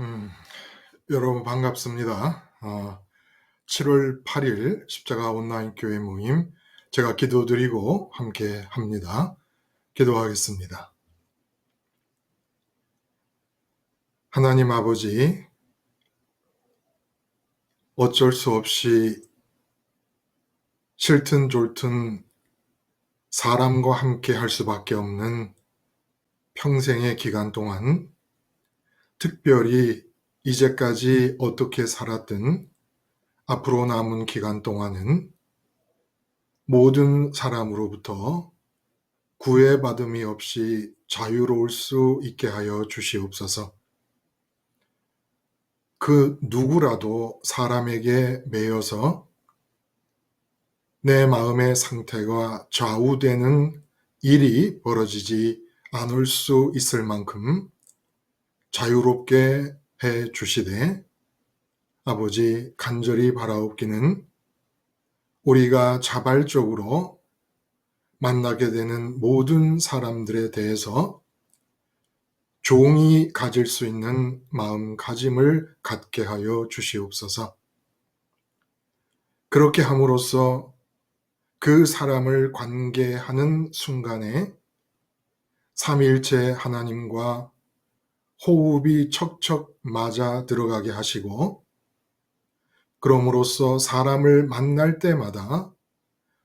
음, 여러분 반갑습니다. 7월 8일 십자가 온라인 교회 모임 제가 기도드리고 함께 합니다. 기도하겠습니다. 하나님 아버지, 어쩔 수 없이 싫든 좋든 사람과 함께 할 수밖에 없는 평생의 기간 동안, 특별히 이제까지 어떻게 살았든 앞으로 남은 기간 동안은 모든 사람으로부터 구애받음이 없이 자유로울 수 있게 하여 주시옵소서. 그 누구라도 사람에게 매여서 내 마음의 상태가 좌우되는 일이 벌어지지 않을 수 있을 만큼 자유롭게 해 주시되, 아버지 간절히 바라옵기는 우리가 자발적으로 만나게 되는 모든 사람들에 대해서 종이 가질 수 있는 마음가짐을 갖게 하여 주시옵소서. 그렇게 함으로써 그 사람을 관계하는 순간에 삼위일체 하나님과 호흡이 척척 맞아 들어가게 하시고, 그럼으로써 사람을 만날 때마다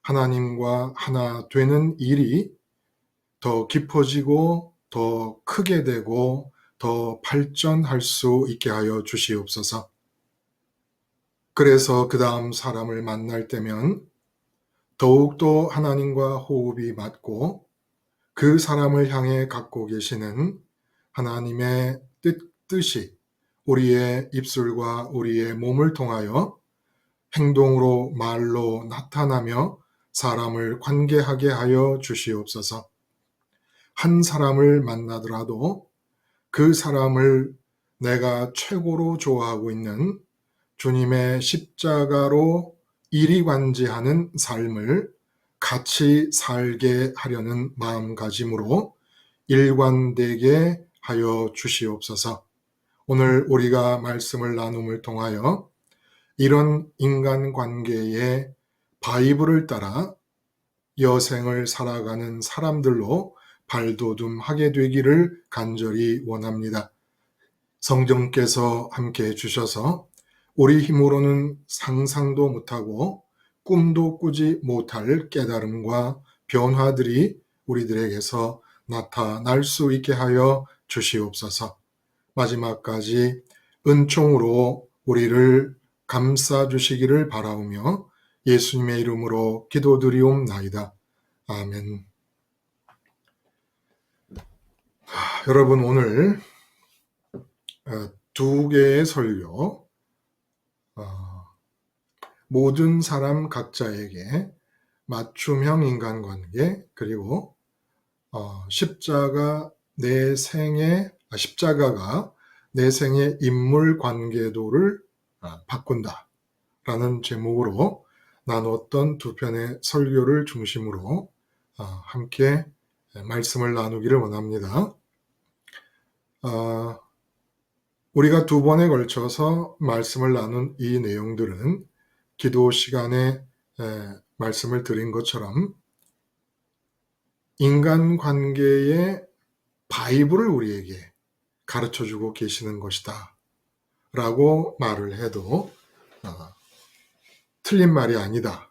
하나님과 하나 되는 일이 더 깊어지고 더 크게 되고 더 발전할 수 있게 하여 주시옵소서. 그래서 그 다음 사람을 만날 때면 더욱더 하나님과 호흡이 맞고 그 사람을 향해 갖고 계시는 하나님의 뜻이 우리의 입술과 우리의 몸을 통하여 행동으로 말로 나타나며 사람을 관계하게 하여 주시옵소서. 한 사람을 만나더라도 그 사람을 내가 최고로 좋아하고 있는 주님의 십자가로 이리관지하는 삶을 같이 살게 하려는 마음가짐으로 일관되게 하여 주시옵소서. 오늘 우리가 말씀을 나눔을 통하여 이런 인간관계의 바이블을 따라 여생을 살아가는 사람들로 발돋움하게 되기를 간절히 원합니다. 성령께서 함께 해주셔서 우리 힘으로는 상상도 못하고 꿈도 꾸지 못할 깨달음과 변화들이 우리들에게서 나타날 수 있게 하여 주시옵소서. 마지막까지 은총으로 우리를 감싸 주시기를 바라오며 예수님의 이름으로 기도드리옵나이다. 아멘. 여러분, 오늘 두 개의 설교, 모든 사람 각자에게 맞춤형 인간관계, 그리고 십자가가 내 생의 인물 관계도를 바꾼다 라는 제목으로 나눴던 두 편의 설교를 중심으로 함께 말씀을 나누기를 원합니다. 우리가 두 번에 걸쳐서 말씀을 나눈 이 내용들은 기도 시간에 말씀을 드린 것처럼 인간관계의 바이블을 우리에게 가르쳐주고 계시는 것이다 라고 말을 해도 틀린 말이 아니다,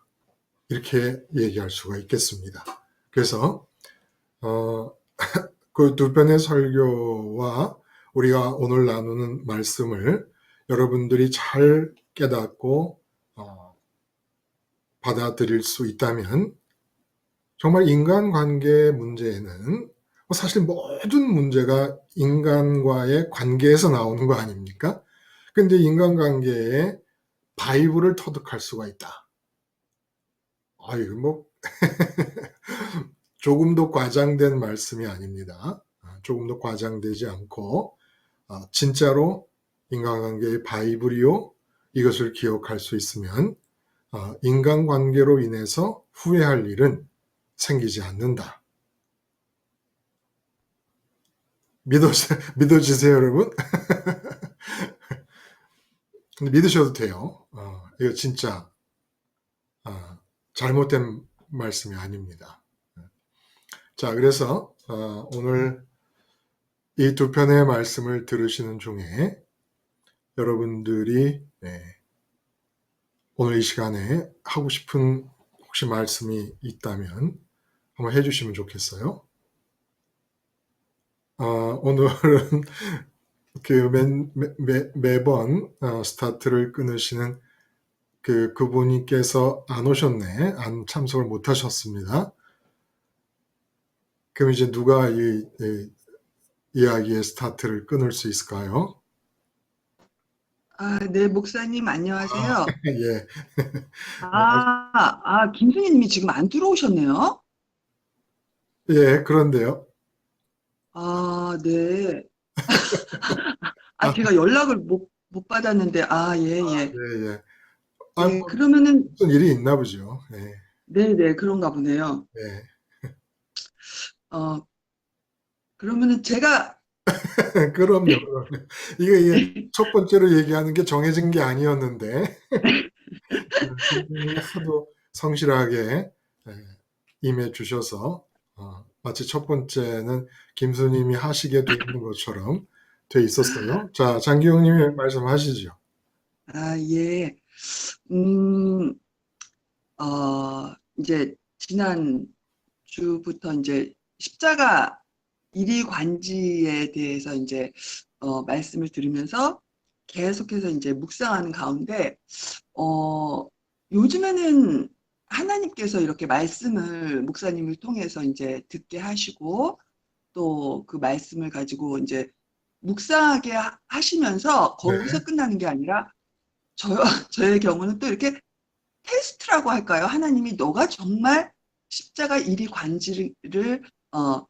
이렇게 얘기할 수가 있겠습니다. 그래서 그 두 편의 설교와 우리가 오늘 나누는 말씀을 여러분들이 잘 깨닫고 받아들일 수 있다면 정말 인간관계 문제에는 사실 모든 문제가 인간과의 관계에서 나오는 거 아닙니까? 근데 인간관계에 바이블을 터득할 수가 있다. 이거 조금도 과장된 말씀이 아닙니다. 조금도 과장되지 않고 진짜로 인간관계의 바이블이요, 이것을 기억할 수 있으면 인간관계로 인해서 후회할 일은 생기지 않는다. 믿어지세요, 여러분? 믿으셔도 돼요. 이거 진짜 잘못된 말씀이 아닙니다. 자, 그래서 오늘 이 두 편의 말씀을 들으시는 중에 여러분들이 오늘 이 시간에 하고 싶은 혹시 말씀이 있다면 한번 해주시면 좋겠어요. 오늘은 매번 스타트를 끊으시는 그분께서 안 오셨네. 안 참석을 못 하셨습니다. 그럼 이제 누가 이 이야기의 스타트를 끊을 수 있을까요? 네, 목사님, 안녕하세요. 예. 김순희 님이 지금 안 들어오셨네요. 예, 그런데요. 네. 아, 제가 연락을 못 받았는데, 예, 예. 예, 예. 예, 뭐 그러면은, 무슨 일이 있나 보죠. 예, 네네, 그런가 보네요. 예. 어, 그러면은 제가, 그럼요. 이게 첫 번째로 얘기하는 게 정해진 게 아니었는데, 김수님이 하도 성실하게 임해 주셔서, 마치 첫 번째는 김수님이 하시게 돼 있는 것처럼 돼 있었어요. 자, 장기용님이 말씀하시죠. 예. 음, 이제 지난 주부터 이제 십자가 일위관지에 대해서 이제 말씀을 들으면서 계속해서 이제 묵상하는 가운데 요즘에는 하나님께서 이렇게 말씀을 목사님을 통해서 이제 듣게 하시고 또 그 말씀을 가지고 이제 묵상하게 하시면서 네, 거기서 끝나는 게 아니라 저, 저의 경우는 또 이렇게 테스트라고 할까요? 하나님이 너가 정말 십자가 일위관지를 어,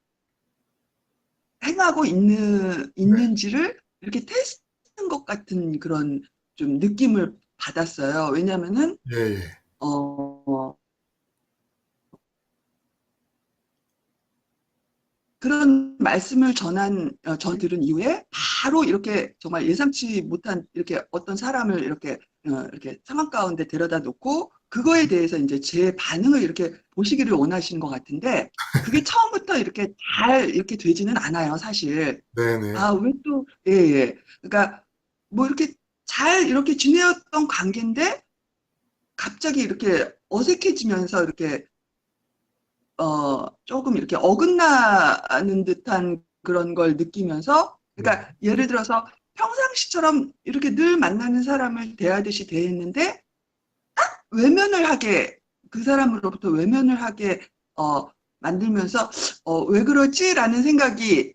행하고 네, 있는지를 이렇게 테스트한 것 같은 그런 좀 느낌을 받았어요. 왜냐면은, 예, 예. 어, 그런 말씀을 전 들은 이후에 바로 이렇게 정말 예상치 못한 이렇게 어떤 사람을 이렇게 상황 가운데 데려다 놓고 그거에 대해서 이제 제 반응을 이렇게 보시기를 원하시는 것 같은데 그게 처음부터 이렇게 잘 이렇게 되지는 않아요, 사실. 네네. 왜 또, 예, 예. 그러니까 뭐 이렇게 잘 이렇게 지내었던 관계인데 갑자기 이렇게 어색해지면서 이렇게 조금 이렇게 어긋나는 듯한 그런 걸 느끼면서, 네, 그러니까 예를 들어서 평상시처럼 이렇게 늘 만나는 사람을 대하듯이 대했는데, 외면을 하게, 그 사람으로부터 외면을 하게, 어, 만들면서, 왜 그러지라는 생각이,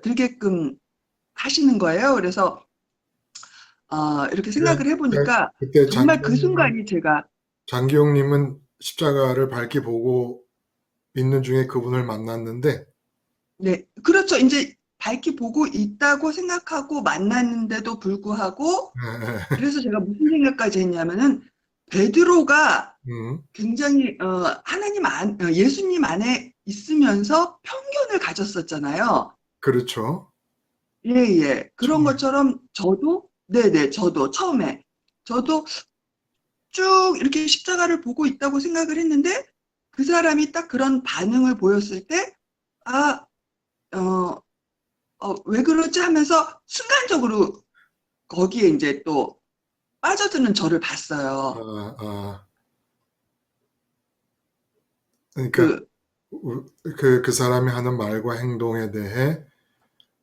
들게끔 하시는 거예요. 그래서, 이렇게 네, 생각을 네. 해보니까, 그때 정말 그 순간이 제가, 장기용님은 십자가를 밝게 보고 있는 중에 그분을 만났는데, 네, 그렇죠. 이제 밝게 보고 있다고 생각하고 만났는데도 불구하고, 예, 그래서 제가 무슨 생각까지 했냐면은 베드로가 음, 굉장히 예수님 안에 있으면서 편견을 가졌었잖아요. 그렇죠. 예, 예. 그런 처음에. 것처럼 저도 네네 저도 처음에 저도 쭉 이렇게 십자가를 보고 있다고 생각을 했는데 그 사람이 딱 그런 반응을 보였을 때 아, 어, 왜 그러지 하면서 순간적으로 거기에 이제 또 빠져드는 저를 봤어요. 아, 아, 그러니까 그, 그 사람이 하는 말과 행동에 대해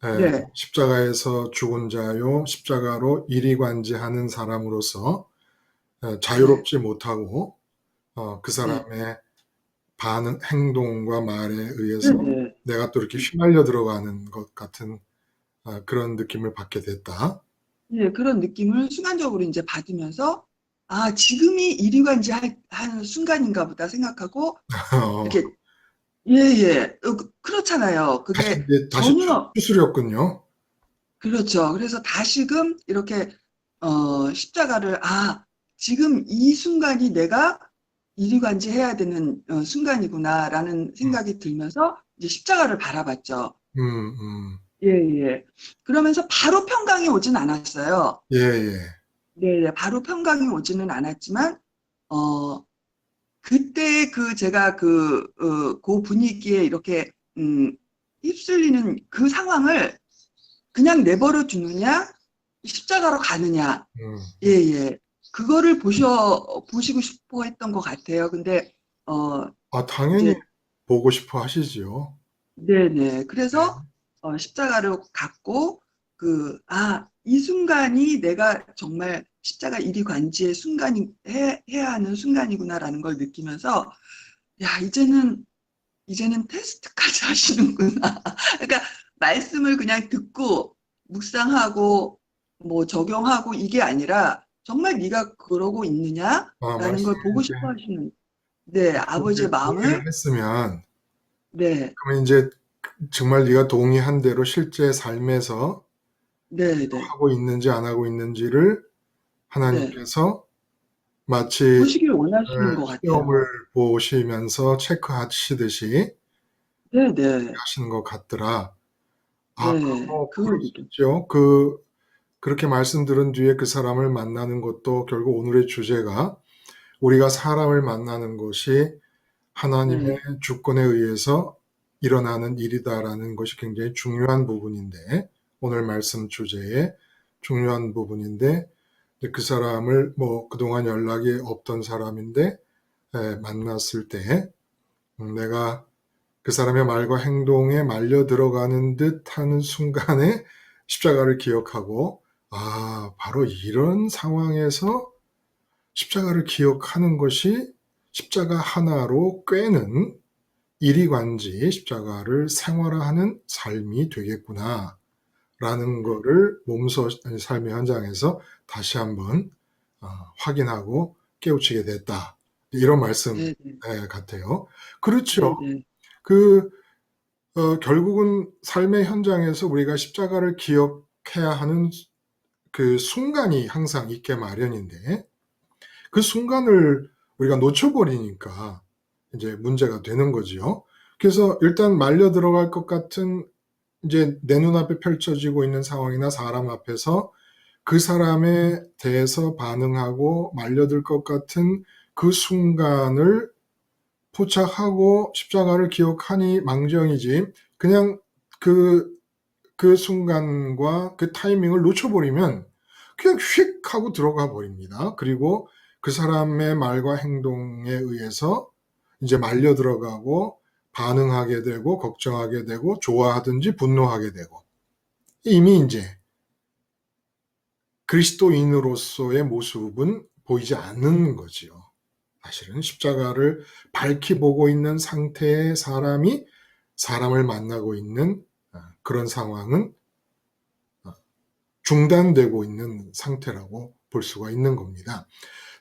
네. 십자가에서 죽은 자요, 십자가로 이리관지하는 사람으로서 네, 자유롭지 못하고 그 네, 사람의 반응, 행동과 말에 네, 의해서 네. 내가 또 이렇게 휘말려 들어가는 것 같은 그런 느낌을 받게 됐다. 네, 그런 느낌을 순간적으로 이제 받으면서, 지금이 이리관지 하는 순간인가 보다 생각하고, 어, 이렇게, 예, 예. 그렇잖아요. 다시 그게 이제 다시 전혀, 추스렸군요. 그렇죠. 그래서 다시금 이렇게, 십자가를, 지금 이 순간이 내가 이리관지 해야 되는 순간이구나라는 음, 생각이 들면서 이제 십자가를 바라봤죠. 음, 음. 예, 예. 그러면서 바로 평강이 오진 않았어요. 예, 예. 네, 바로 평강이 오지는 않았지만, 어, 그때 제가 그 분위기에 이렇게, 휩쓸리는 그 상황을 그냥 내버려 두느냐, 십자가로 가느냐, 음. 예, 예. 그거를 보시고 싶어 했던 것 같아요. 근데, 어, 당연히 이제, 보고 싶어 하시지요. 네네. 네. 그래서, 십자가를 갖고, 이 순간이 내가 정말 십자가 일이관지의 해야 하는 순간이구나라는 걸 느끼면서, 야, 이제는 테스트까지 하시는구나. 그러니까, 말씀을 그냥 듣고, 묵상하고, 뭐 적용하고 이게 아니라, 정말 네가 그러고 있느냐라는 걸 말씀을 보고 이제 싶어 하시는, 네, 아버지의 마음을, 동의를 했으면, 네, 그러면 이제 정말 네가 동의한 대로 실제 삶에서 네, 네, 하고 있는지 안 하고 있는지를 네. 하나님께서 마치 보시길 원하시는 것 시험을 같아요. 보시면서 체크하시듯이 네, 네, 하시는 것 같더라. 네. 그럴 그걸 수 느꼈어요. 있죠. 그렇게 말씀 들은 뒤에 그 사람을 만나는 것도 결국 오늘의 주제가 우리가 사람을 만나는 것이 하나님의 네, 주권에 의해서 일어나는 일이다라는 것이 굉장히 중요한 부분인데, 오늘 말씀 주제의 중요한 부분인데, 그 사람을 그동안 연락이 없던 사람인데 만났을 때 내가 그 사람의 말과 행동에 말려 들어가는 듯 하는 순간에 십자가를 기억하고, 바로 이런 상황에서 십자가를 기억하는 것이 십자가 하나로 꿰는 일이관지 십자가를 생활화하는 삶이 되겠구나라는 거를 삶의 현장에서 다시 한번 확인하고 깨우치게 됐다. 이런 말씀 네, 네, 같아요. 네, 그렇죠. 네, 그 결국은 삶의 현장에서 우리가 십자가를 기억해야 하는 그 순간이 항상 있게 마련인데, 그 순간을 우리가 놓쳐버리니까 이제 문제가 되는 거지요. 그래서 일단 말려 들어갈 것 같은 이제 내 눈앞에 펼쳐지고 있는 상황이나 사람 앞에서 그 사람에 대해서 반응하고 말려들 것 같은 그 순간을 포착하고 십자가를 기억하니 망정이지, 그냥 그, 그 순간과 그 타이밍을 놓쳐버리면 그냥 휙 하고 들어가 버립니다. 그리고 그 사람의 말과 행동에 의해서 이제 말려 들어가고 반응하게 되고 걱정하게 되고 좋아하든지 분노하게 되고, 이미 이제 그리스도인으로서의 모습은 보이지 않는 거지요. 사실은 십자가를 밝히 보고 있는 상태의 사람이 사람을 만나고 있는 그런 상황은 중단되고 있는 상태라고 볼 수가 있는 겁니다.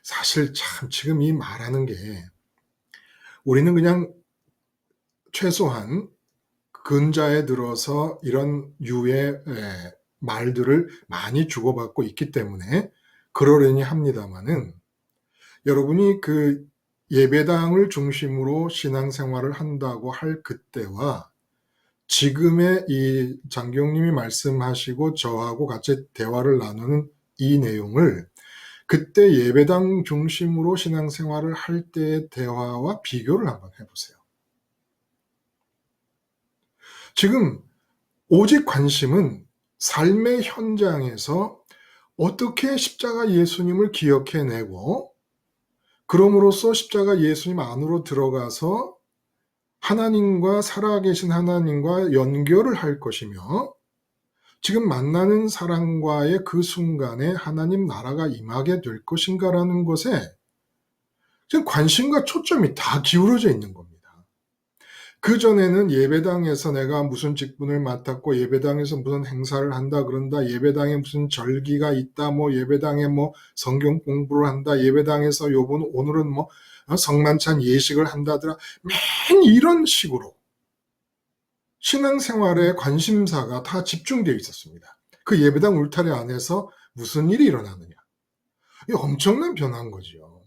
사실 참 지금 이 말하는 게, 우리는 그냥 최소한 근자에 들어서 이런 유의 말들을 많이 주고받고 있기 때문에 그러려니 합니다마는, 여러분이 그 예배당을 중심으로 신앙생활을 한다고 할 그때와 지금의 이 장경님이 말씀하시고 저하고 같이 대화를 나누는 이 내용을 그때 예배당 중심으로 신앙생활을 할 때의 대화와 비교를 한번 해보세요. 지금 오직 관심은 삶의 현장에서 어떻게 십자가 예수님을 기억해내고, 그럼으로써 십자가 예수님 안으로 들어가서 하나님과, 살아계신 하나님과 연결을 할 것이며, 지금 만나는 사람과의 그 순간에 하나님 나라가 임하게 될 것인가라는 것에 지금 관심과 초점이 다 기울어져 있는 겁니다. 그전에는 예배당에서 내가 무슨 직분을 맡았고 예배당에서 무슨 행사를 한다 그런다, 예배당에 무슨 절기가 있다, 예배당에 성경 공부를 한다, 예배당에서 오늘은 성만찬 예식을 한다더라, 맨 이런 식으로 신앙생활의 관심사가 다 집중되어 있었습니다. 그 예배당 울타리 안에서 무슨 일이 일어나느냐, 이 엄청난 변화인 거죠.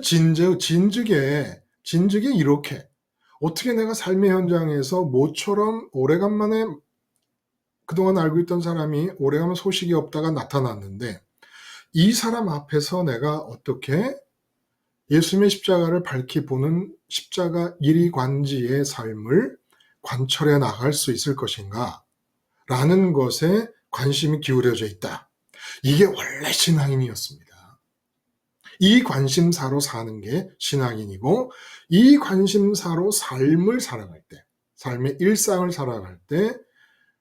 진즉에 이렇게 어떻게 내가 삶의 현장에서 모처럼 오래간만에 그동안 알고 있던 사람이 오래간만 소식이 없다가 나타났는데, 이 사람 앞에서 내가 어떻게 예수님의 십자가를 밝히 보는 십자가 일위관지의 삶을 관철해 나갈 수 있을 것인가? 라는 것에 관심이 기울여져 있다. 이게 원래 신앙인이었습니다. 이 관심사로 사는 게 신앙인이고, 이 관심사로 삶을 살아갈 때, 삶의 일상을 살아갈 때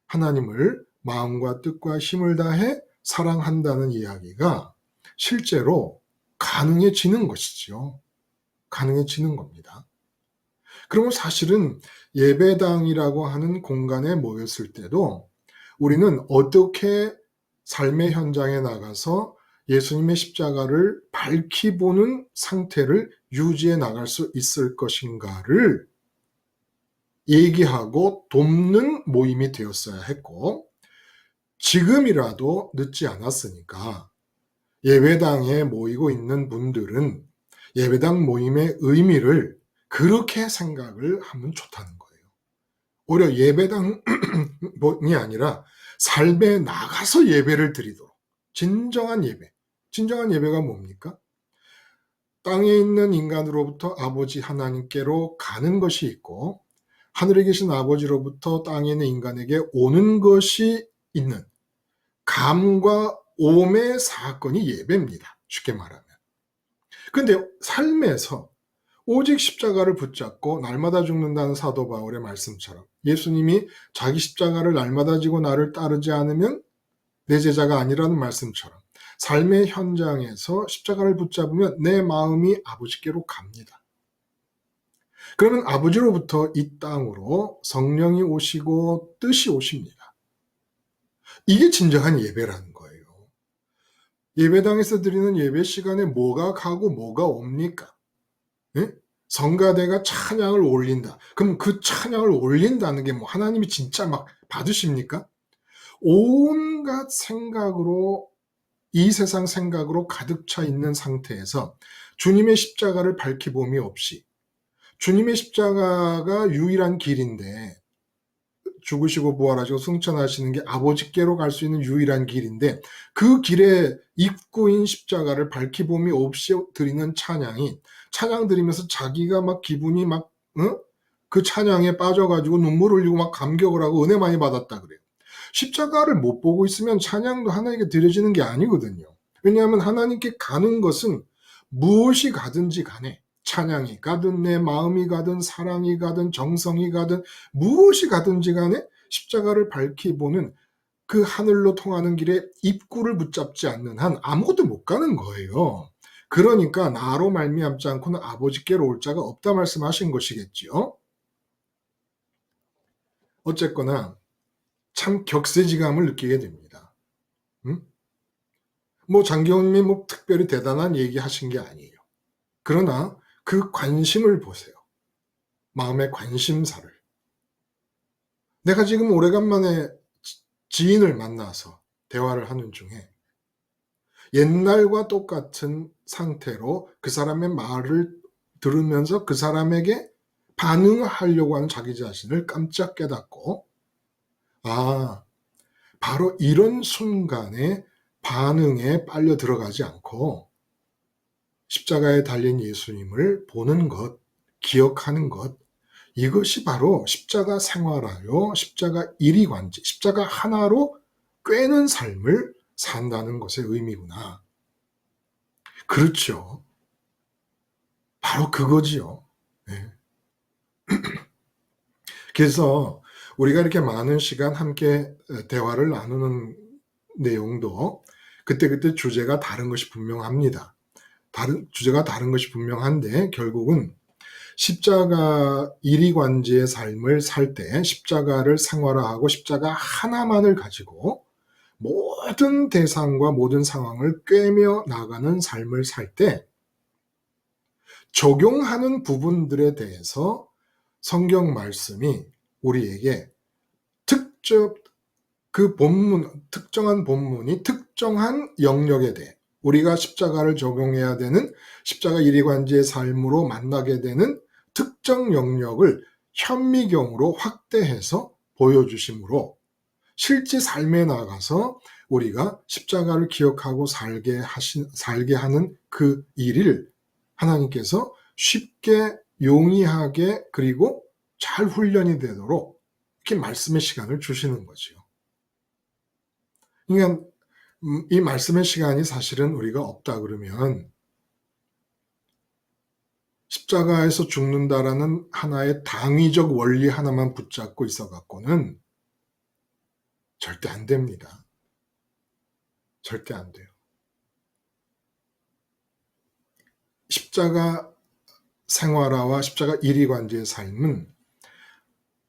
하나님을 마음과 뜻과 힘을 다해 사랑한다는 이야기가 실제로 가능해지는 것이죠. 가능해지는 겁니다. 그러면 사실은 예배당이라고 하는 공간에 모였을 때도 우리는 어떻게 삶의 현장에 나가서 예수님의 십자가를 밝히 보는 상태를 유지해 나갈 수 있을 것인가를 얘기하고 돕는 모임이 되었어야 했고, 지금이라도 늦지 않았으니까 예배당에 모이고 있는 분들은 예배당 모임의 의미를 그렇게 생각을 하면 좋다는 거예요. 오히려 예배당이 아니라 삶에 나가서 예배를 드리도록, 진정한 예배가 뭡니까? 땅에 있는 인간으로부터 아버지 하나님께로 가는 것이 있고, 하늘에 계신 아버지로부터 땅에 있는 인간에게 오는 것이 있는 감과 오의 사건이 예배입니다. 쉽게 말하면. 근데 삶에서 오직 십자가를 붙잡고 날마다 죽는다는 사도 바울의 말씀처럼, 예수님이 자기 십자가를 날마다 지고 나를 따르지 않으면 내 제자가 아니라는 말씀처럼, 삶의 현장에서 십자가를 붙잡으면 내 마음이 아버지께로 갑니다. 그러면 아버지로부터 이 땅으로 성령이 오시고 뜻이 오십니다. 이게 진정한 예배라는 거예요. 예배당에서 드리는 예배 시간에 뭐가 가고 뭐가 옵니까? 예? 성가대가 찬양을 올린다. 그럼 그 찬양을 올린다는 게 뭐 하나님이 진짜 막 받으십니까? 온갖 생각으로, 이 세상 생각으로 가득 차 있는 상태에서 주님의 십자가를 밝히 봄이 없이, 주님의 십자가가 유일한 길인데, 죽으시고 부활하시고 승천하시는 게 아버지께로 갈 수 있는 유일한 길인데, 그 길의 입구인 십자가를 밝히 봄이 없이 드리는 찬양이, 찬양 드리면서 자기가 막 기분이 막 그 찬양에 빠져가지고 눈물 흘리고 막 감격을 하고 은혜 많이 받았다 그래요. 십자가를 못 보고 있으면 찬양도 하나님께 드려지는 게 아니거든요. 왜냐하면 하나님께 가는 것은 무엇이 가든지 간에, 찬양이 가든 내 마음이 가든 사랑이 가든 정성이 가든 무엇이 가든지 간에 십자가를 밝히 보는 그 하늘로 통하는 길에 입구를 붙잡지 않는 한 아무것도 못 가는 거예요. 그러니까 나로 말미암지 않고는 아버지께로 올 자가 없다 말씀하신 것이겠지요. 어쨌거나 참 격세지감을 느끼게 됩니다. 뭐 장교님이 뭐 특별히 대단한 얘기 하신 게 아니에요. 그러나 그 관심을 보세요. 마음의 관심사를. 내가 지금 오래간만에 지인을 만나서 대화를 하는 중에 옛날과 똑같은 상태로 그 사람의 말을 들으면서 그 사람에게 반응하려고 하는 자기 자신을 깜짝 깨닫고, 아, 바로 이런 순간에 반응에 빨려 들어가지 않고 십자가에 달린 예수님을 보는 것, 기억하는 것, 이것이 바로 십자가 생활하여 십자가 일위관지, 십자가 하나로 꿰는 삶을 산다는 것의 의미구나. 그렇죠. 바로 그거지요. 네. 그래서 우리가 이렇게 많은 시간 함께 대화를 나누는 내용도 그때그때 주제가 다른 것이 분명합니다. 주제가 다른 것이 분명한데, 결국은 십자가 일위관지의 삶을 살 때 십자가를 생활화하고 십자가 하나만을 가지고 모든 대상과 모든 상황을 꿰며 나가는 삶을 살 때 적용하는 부분들에 대해서 성경 말씀이 우리에게 특정한 본문이 특정한 영역에 대해 우리가 십자가를 적용해야 되는 십자가 일위관지의 삶으로 만나게 되는 특정 영역을 현미경으로 확대해서 보여주심으로 실제 삶에 나가서 우리가 십자가를 기억하고 살게 하는 그 일을 하나님께서 쉽게 용이하게 그리고 잘 훈련이 되도록 이렇게 말씀의 시간을 주시는 거죠. 그러니까 이 말씀의 시간이 사실은 우리가 없다 그러면 십자가에서 죽는다라는 하나의 당위적 원리 하나만 붙잡고 있어 갖고는 절대 안 됩니다. 절대 안 돼요. 십자가 생활화와 십자가 일위관지의 삶은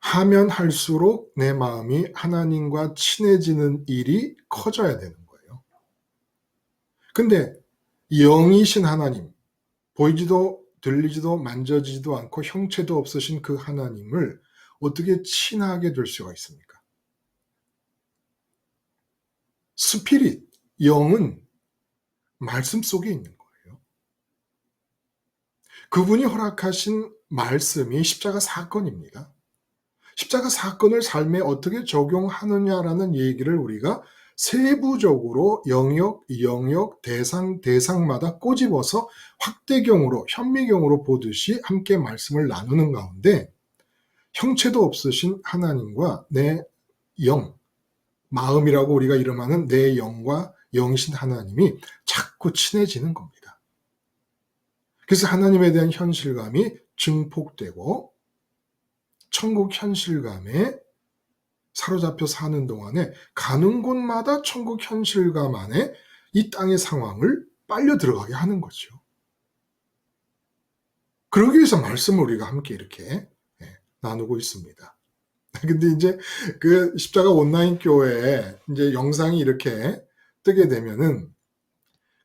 하면 할수록 내 마음이 하나님과 친해지는 일이 커져야 되는 거예요. 근데 영이신 하나님, 보이지도 들리지도 만져지지도 않고 형체도 없으신 그 하나님을 어떻게 친하게 될 수가 있습니까? 스피릿, 영은 말씀 속에 있는 거예요. 그분이 허락하신 말씀이 십자가 사건입니다. 십자가 사건을 삶에 어떻게 적용하느냐라는 얘기를 우리가 세부적으로 영역, 대상마다 꼬집어서 확대경으로, 현미경으로 보듯이 함께 말씀을 나누는 가운데 형체도 없으신 하나님과 내 영, 마음이라고 우리가 이름하는 내 영과 영이신 하나님이 자꾸 친해지는 겁니다. 그래서 하나님에 대한 현실감이 증폭되고 천국 현실감에 사로잡혀 사는 동안에 가는 곳마다 천국 현실감 안에 이 땅의 상황을 빨려 들어가게 하는 거죠. 그러기 위해서 말씀을 우리가 함께 이렇게 나누고 있습니다. 근데 이제 그 십자가 온라인 교회에 이제 영상이 이렇게 뜨게 되면은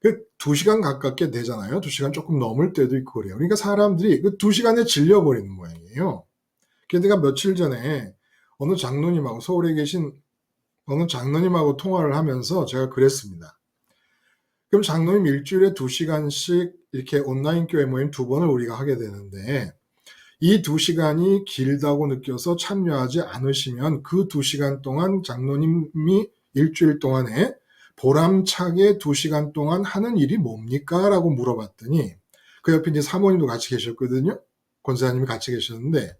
그 2시간 가깝게 되잖아요. 2시간 조금 넘을 때도 있고 그래요. 그러니까 사람들이 그 2시간에 질려버리는 모양이에요. 그래서 내가 며칠 전에 어느 장로님하고 서울에 계신 어느 장로님하고 통화를 하면서 제가 그랬습니다. 그럼 장로님 일주일에 2시간씩 이렇게 온라인 교회 모임 2번을 우리가 하게 되는데 이 2시간이 길다고 느껴서 참여하지 않으시면 그 2시간 동안 장로님이 일주일 동안에 보람차게 2시간 동안 하는 일이 뭡니까? 라고 물어봤더니 그 옆에 이제 사모님도 같이 계셨거든요. 권사님이 같이 계셨는데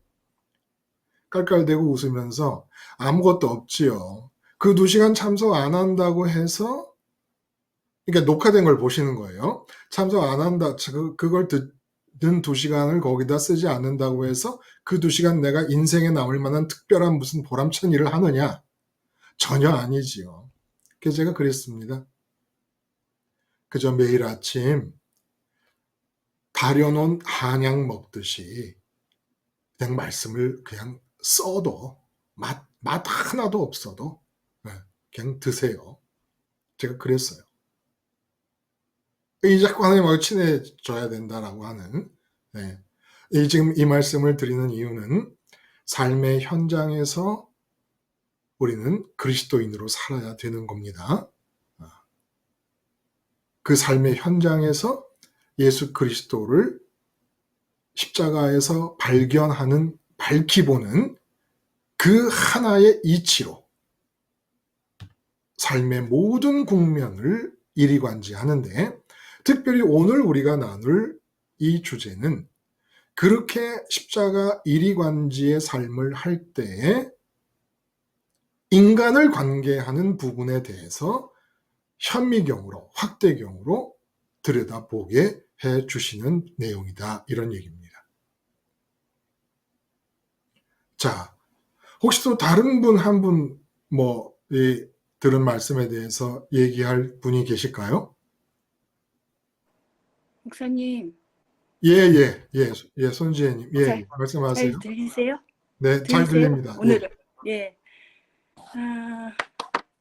깔깔대고 웃으면서 아무것도 없지요. 그 2시간 참석 안 한다고 해서 그러니까 녹화된 걸 보시는 거예요. 참석 안 한다. 그걸 듣는 2시간을 거기다 쓰지 않는다고 해서 그 2시간 내가 인생에 남을 만한 특별한 무슨 보람찬 일을 하느냐? 전혀 아니지요. 그래서 제가 그랬습니다. 그저 매일 아침 다려놓은 한약 먹듯이 그냥 말씀을 그냥 써도 맛 하나도 없어도 그냥 드세요. 제가 그랬어요. 이 자꾸 하나님하고 친해져야 된다라고 하는 지금 이 말씀을 드리는 이유는 삶의 현장에서 우리는 그리스도인으로 살아야 되는 겁니다. 그 삶의 현장에서 예수 그리스도를 십자가에서 발견하는, 밝히 보는 그 하나의 이치로 삶의 모든 국면을 일위관지하는데 특별히 오늘 우리가 나눌 이 주제는 그렇게 십자가 일위관지의 삶을 할 때에 인간을 관계하는 부분에 대해서 현미경으로, 확대경으로 들여다보게 해 주시는 내용이다. 이런 얘기입니다. 자, 혹시 또 다른 분 한 분 들은 말씀에 대해서 얘기할 분이 계실까요? 목사님, 손지혜님. 잘, 말씀하세요. 잘 들리세요? 네, 잘 들립니다. 오늘은.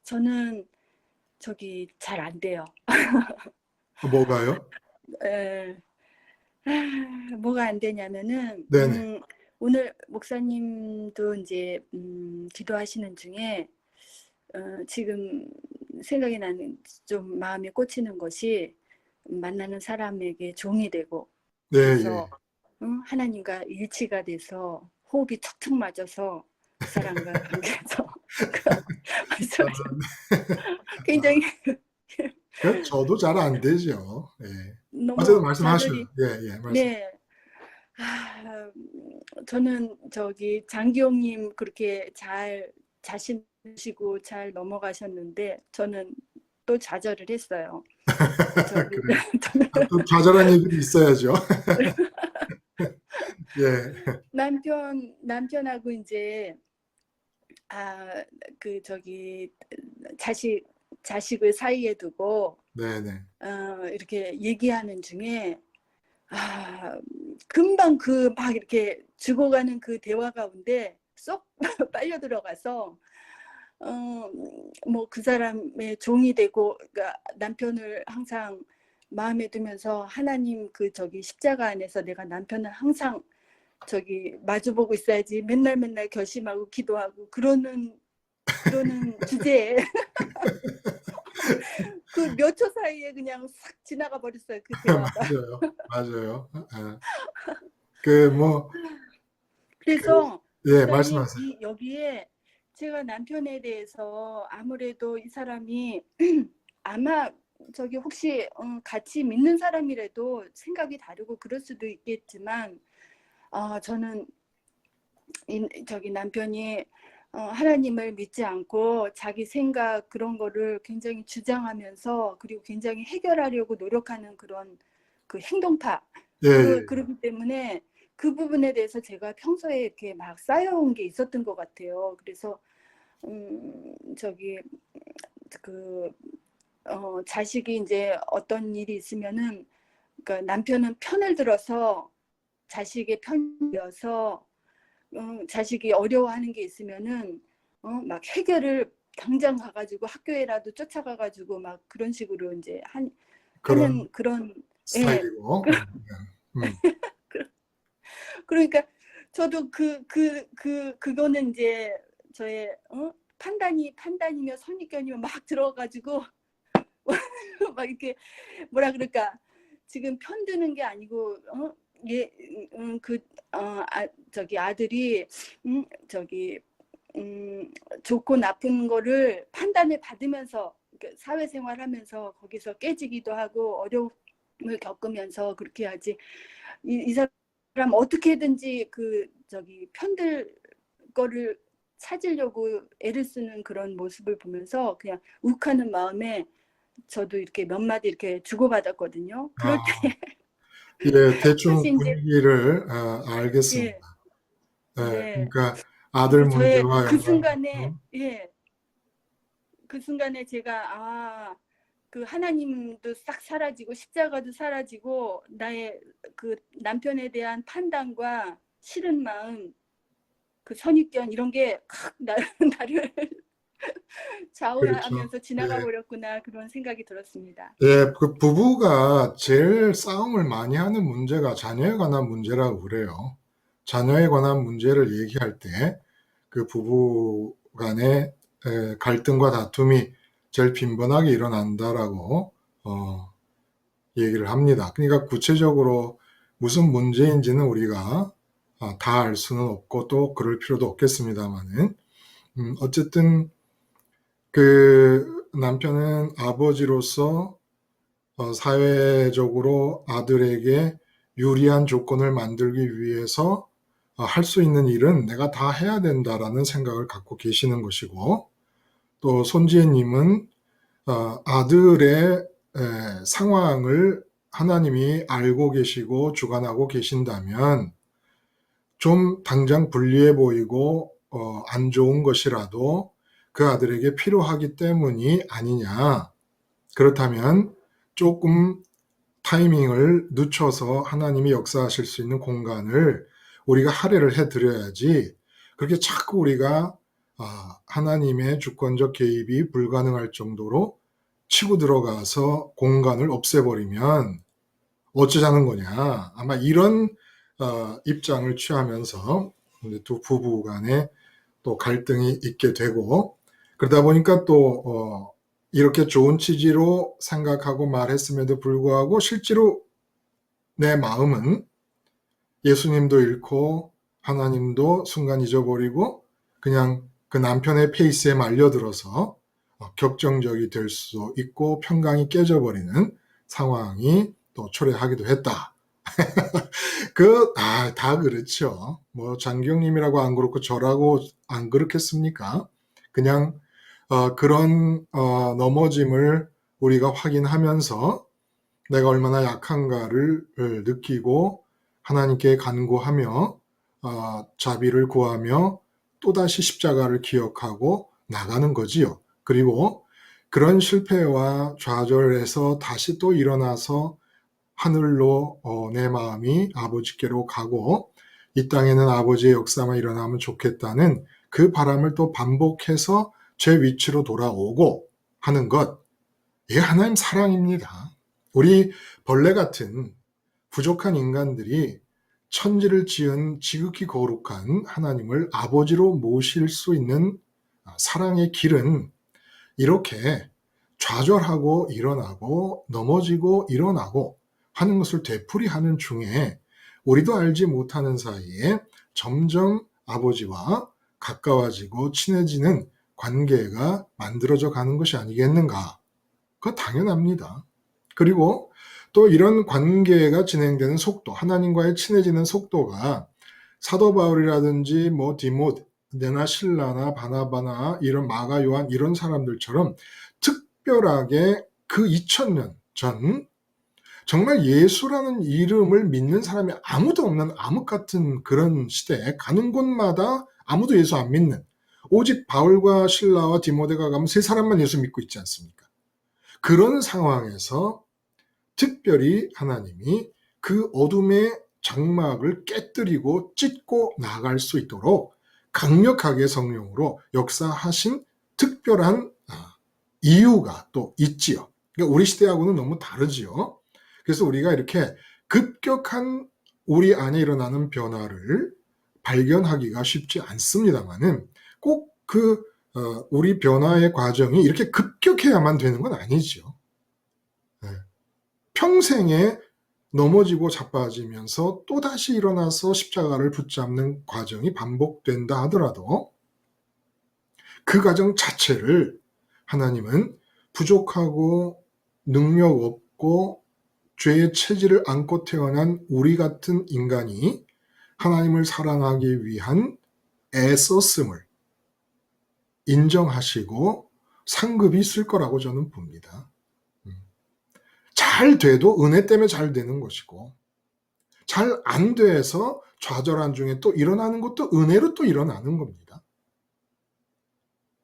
저는 잘 안 돼요. 뭐가요? 뭐가 안 되냐면은, 네네. 오늘 목사님도 이제, 기도하시는 중에, 지금 생각이 나는 좀 마음이 꽂히는 것이 만나는 사람에게 종이 되고, 그래서 하나님과 일치가 돼서 호흡이 툭툭 맞아서 그 사람과 관계에서 굉장히 저도 잘 안 되죠. 예. 어쨌든 너무 말씀하셔요. 좌절이. 예, 말씀. 네. 저는 저기 장기용님 그렇게 잘 자신시고 잘 넘어가셨는데 저는 또 좌절을 했어요. 저기 그래. 또 좌절한 얘기도 있어야죠. 예, 남편하고 이제 그 저기 자식을 사이에 두고 네. 이렇게 얘기하는 중에 금방 그 막 이렇게 죽어가는 그 대화 가운데 쏙 빨려 들어가서 뭐 그 사람의 종이 되고, 그러니까 남편을 항상 마음에 두면서 하나님 그 저기 십자가 안에서 내가 남편을 항상 저기 마주보고 있어야지, 맨날 결심하고 기도하고 그러는 주제에 그 몇 초 사이에 그냥 싹 지나가 버렸어요, 그 대화가. 맞아요. 뭐, 그래서 예, 목사님, 말씀하세요. 여기에 제가 남편에 대해서 아무래도 이 사람이 아마 저기 혹시 같이 믿는 사람이라도 생각이 다르고 그럴 수도 있겠지만 저는 저기 남편이 하나님을 믿지 않고 자기 생각 그런 거를 굉장히 주장하면서, 그리고 굉장히 해결하려고 노력하는 그런 그 행동파, 예. 그렇기 때문에 그 부분에 대해서 제가 평소에 이렇게 막 쌓여온 게 있었던 것 같아요. 그래서 저기 그 자식이 이제 어떤 일이 있으면은, 그러니까 남편은 편을 들어서 자식의 편이어서 자식이 어려워하는 게 있으면은 막 해결을 당장 가가지고 학교에라도 쫓아가가지고 막 그런 식으로 이제 하는 그런. 예. 스타일이고. 그러니까 저도 그거는 이제 저의 판단이며 선입견이며 막 들어가지고 막 이렇게 뭐라 그럴까, 지금 편드는 게 아니고 저기 아들이 저기 좋고 나쁜 거를 판단을 받으면서 사회생활하면서 거기서 깨지기도 하고 어려움을 겪으면서 그렇게 하지, 이 사람 어떻게든지 그 저기 편들 거를 찾으려고 애를 쓰는 그런 모습을 보면서 그냥 욱하는 마음에 저도 이렇게 몇 마디 이렇게 주고받았거든요. 그럴 때 예, 대충 사실 이제 분위기를 알겠습니다. 예, 예, 네. 그러니까 아들 저의 문제와 그 연관. 순간에 그 순간에 제가 그 하나님도 싹 사라지고 십자가도 사라지고 나의 그 남편에 대한 판단과 싫은 마음, 그 선입견 이런 게 확 나를 좌우하면서 그렇죠. 지나가 버렸구나, 그런 생각이 들었습니다. 예, 그 부부가 제일 싸움을 많이 하는 문제가 자녀에 관한 문제라고 그래요. 자녀에 관한 문제를 얘기할 때 그 부부 간의 갈등과 다툼이 제일 빈번하게 일어난다라고 얘기를 합니다. 그러니까 구체적으로 무슨 문제인지는 우리가 다 알 수는 없고 또 그럴 필요도 없겠습니다만은 어쨌든 그 남편은 아버지로서 사회적으로 아들에게 유리한 조건을 만들기 위해서 할 수 있는 일은 내가 다 해야 된다라는 생각을 갖고 계시는 것이고, 또 손지혜님은 아들의 상황을 하나님이 알고 계시고 주관하고 계신다면 좀 당장 불리해 보이고 안 좋은 것이라도 그 아들에게 필요하기 때문이 아니냐. 그렇다면 조금 타이밍을 늦춰서 하나님이 역사하실 수 있는 공간을 우리가 할애를 해드려야지, 그렇게 자꾸 우리가 하나님의 주권적 개입이 불가능할 정도로 치고 들어가서 공간을 없애버리면 어쩌자는 거냐. 아마 이런 입장을 취하면서 두 부부 간에 또 갈등이 있게 되고, 그러다 보니까 또 이렇게 좋은 취지로 생각하고 말했음에도 불구하고 실제로 내 마음은 예수님도 잃고 하나님도 순간 잊어버리고 그냥 그 남편의 페이스에 말려들어서 격정적이 될 수 있고 평강이 깨져버리는 상황이 또 초래하기도 했다. 다 그렇죠. 뭐 장경님이라고 안 그렇고 저라고 안 그렇겠습니까? 그냥 그런 넘어짐을 우리가 확인하면서 내가 얼마나 약한가를 느끼고 하나님께 간구하며 자비를 구하며 또다시 십자가를 기억하고 나가는 거지요. 그리고 그런 실패와 좌절에서 다시 또 일어나서 하늘로 내 마음이 아버지께로 가고 이 땅에는 아버지의 역사만 일어나면 좋겠다는 그 바람을 또 반복해서 제 위치로 돌아오고 하는 것, 이게 하나님 사랑입니다. 우리 벌레 같은 부족한 인간들이 천지를 지은 지극히 거룩한 하나님을 아버지로 모실 수 있는 사랑의 길은 이렇게 좌절하고 일어나고 넘어지고 일어나고 하는 것을 되풀이하는 중에 우리도 알지 못하는 사이에 점점 아버지와 가까워지고 친해지는 관계가 만들어져 가는 것이 아니겠는가? 그거 당연합니다. 그리고 또 이런 관계가 진행되는 속도, 하나님과의 친해지는 속도가 사도 바울이라든지 뭐 디모데나 실라나 바나바나 이런 마가 요한 이런 사람들처럼 특별하게 그 2000년 전 정말 예수라는 이름을 믿는 사람이 아무도 없는 암흑 같은 그런 시대에 가는 곳마다 아무도 예수 안 믿는, 오직 바울과 실라와 디모데가 가면 세 사람만 예수 믿고 있지 않습니까? 그런 상황에서 특별히 하나님이 그 어둠의 장막을 깨뜨리고 찢고 나갈 수 있도록 강력하게 성령으로 역사하신 특별한 이유가 또 있지요. 그러니까 우리 시대하고는 너무 다르지요. 그래서 우리가 이렇게 급격한 우리 안에 일어나는 변화를 발견하기가 쉽지 않습니다만은 꼭 우리 변화의 과정이 이렇게 급격해야만 되는 건 아니죠. 평생에 넘어지고 자빠지면서 또다시 일어나서 십자가를 붙잡는 과정이 반복된다 하더라도 그 과정 자체를 하나님은 부족하고 능력 없고 죄의 체질을 안고 태어난 우리 같은 인간이 하나님을 사랑하기 위한 애썼음을 인정하시고 상급이 있을 거라고 저는 봅니다. 잘 돼도 은혜 때문에 잘 되는 것이고 잘 안 돼서 좌절한 중에 또 일어나는 것도 은혜로 또 일어나는 겁니다.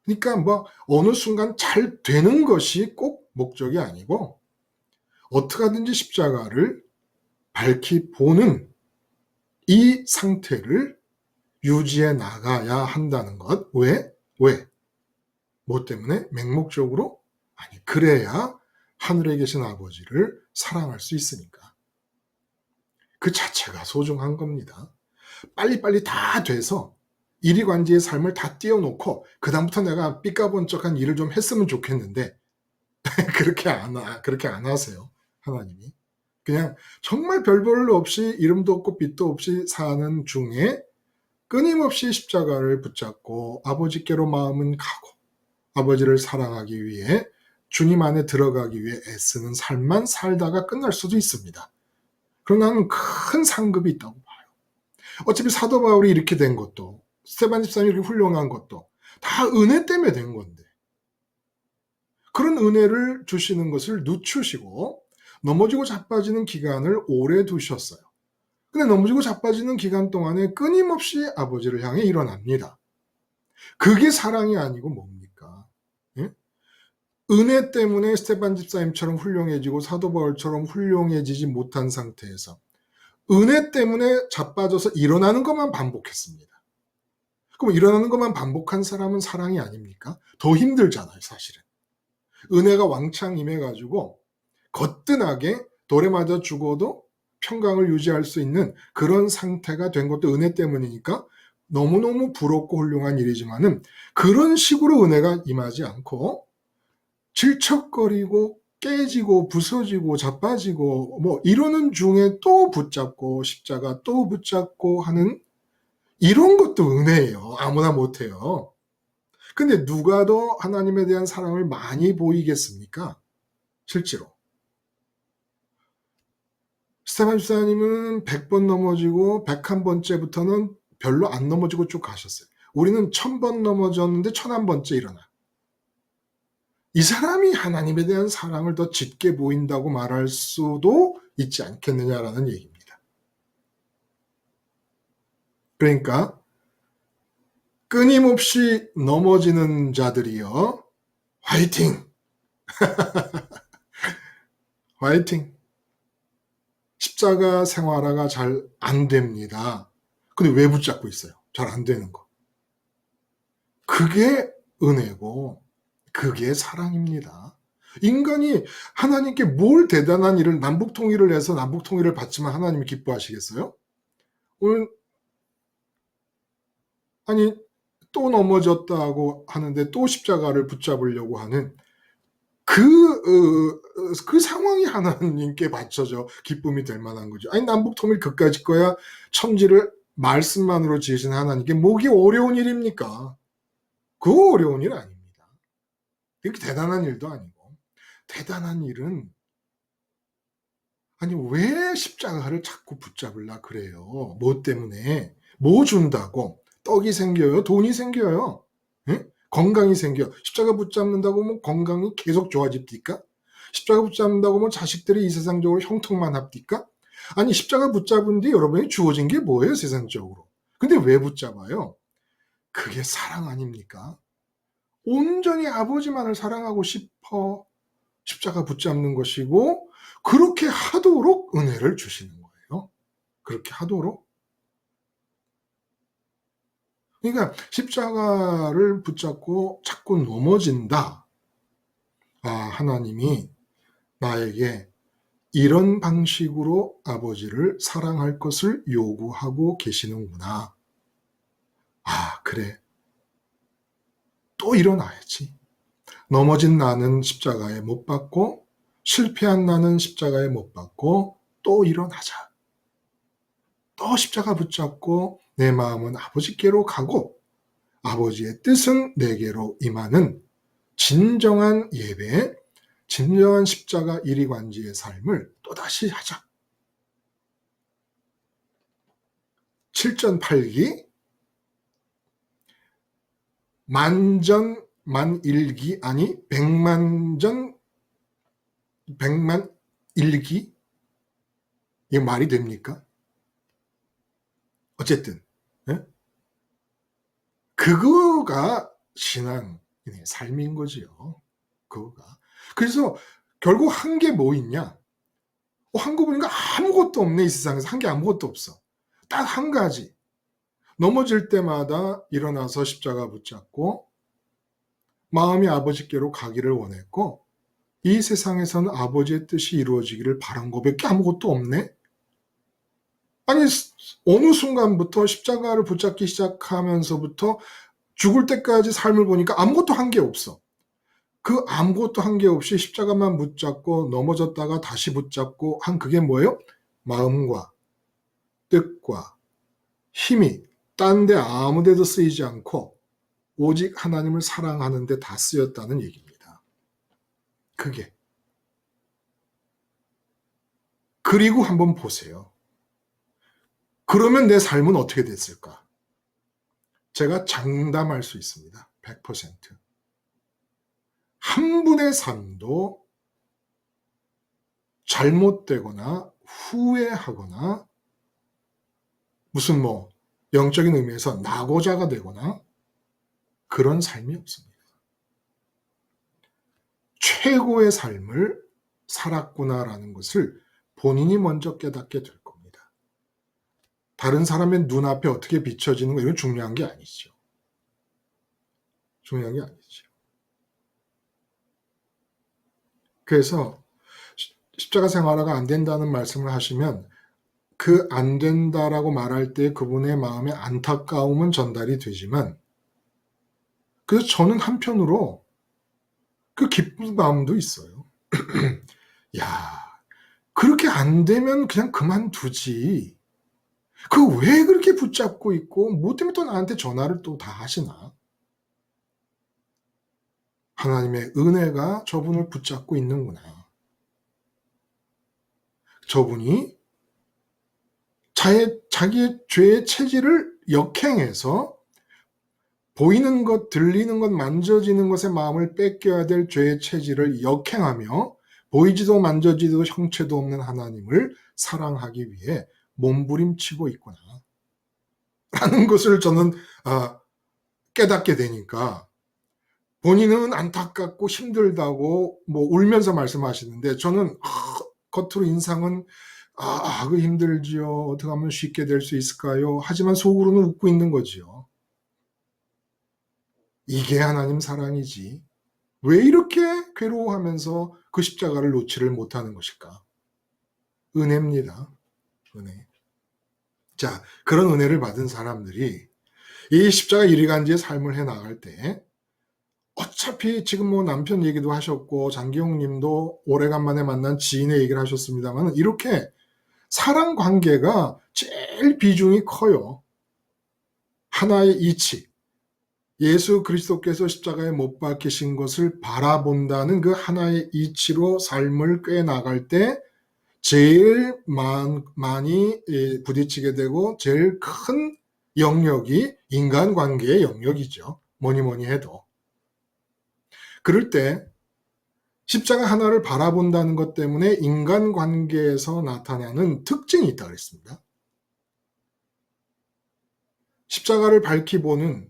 그러니까 뭐 어느 순간 잘 되는 것이 꼭 목적이 아니고 어떻게 하든지 십자가를 밝히 보는 이 상태를 유지해 나가야 한다는 것. 왜? 뭐 때문에? 맹목적으로? 아니, 그래야 하늘에 계신 아버지를 사랑할 수 있으니까. 그 자체가 소중한 겁니다. 빨리빨리 다 돼서 이리관지의 삶을 다 띄워놓고 그 다음부터 내가 삐까번쩍한 일을 좀 했으면 좋겠는데 그렇게 안 하세요. 하나님이. 그냥 정말 별볼로 없이 이름도 없고 빛도 없이 사는 중에 끊임없이 십자가를 붙잡고 아버지께로 마음은 가고 아버지를 사랑하기 위해 주님 안에 들어가기 위해 애쓰는 삶만 살다가 끝날 수도 있습니다. 그러나 나는 큰 상급이 있다고 봐요. 어차피 사도 바울이 이렇게 된 것도 스데반 집사님이 이렇게 훌륭한 것도 다 은혜 때문에 된 건데 그런 은혜를 주시는 것을 늦추시고 넘어지고 자빠지는 기간을 오래 두셨어요. 근데 넘어지고 자빠지는 기간 동안에 끊임없이 아버지를 향해 일어납니다. 그게 사랑이 아니고 뭡니까? 예? 은혜 때문에 스데반 집사님처럼 훌륭해지고 사도 바울처럼 훌륭해지지 못한 상태에서 은혜 때문에 자빠져서 일어나는 것만 반복했습니다. 그럼 일어나는 것만 반복한 사람은 사랑이 아닙니까? 더 힘들잖아요, 사실은. 은혜가 왕창 임해가지고 거뜬하게 돌에 맞아 죽어도 평강을 유지할 수 있는 그런 상태가 된 것도 은혜 때문이니까 너무너무 부럽고 훌륭한 일이지만은 그런 식으로 은혜가 임하지 않고 질척거리고 깨지고 부서지고 자빠지고 뭐 이러는 중에 또 붙잡고 십자가 또 붙잡고 하는 이런 것도 은혜예요. 아무나 못해요. 근데 누가 더 하나님에 대한 사랑을 많이 보이겠습니까? 실제로. 스테반 집사님은 100번 넘어지고 101번째부터는 별로 안 넘어지고 쭉 가셨어요. 우리는 1000번 넘어졌는데 1001번째 일어나. 이 사람이 하나님에 대한 사랑을 더 짙게 보인다고 말할 수도 있지 않겠느냐라는 얘기입니다. 그러니까 끊임없이 넘어지는 자들이여 화이팅! 화이팅! 십자가 생활화가 잘 안 됩니다. 근데 왜 붙잡고 있어요? 잘 안 되는 거. 그게 은혜고 그게 사랑입니다. 인간이 하나님께 뭘 대단한 일을 남북통일을 해서 남북통일을 받지만 하나님이 기뻐하시겠어요? 오늘 아니 또 넘어졌다고 하는데 또 십자가를 붙잡으려고 하는 그 상황이 하나님께 바쳐져 기쁨이 될 만한 거죠. 아니 남북통일 그까짓 거야 천지를 말씀만으로 지으신 하나님께 뭐기 어려운 일입니까? 그거 어려운 일 아닙니다. 그렇게 대단한 일도 아니고 대단한 일은 아니 왜 십자가를 자꾸 붙잡으려 그래요? 뭐 때문에? 뭐 준다고? 떡이 생겨요? 돈이 생겨요? 예? 건강이 생겨. 십자가 붙잡는다고 뭐 건강이 계속 좋아집니까? 십자가 붙잡는다고 뭐 자식들이 이 세상적으로 형통만 합니까? 아니 십자가 붙잡은 뒤 여러분이 주어진 게 뭐예요 세상적으로? 근데 왜 붙잡아요? 그게 사랑 아닙니까? 온전히 아버지만을 사랑하고 싶어 십자가 붙잡는 것이고 그렇게 하도록 은혜를 주시는 거예요. 그렇게 하도록. 그러니까 십자가를 붙잡고 자꾸 넘어진다. 아, 하나님이 나에게 이런 방식으로 아버지를 사랑할 것을 요구하고 계시는구나. 아, 그래. 또 일어나야지. 넘어진 나는 십자가에 못 박고 실패한 나는 십자가에 못 박고 또 일어나자. 또 십자가 붙잡고 내 마음은 아버지께로 가고 아버지의 뜻은 내게로 임하는 진정한 예배, 진정한 십자가 일이관지의 삶을 또다시 하자. 7전8기 만전 만일기 아니 백만전 백만일기 이게 말이 됩니까? 어쨌든 그거가 신앙 삶인 거지요. 그거가. 그래서 결국 한 게 뭐 있냐? 한 거 보니까 아무것도 없네. 이 세상에서 한 게 아무것도 없어. 딱 한 가지. 넘어질 때마다 일어나서 십자가 붙잡고 마음이 아버지께로 가기를 원했고 이 세상에서는 아버지의 뜻이 이루어지기를 바란 거밖에 아무것도 없네. 아니 어느 순간부터 십자가를 붙잡기 시작하면서부터 죽을 때까지 삶을 보니까 아무것도 한 게 없어. 그 아무것도 한 게 없이 십자가만 붙잡고 넘어졌다가 다시 붙잡고 한 그게 뭐예요? 마음과 뜻과 힘이 딴 데 아무 데도 쓰이지 않고 오직 하나님을 사랑하는 데 다 쓰였다는 얘기입니다. 그게. 그리고 한번 보세요. 그러면 내 삶은 어떻게 됐을까? 제가 장담할 수 있습니다. 100%. 한 분의 삶도 잘못되거나 후회하거나 무슨 뭐 영적인 의미에서 낙오자가 되거나 그런 삶이 없습니다. 최고의 삶을 살았구나라는 것을 본인이 먼저 깨닫게 될 겁니다. 다른 사람의 눈앞에 어떻게 비춰지는 거 이건 중요한 게 아니죠. 중요한 게 아니죠. 그래서 십자가 생활화가 안 된다는 말씀을 하시면 그 안 된다라고 말할 때 그분의 마음에 안타까움은 전달이 되지만 그래서 저는 한편으로 그 기쁜 마음도 있어요. 야, 그렇게 안 되면 그냥 그만두지. 그 왜 그렇게 붙잡고 있고 뭐 때문에 또 나한테 전화를 또 다 하시나? 하나님의 은혜가 저분을 붙잡고 있는구나. 저분이 자기의 죄의 체질을 역행해서 보이는 것, 들리는 것, 만져지는 것에 마음을 뺏겨야 될 죄의 체질을 역행하며 보이지도 만져지도 형체도 없는 하나님을 사랑하기 위해 몸부림치고 있구나 라는 것을 저는 깨닫게 되니까, 본인은 안타깝고 힘들다고 울면서 말씀하시는데 저는 겉으로 인상은 그 힘들지요. 어떻게 하면 쉽게 될 수 있을까요? 하지만 속으로는 웃고 있는 거지요. 이게 하나님 사랑이지. 왜 이렇게 괴로워하면서 그 십자가를 놓지를 못하는 것일까? 은혜입니다. 은혜. 자, 그런 은혜를 받은 사람들이 이 십자가 이리간지의 삶을 해 나갈 때, 어차피 지금 남편 얘기도 하셨고 장기용 님도 오래간만에 만난 지인의 얘기를 하셨습니다만, 이렇게 사랑 관계가 제일 비중이 커요. 하나의 이치, 예수 그리스도께서 십자가에 못 박히신 것을 바라본다는 그 하나의 이치로 삶을 꿰 나갈 때 제일 많이 부딪히게 되고 제일 큰 영역이 인간관계의 영역이죠. 뭐니 해도. 그럴 때 십자가 하나를 바라본다는 것 때문에 인간관계에서 나타나는 특징이 있다고 그랬습니다. 십자가를 밝히 보는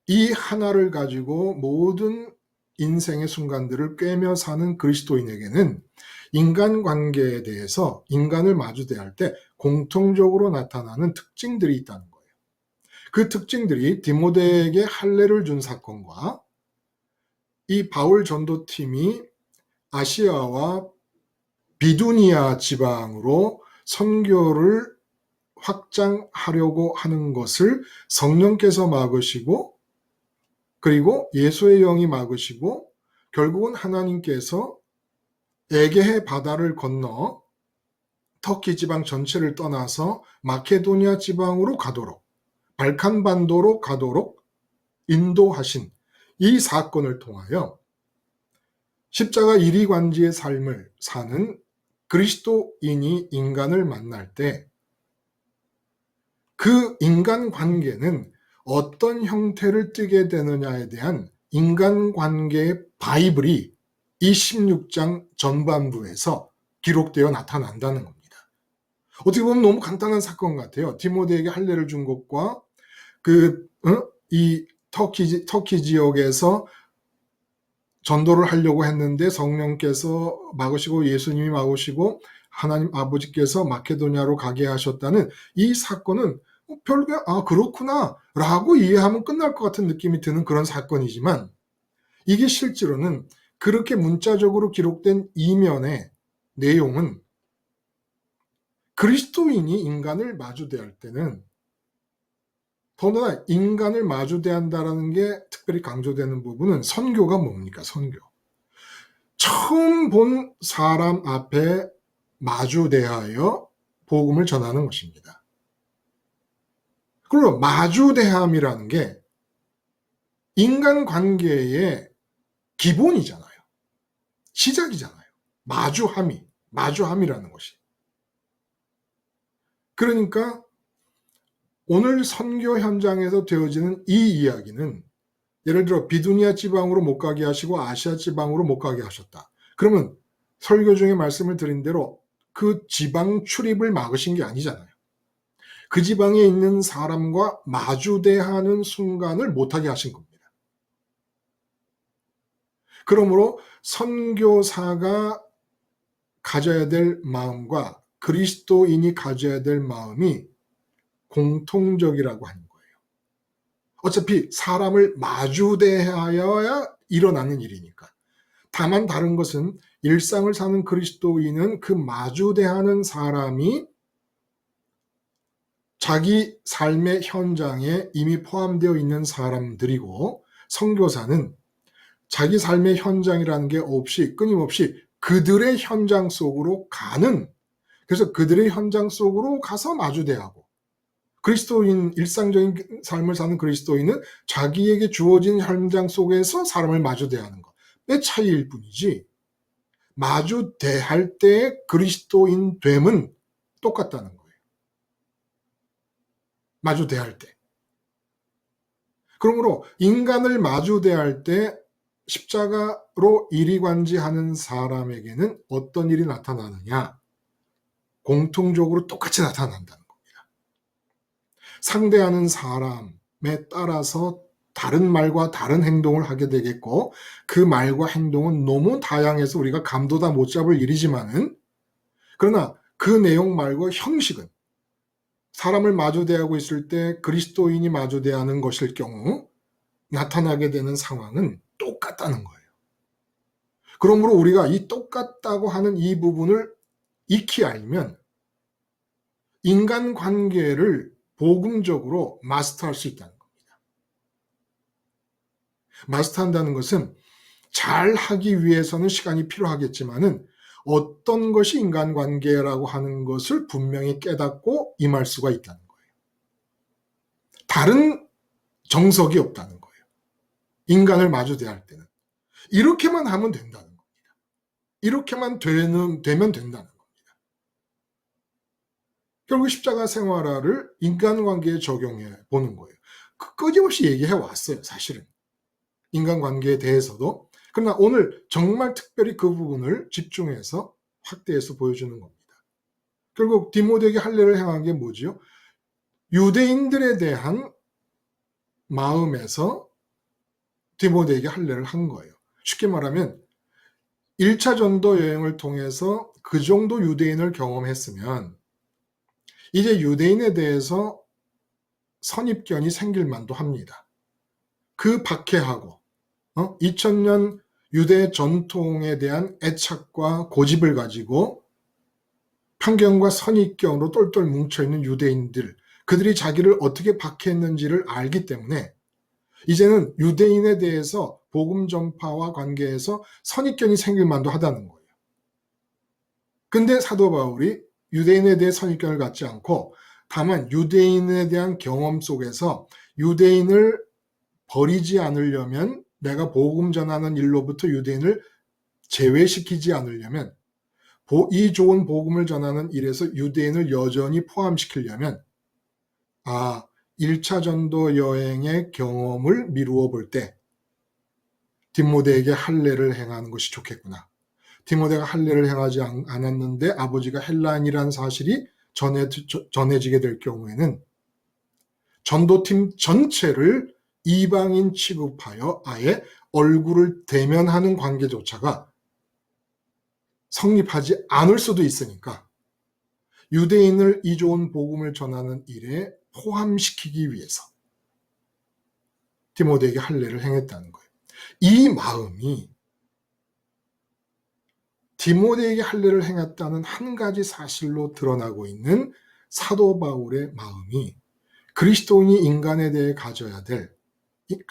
이 하나를 가지고 모든 인생의 순간들을 꿰며 사는 그리스도인에게는 인간관계에 대해서, 인간을 마주대할 때 공통적으로 나타나는 특징들이 있다는 거예요. 그 특징들이 디모데에게 할례를 준 사건과 이 바울 전도팀이 아시아와 비두니아 지방으로 선교를 확장하려고 하는 것을 성령께서 막으시고, 그리고 예수의 영이 막으시고, 결국은 하나님께서 에게해 바다를 건너 터키 지방 전체를 떠나서 마케도니아 지방으로 가도록, 발칸 반도로 가도록 인도하신 이 사건을 통하여 십자가 이리관지의 삶을 사는 그리스도인이 인간을 만날 때 그 인간 관계는 어떤 형태를 띠게 되느냐에 대한 인간관계의 바이블이 이 16장 전반부에서 기록되어 나타난다는 겁니다. 어떻게 보면 너무 간단한 사건 같아요. 디모데에게 할례를 준 것과 이 터키 지역에서 전도를 하려고 했는데 성령께서 막으시고 예수님이 막으시고 하나님 아버지께서 마케도니아로 가게 하셨다는 이 사건은 별게 그렇구나 라고 이해하면 끝날 것 같은 느낌이 드는 그런 사건이지만, 이게 실제로는 그렇게 문자적으로 기록된 이면의 내용은 그리스도인이 인간을 마주대할 때는, 더구나 인간을 마주대한다라는 게 특별히 강조되는 부분은 선교가 뭡니까? 선교. 처음 본 사람 앞에 마주대하여 복음을 전하는 것입니다. 그리고 마주대함이라는 게 인간관계의 기본이잖아요. 시작이잖아요. 마주함이라는 것이. 그러니까 오늘 선교 현장에서 되어지는 이 이야기는, 예를 들어 비두니아 지방으로 못 가게 하시고 아시아 지방으로 못 가게 하셨다. 그러면 설교 중에 말씀을 드린 대로 그 지방 출입을 막으신 게 아니잖아요. 그 지방에 있는 사람과 마주대하는 순간을 못하게 하신 겁니다. 그러므로 선교사가 가져야 될 마음과 그리스도인이 가져야 될 마음이 공통적이라고 하는 거예요. 어차피 사람을 마주대하여야 일어나는 일이니까. 다만 다른 것은 일상을 사는 그리스도인은 그 마주대하는 사람이 자기 삶의 현장에 이미 포함되어 있는 사람들이고, 선교사는 자기 삶의 현장이라는 게 없이 끊임없이 그들의 현장 속으로 가는, 그래서 그들의 현장 속으로 가서 마주대하고, 그리스도인, 일상적인 삶을 사는 그리스도인은 자기에게 주어진 현장 속에서 사람을 마주대하는 것. 차이일 뿐이지 마주 대할 때의 그리스도인 됨은 똑같다는 거예요. 마주 대할 때. 그러므로 인간을 마주 대할 때 십자가로 이리관지하는 사람에게는 어떤 일이 나타나느냐? 공통적으로 똑같이 나타난다는 겁니다. 상대하는 사람에 따라서 다른 말과 다른 행동을 하게 되겠고 그 말과 행동은 너무 다양해서 우리가 감도 다 못 잡을 일이지만은 그러나 그 내용 말고 형식은 사람을 마주 대하고 있을 때 그리스도인이 마주 대하는 것일 경우 나타나게 되는 상황은 똑같다는 거예요. 그러므로 우리가 이 똑같다고 하는 이 부분을 익히 알면 인간관계를 복음적으로 마스터할 수 있다는 겁니다. 마스터한다는 것은 잘 하기 위해서는 시간이 필요하겠지만은 어떤 것이 인간관계라고 하는 것을 분명히 깨닫고 임할 수가 있다는 거예요. 다른 정석이 없다는 거예요. 인간을 마주 대할 때는. 이렇게만 하면 된다는 겁니다. 이렇게만 되면 된다는 겁니다. 결국 십자가 생활화를 인간관계에 적용해 보는 거예요. 끊임없이 얘기해 왔어요, 사실은. 인간관계에 대해서도. 그러나 오늘 정말 특별히 그 부분을 집중해서 확대해서 보여주는 겁니다. 결국 디모데에게 할례를 행한 게 뭐지요? 유대인들에 대한 마음에서 디모데에게 할례를 한 거예요. 쉽게 말하면 1차 전도 여행을 통해서 그 정도 유대인을 경험했으면 이제 유대인에 대해서 선입견이 생길 만도 합니다. 그 박해하고 2000년 유대 전통에 대한 애착과 고집을 가지고 편견과 선입견으로 똘똘 뭉쳐있는 유대인들, 그들이 자기를 어떻게 박해했는지를 알기 때문에 이제는 유대인에 대해서 복음 전파와 관계에서 선입견이 생길 만도 하다는 거예요. 근데 사도 바울이 유대인에 대해 선입견을 갖지 않고 다만 유대인에 대한 경험 속에서 유대인을 버리지 않으려면 내가 복음 전하는 일로부터 유대인을 제외시키지 않으려면 이 좋은 복음을 전하는 일에서 유대인을 여전히 포함시키려면 1차 전도 여행의 경험을 미루어 볼 때 디모데에게 할례를 행하는 것이 좋겠구나. 디모데가 할례를 행하지 않았는데 아버지가 헬라인이라는 사실이 전해지게 될 경우에는 전도팀 전체를 이방인 취급하여 아예 얼굴을 대면하는 관계조차가 성립하지 않을 수도 있으니까 유대인을 이 좋은 복음을 전하는 일에 포함시키기 위해서 디모데에게 할례를 행했다는 거예요. 이 마음이 디모데에게 할례를 행했다는 한 가지 사실로 드러나고 있는 사도 바울의 마음이 그리스도인이 인간에 대해 가져야 될,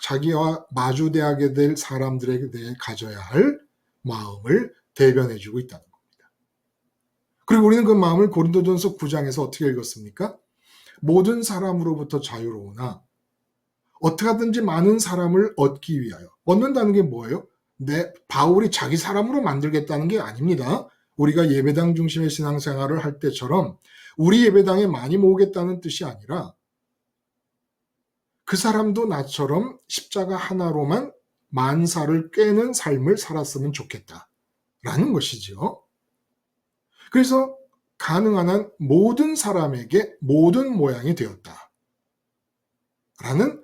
자기와 마주대하게 될 사람들에 대해 가져야 할 마음을 대변해주고 있다는 겁니다. 그리고 우리는 그 마음을 고린도전서 9장에서 어떻게 읽었습니까? 모든 사람으로부터 자유로우나 어떻게 하든지 많은 사람을 얻기 위하여. 얻는다는 게 뭐예요? 바울이 자기 사람으로 만들겠다는 게 아닙니다. 우리가 예배당 중심의 신앙생활을 할 때처럼 우리 예배당에 많이 모으겠다는 뜻이 아니라 그 사람도 나처럼 십자가 하나로만 만사를 꿰는 삶을 살았으면 좋겠다라는 것이지요. 그래서 가능한 한 모든 사람에게 모든 모양이 되었다 라는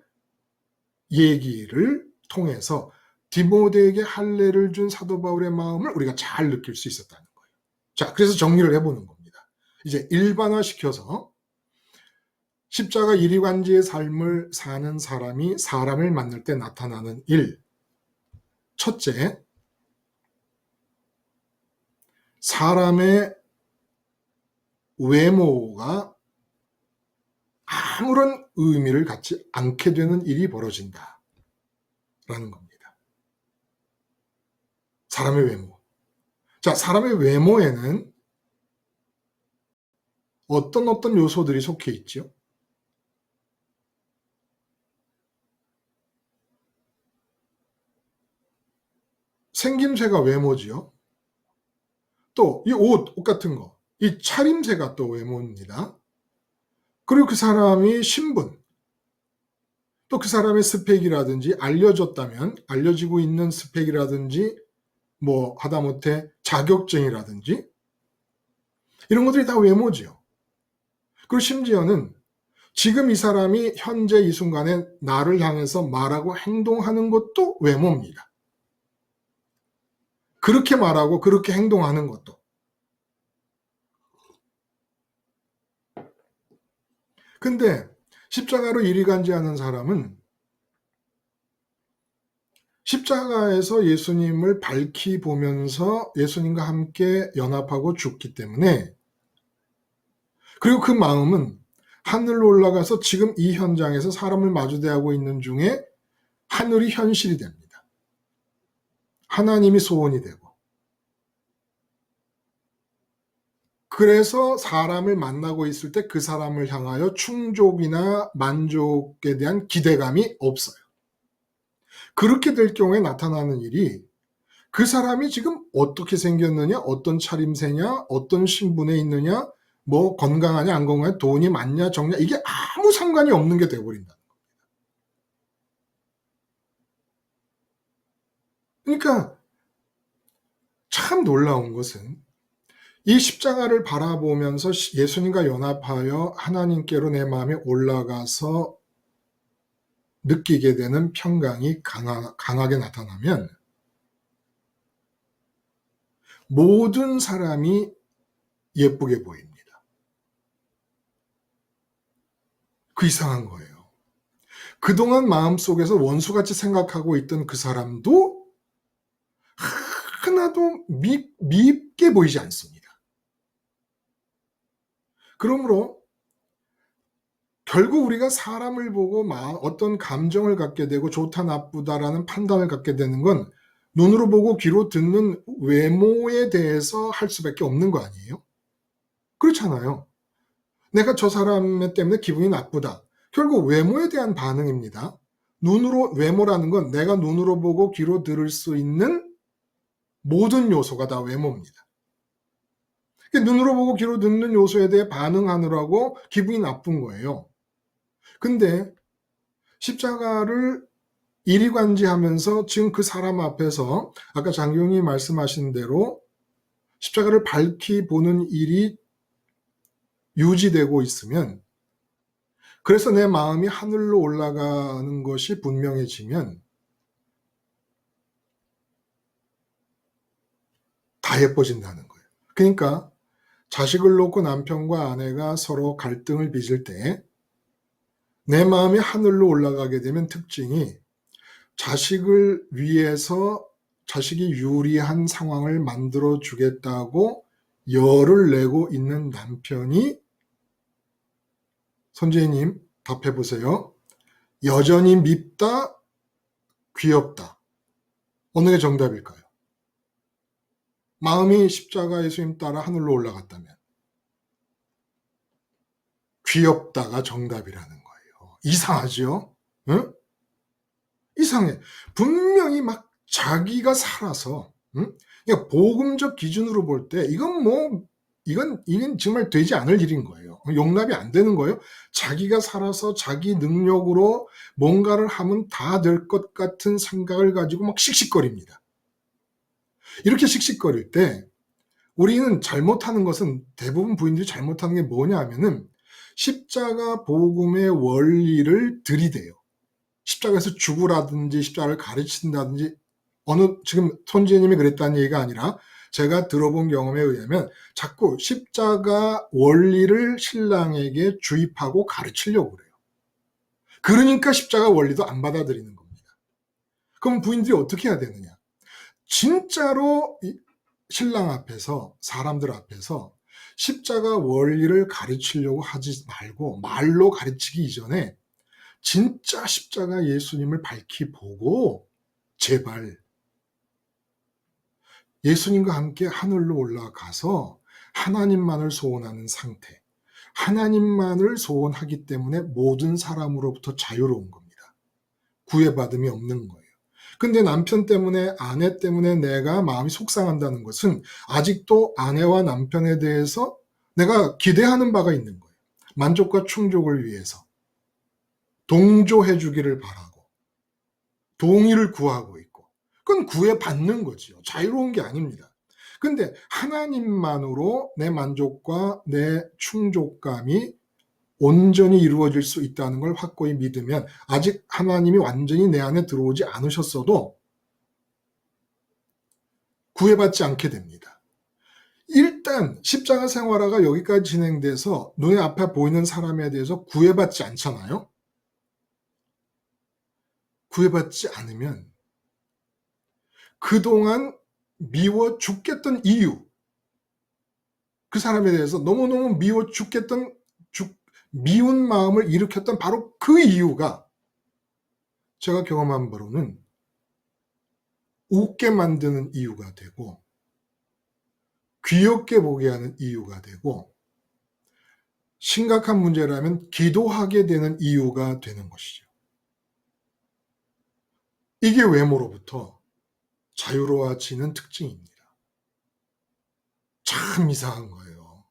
얘기를 통해서 디모데에게 할례를 준 사도 바울의 마음을 우리가 잘 느낄 수 있었다는 거예요. 자, 그래서 정리를 해보는 겁니다. 이제 일반화시켜서 십자가 이리관지의 삶을 사는 사람이 사람을 만날 때 나타나는 일. 첫째, 사람의 외모가 아무런 의미를 갖지 않게 되는 일이 벌어진다 라는 겁니다. 사람의 외모. 자, 사람의 외모에는 어떤 요소들이 속해 있죠? 생김새가 외모지요. 또 이 옷 같은 거, 이 차림새가 또 외모입니다. 그리고 그 사람이 신분, 또 그 사람의 스펙이라든지 알려졌다면 알려지고 있는 스펙이라든지 뭐 하다못해 자격증이라든지 이런 것들이 다 외모지요. 그리고 심지어는 지금 이 사람이 현재 이 순간에 나를 향해서 말하고 행동하는 것도 외모입니다. 그렇게 말하고 그렇게 행동하는 것도. 근데 십자가로 이리간지하는 사람은 십자가에서 예수님을 밝히 보면서 예수님과 함께 연합하고 죽기 때문에, 그리고 그 마음은 하늘로 올라가서 지금 이 현장에서 사람을 마주대하고 있는 중에 하늘이 현실이 됩니다. 하나님이 소원이 되고, 그래서 사람을 만나고 있을 때 그 사람을 향하여 충족이나 만족에 대한 기대감이 없어요. 그렇게 될 경우에 나타나는 일이 그 사람이 지금 어떻게 생겼느냐, 어떤 차림새냐, 어떤 신분에 있느냐, 뭐 건강하냐, 안 건강하냐, 돈이 많냐, 적냐, 이게 아무 상관이 없는 게 되어버린다. 그러니까 참 놀라운 것은 이 십자가를 바라보면서 예수님과 연합하여 하나님께로 내 마음이 올라가서 느끼게 되는 평강이 강하게 나타나면 모든 사람이 예쁘게 보입니다. 그 이상한 거예요. 그동안 마음속에서 원수같이 생각하고 있던 그 사람도 하나도 밉게 보이지 않습니다. 그러므로 결국 우리가 사람을 보고 어떤 감정을 갖게 되고 좋다 나쁘다라는 판단을 갖게 되는 건 눈으로 보고 귀로 듣는 외모에 대해서 할 수밖에 없는 거 아니에요? 그렇잖아요. 내가 저 사람 때문에 기분이 나쁘다. 결국 외모에 대한 반응입니다. 외모라는 건 내가 눈으로 보고 귀로 들을 수 있는 모든 요소가 다 외모입니다. 눈으로 보고 귀로 듣는 요소에 대해 반응하느라고 기분이 나쁜 거예요. 근데 십자가를 이리관지하면서 지금 그 사람 앞에서 아까 장경이 말씀하신 대로 십자가를 밝히 보는 일이 유지되고 있으면, 그래서 내 마음이 하늘로 올라가는 것이 분명해지면 다 예뻐진다는 거예요. 그러니까 자식을 놓고 남편과 아내가 서로 갈등을 빚을 때 내 마음이 하늘로 올라가게 되면 특징이 자식을 위해서 자식이 유리한 상황을 만들어 주겠다고 열을 내고 있는 남편이, 선재님 답해 보세요. 여전히 밉다, 귀엽다. 어느 게 정답일까요? 마음이 십자가 예수님 따라 하늘로 올라갔다면 귀엽다가 정답이라는 거예요. 이상하죠? 응? 이상해. 분명히 막 자기가 살아서, 응? 그러니까 복음적 기준으로 볼 때 이건 정말 되지 않을 일인 거예요. 용납이 안 되는 거예요. 자기가 살아서 자기 능력으로 뭔가를 하면 다 될 것 같은 생각을 가지고 막 씩씩거립니다. 이렇게 씩씩거릴 때 우리는 잘못하는 것은, 대부분 부인들이 잘못하는 게 뭐냐 하면은 십자가 복음의 원리를 들이대요. 십자가에서 죽으라든지 십자가를 가르친다든지, 지금 손지혜님이 그랬다는 얘기가 아니라 제가 들어본 경험에 의하면 자꾸 십자가 원리를 신랑에게 주입하고 가르치려고 그래요. 그러니까 십자가 원리도 안 받아들이는 겁니다. 그럼 부인들이 어떻게 해야 되느냐? 진짜로 신랑 앞에서, 사람들 앞에서 십자가 원리를 가르치려고 하지 말고 말로 가르치기 이전에 진짜 십자가 예수님을 밝히 보고 제발 예수님과 함께 하늘로 올라가서 하나님만을 소원하는 상태, 하나님만을 소원하기 때문에 모든 사람으로부터 자유로운 겁니다. 구애받음이 없는 거예요. 근데 남편 때문에, 아내 때문에 내가 마음이 속상한다는 것은 아직도 아내와 남편에 대해서 내가 기대하는 바가 있는 거예요. 만족과 충족을 위해서 동조해 주기를 바라고 동의를 구하고 있고, 그건 구해받는 거지요. 자유로운 게 아닙니다. 근데 하나님만으로 내 만족과 내 충족감이 온전히 이루어질 수 있다는 걸 확고히 믿으면, 아직 하나님이 완전히 내 안에 들어오지 않으셨어도 구애받지 않게 됩니다. 일단 십자가 생활화가 여기까지 진행돼서 눈에 앞에 보이는 사람에 대해서 구애받지 않잖아요. 구애받지 않으면 그동안 미워 죽겠던 이유, 그 사람에 대해서 너무너무 미워 죽겠던, 미운 마음을 일으켰던 바로 그 이유가, 제가 경험한 바로는 웃게 만드는 이유가 되고, 귀엽게 보게 하는 이유가 되고, 심각한 문제라면 기도하게 되는 이유가 되는 것이죠. 이게 외모로부터 자유로워지는 특징입니다. 참 이상한 거예요.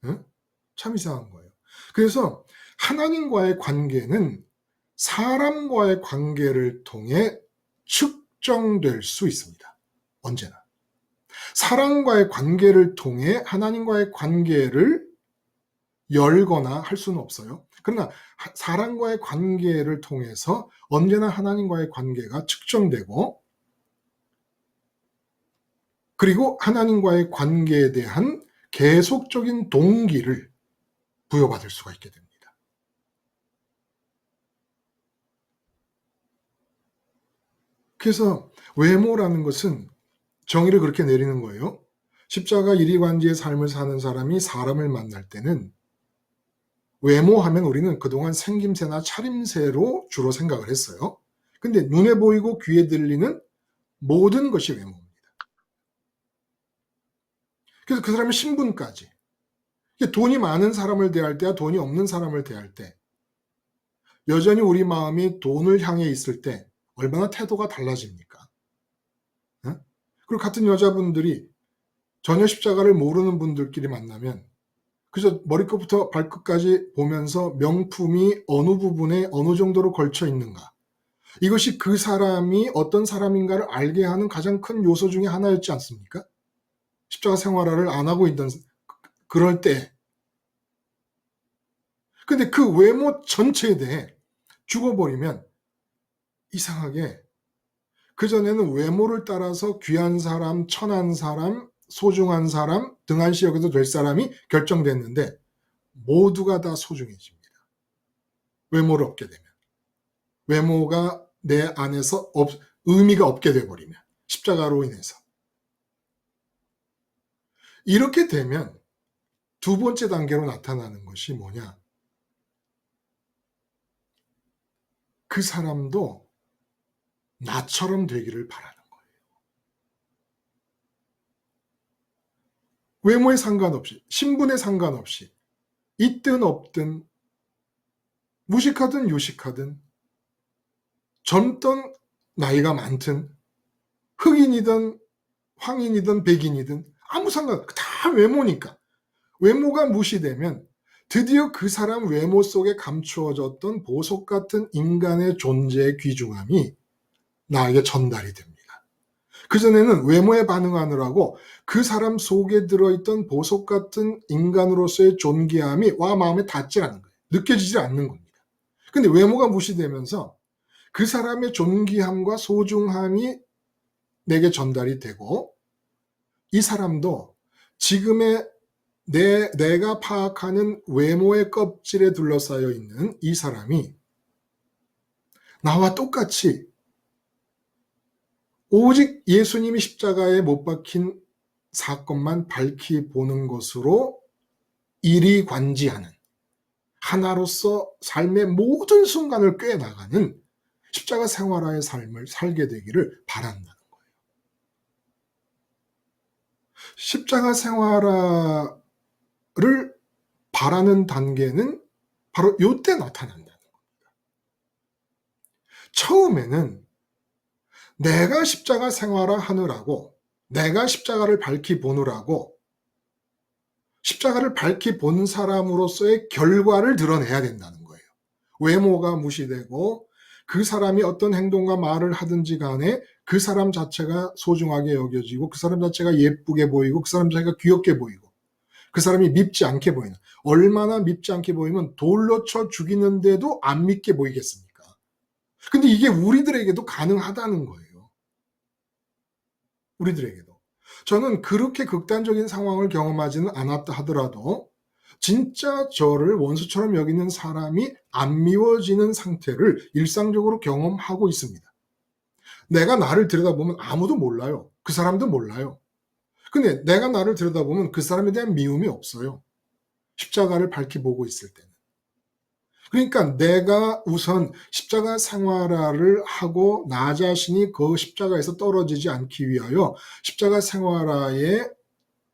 응? 참 이상한 거예요. 그래서 하나님과의 관계는 사람과의 관계를 통해 측정될 수 있습니다. 언제나. 사람과의 관계를 통해 하나님과의 관계를 열거나 할 수는 없어요. 그러나 사람과의 관계를 통해서 언제나 하나님과의 관계가 측정되고, 그리고 하나님과의 관계에 대한 계속적인 동기를 부여받을 수가 있게 됩니다. 그래서 외모라는 것은 정의를 그렇게 내리는 거예요. 십자가 이리관지의 삶을 사는 사람이 사람을 만날 때는 외모하면 우리는 그동안 생김새나 차림새로 주로 생각을 했어요. 근데 눈에 보이고 귀에 들리는 모든 것이 외모입니다. 그래서 그 사람의 신분까지, 돈이 많은 사람을 대할 때와 돈이 없는 사람을 대할 때, 여전히 우리 마음이 돈을 향해 있을 때 얼마나 태도가 달라집니까? 응? 그리고 같은 여자분들이 전혀 십자가를 모르는 분들끼리 만나면 그래서 머리끝부터 발끝까지 보면서 명품이 어느 부분에 어느 정도로 걸쳐 있는가, 이것이 그 사람이 어떤 사람인가를 알게 하는 가장 큰 요소 중에 하나였지 않습니까? 십자가 생활화를 안 하고 있던 그럴 때. 근데 그 외모 전체에 대해 죽어버리면 이상하게 그전에는 외모를 따라서 귀한 사람, 천한 사람, 소중한 사람, 등한시 여겨도 될 사람이 결정됐는데 모두가 다 소중해집니다. 외모를 얻게 되면. 외모가 내 안에서 의미가 없게 돼버리면, 십자가로 인해서. 이렇게 되면 두 번째 단계로 나타나는 것이 뭐냐? 그 사람도 나처럼 되기를 바라는 거예요. 외모에 상관없이, 신분에 상관없이, 있든 없든, 무식하든 유식하든, 젊든 나이가 많든, 흑인이든 황인이든 백인이든 아무 상관, 다 외모니까. 외모가 무시되면 드디어 그 사람 외모 속에 감추어졌던 보석 같은 인간의 존재의 귀중함이 나에게 전달이 됩니다. 그전에는 외모에 반응하느라고 그 사람 속에 들어있던 보석 같은 인간으로서의 존귀함이 마음에 닿지 않는 거예요. 느껴지지 않는 겁니다. 근데 외모가 무시되면서 그 사람의 존귀함과 소중함이 내게 전달이 되고, 이 사람도 지금의 내가 파악하는 외모의 껍질에 둘러싸여 있는 이 사람이 나와 똑같이 오직 예수님이 십자가에 못 박힌 사건만 밝히 보는 것으로 일이관지하는, 하나로서 삶의 모든 순간을 꿰나가는 십자가 생활화의 삶을 살게 되기를 바란다는 거예요. 십자가 생활화를 바라는 단계는 바로 이때 나타난다는 겁니다. 처음에는 내가 십자가 생활화 하느라고, 내가 십자가를 밝히 보느라고, 십자가를 밝히 본 사람으로서의 결과를 드러내야 된다는 거예요. 외모가 무시되고 그 사람이 어떤 행동과 말을 하든지 간에 그 사람 자체가 소중하게 여겨지고 그 사람 자체가 예쁘게 보이고 그 사람 자체가 귀엽게 보이고 그 사람이 밉지 않게 보이는, 얼마나 밉지 않게 보이면 돌로 쳐 죽이는데도 안 밉게 보이겠습니까? 근데 이게 우리들에게도 가능하다는 거예요. 우리들에게도. 저는 그렇게 극단적인 상황을 경험하지는 않았다 하더라도 진짜 저를 원수처럼 여기는 사람이 안 미워지는 상태를 일상적으로 경험하고 있습니다. 내가 나를 들여다보면 아무도 몰라요. 그 사람도 몰라요. 근데 내가 나를 들여다보면 그 사람에 대한 미움이 없어요. 십자가를 밝히 보고 있을 때는. 그러니까 내가 우선 십자가 생활화를 하고 나 자신이 그 십자가에서 떨어지지 않기 위하여 십자가 생활화의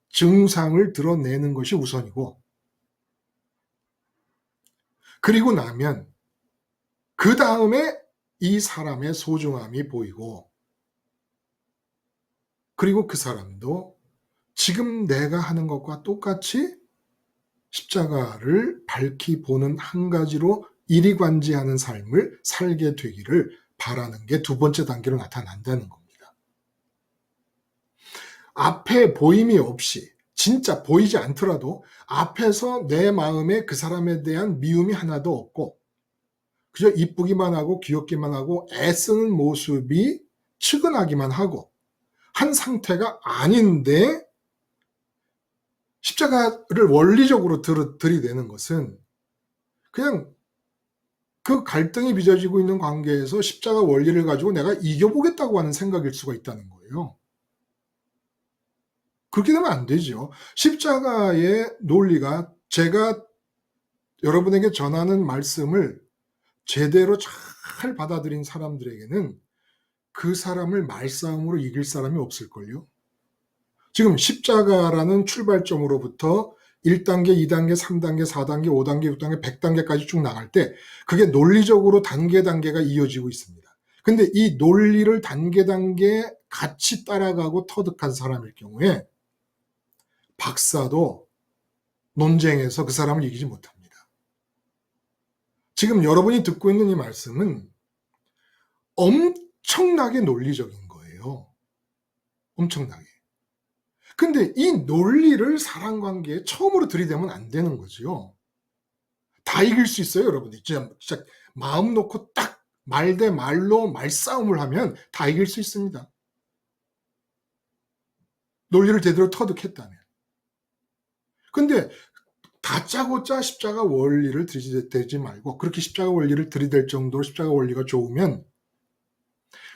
증상을 드러내는 것이 우선이고, 그리고 나면 그 다음에 이 사람의 소중함이 보이고, 그리고 그 사람도 지금 내가 하는 것과 똑같이 십자가를 밝히 보는 한 가지로 이리관지하는 삶을 살게 되기를 바라는 게 두 번째 단계로 나타난다는 겁니다. 앞에 보임이 없이, 진짜 보이지 않더라도 앞에서 내 마음에 그 사람에 대한 미움이 하나도 없고 그저 이쁘기만 하고 귀엽기만 하고 애쓰는 모습이 측은하기만 하고 한 상태가 아닌데, 십자가를 원리적으로 들이대는 것은 그냥 그 갈등이 빚어지고 있는 관계에서 십자가 원리를 가지고 내가 이겨보겠다고 하는 생각일 수가 있다는 거예요. 그렇게 되면 안 되죠. 십자가의 논리가, 제가 여러분에게 전하는 말씀을 제대로 잘 받아들인 사람들에게는 그 사람을 말싸움으로 이길 사람이 없을걸요. 지금 십자가라는 출발점으로부터 1단계, 2단계, 3단계, 4단계, 5단계, 6단계, 100단계까지 쭉 나갈 때 그게 논리적으로 단계가 이어지고 있습니다. 근데 이 논리를 단계 같이 따라가고 터득한 사람일 경우에 박사도 논쟁에서 그 사람을 이기지 못합니다. 지금 여러분이 듣고 있는 이 말씀은 엄청나게 논리적인 거예요. 엄청나게. 근데 이 논리를 사랑관계에 처음으로 들이대면 안 되는 거죠. 다 이길 수 있어요, 여러분들. 진짜 마음 놓고 딱 말 대 말로 말싸움을 하면 다 이길 수 있습니다. 논리를 제대로 터득했다면. 근데 다짜고짜 십자가 원리를 들이대지 말고, 그렇게 십자가 원리를 들이댈 정도로 십자가 원리가 좋으면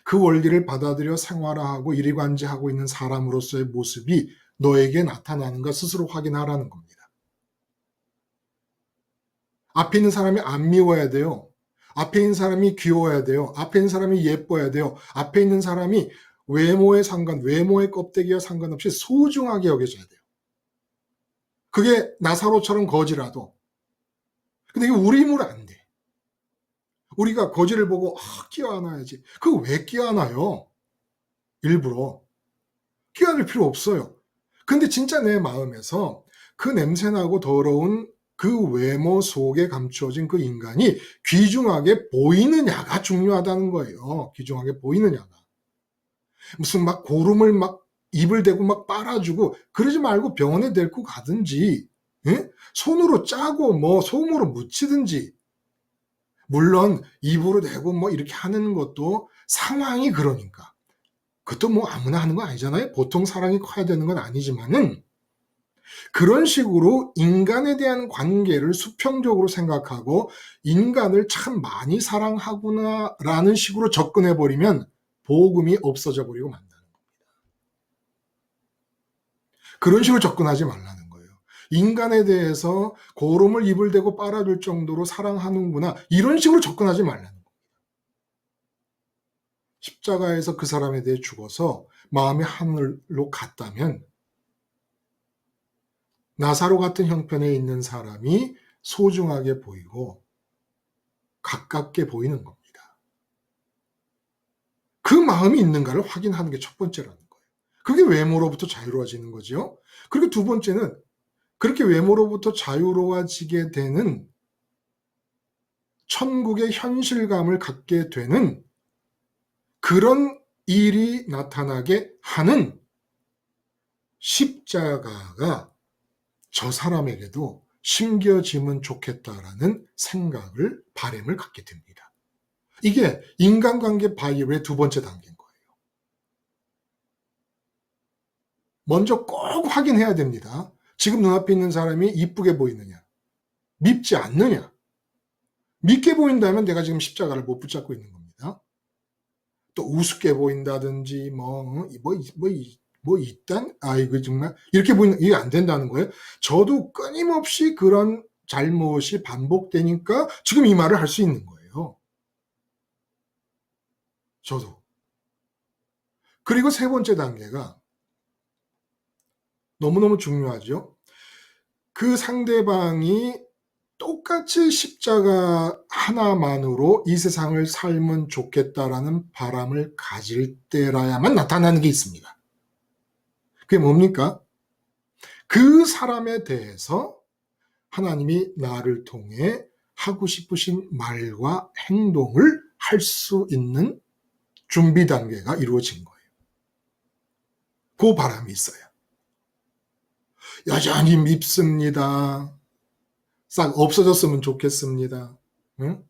그 원리를 받아들여 생활화하고 이리관지하고 있는 사람으로서의 모습이 너에게 나타나는가 스스로 확인하라는 겁니다. 앞에 있는 사람이 안 미워야 돼요. 앞에 있는 사람이 귀여워야 돼요. 앞에 있는 사람이 예뻐야 돼요. 앞에 있는 사람이 외모의 껍데기와 상관없이 소중하게 여겨져야 돼요. 그게 나사로처럼 거지라도. 근데 이게 우리 힘으로 안 돼. 우리가 거지를 보고 끼워안아야지. 그거 왜 끼워안아요? 일부러. 끼워안을 필요 없어요. 근데 진짜 내 마음에서 그 냄새나고 더러운 그 외모 속에 감추어진 그 인간이 귀중하게 보이느냐가 중요하다는 거예요. 귀중하게 보이느냐가. 무슨 막 고름을 막 입을 대고 막 빨아주고 그러지 말고 병원에 데리고 가든지, 예? 손으로 짜고 뭐 솜으로 묻히든지. 물론 입으로 대고 뭐 이렇게 하는 것도 상황이 그러니까. 그것도 뭐 아무나 하는 거 아니잖아요. 보통 사랑이 커야 되는 건 아니지만은 그런 식으로 인간에 대한 관계를 수평적으로 생각하고 인간을 참 많이 사랑하구나라는 식으로 접근해버리면 복음이 없어져 버리고 만다는 겁니다. 그런 식으로 접근하지 말라는 거예요. 인간에 대해서 고름을 입을 대고 빨아줄 정도로 사랑하는구나, 이런 식으로 접근하지 말라는 겁니다. 십자가에서 그 사람에 대해 죽어서 마음이 하늘로 갔다면 나사로 같은 형편에 있는 사람이 소중하게 보이고 가깝게 보이는 겁니다. 그 마음이 있는가를 확인하는 게 첫 번째라는 거예요. 그게 외모로부터 자유로워지는 거죠. 그리고 두 번째는 그렇게 외모로부터 자유로워지게 되는 천국의 현실감을 갖게 되는 그런 일이 나타나게 하는 십자가가 저 사람에게도 심겨지면 좋겠다라는 생각을, 바람을 갖게 됩니다. 이게 인간관계 바이올의 두 번째 단계인 거예요. 먼저 꼭 확인해야 됩니다. 지금 눈앞에 있는 사람이 이쁘게 보이느냐, 밉지 않느냐. 밉게 보인다면 내가 지금 십자가를 못 붙잡고 있는 겁니다. 또 우습게 보인다든지 이거 정말 이렇게 보이는, 이게 안 된다는 거예요. 저도 끊임없이 그런 잘못이 반복되니까 지금 이 말을 할 수 있는 거예요. 저도. 그리고 세 번째 단계가 너무너무 중요하죠. 그 상대방이 똑같이 십자가 하나만으로 이 세상을 살면 좋겠다라는 바람을 가질 때라야만 나타나는 게 있습니다. 그게 뭡니까? 그 사람에 대해서 하나님이 나를 통해 하고 싶으신 말과 행동을 할 수 있는 준비 단계가 이루어진 거예요. 그 바람이 있어요. 여전히 밉습니다. 싹 없어졌으면 좋겠습니다. 응?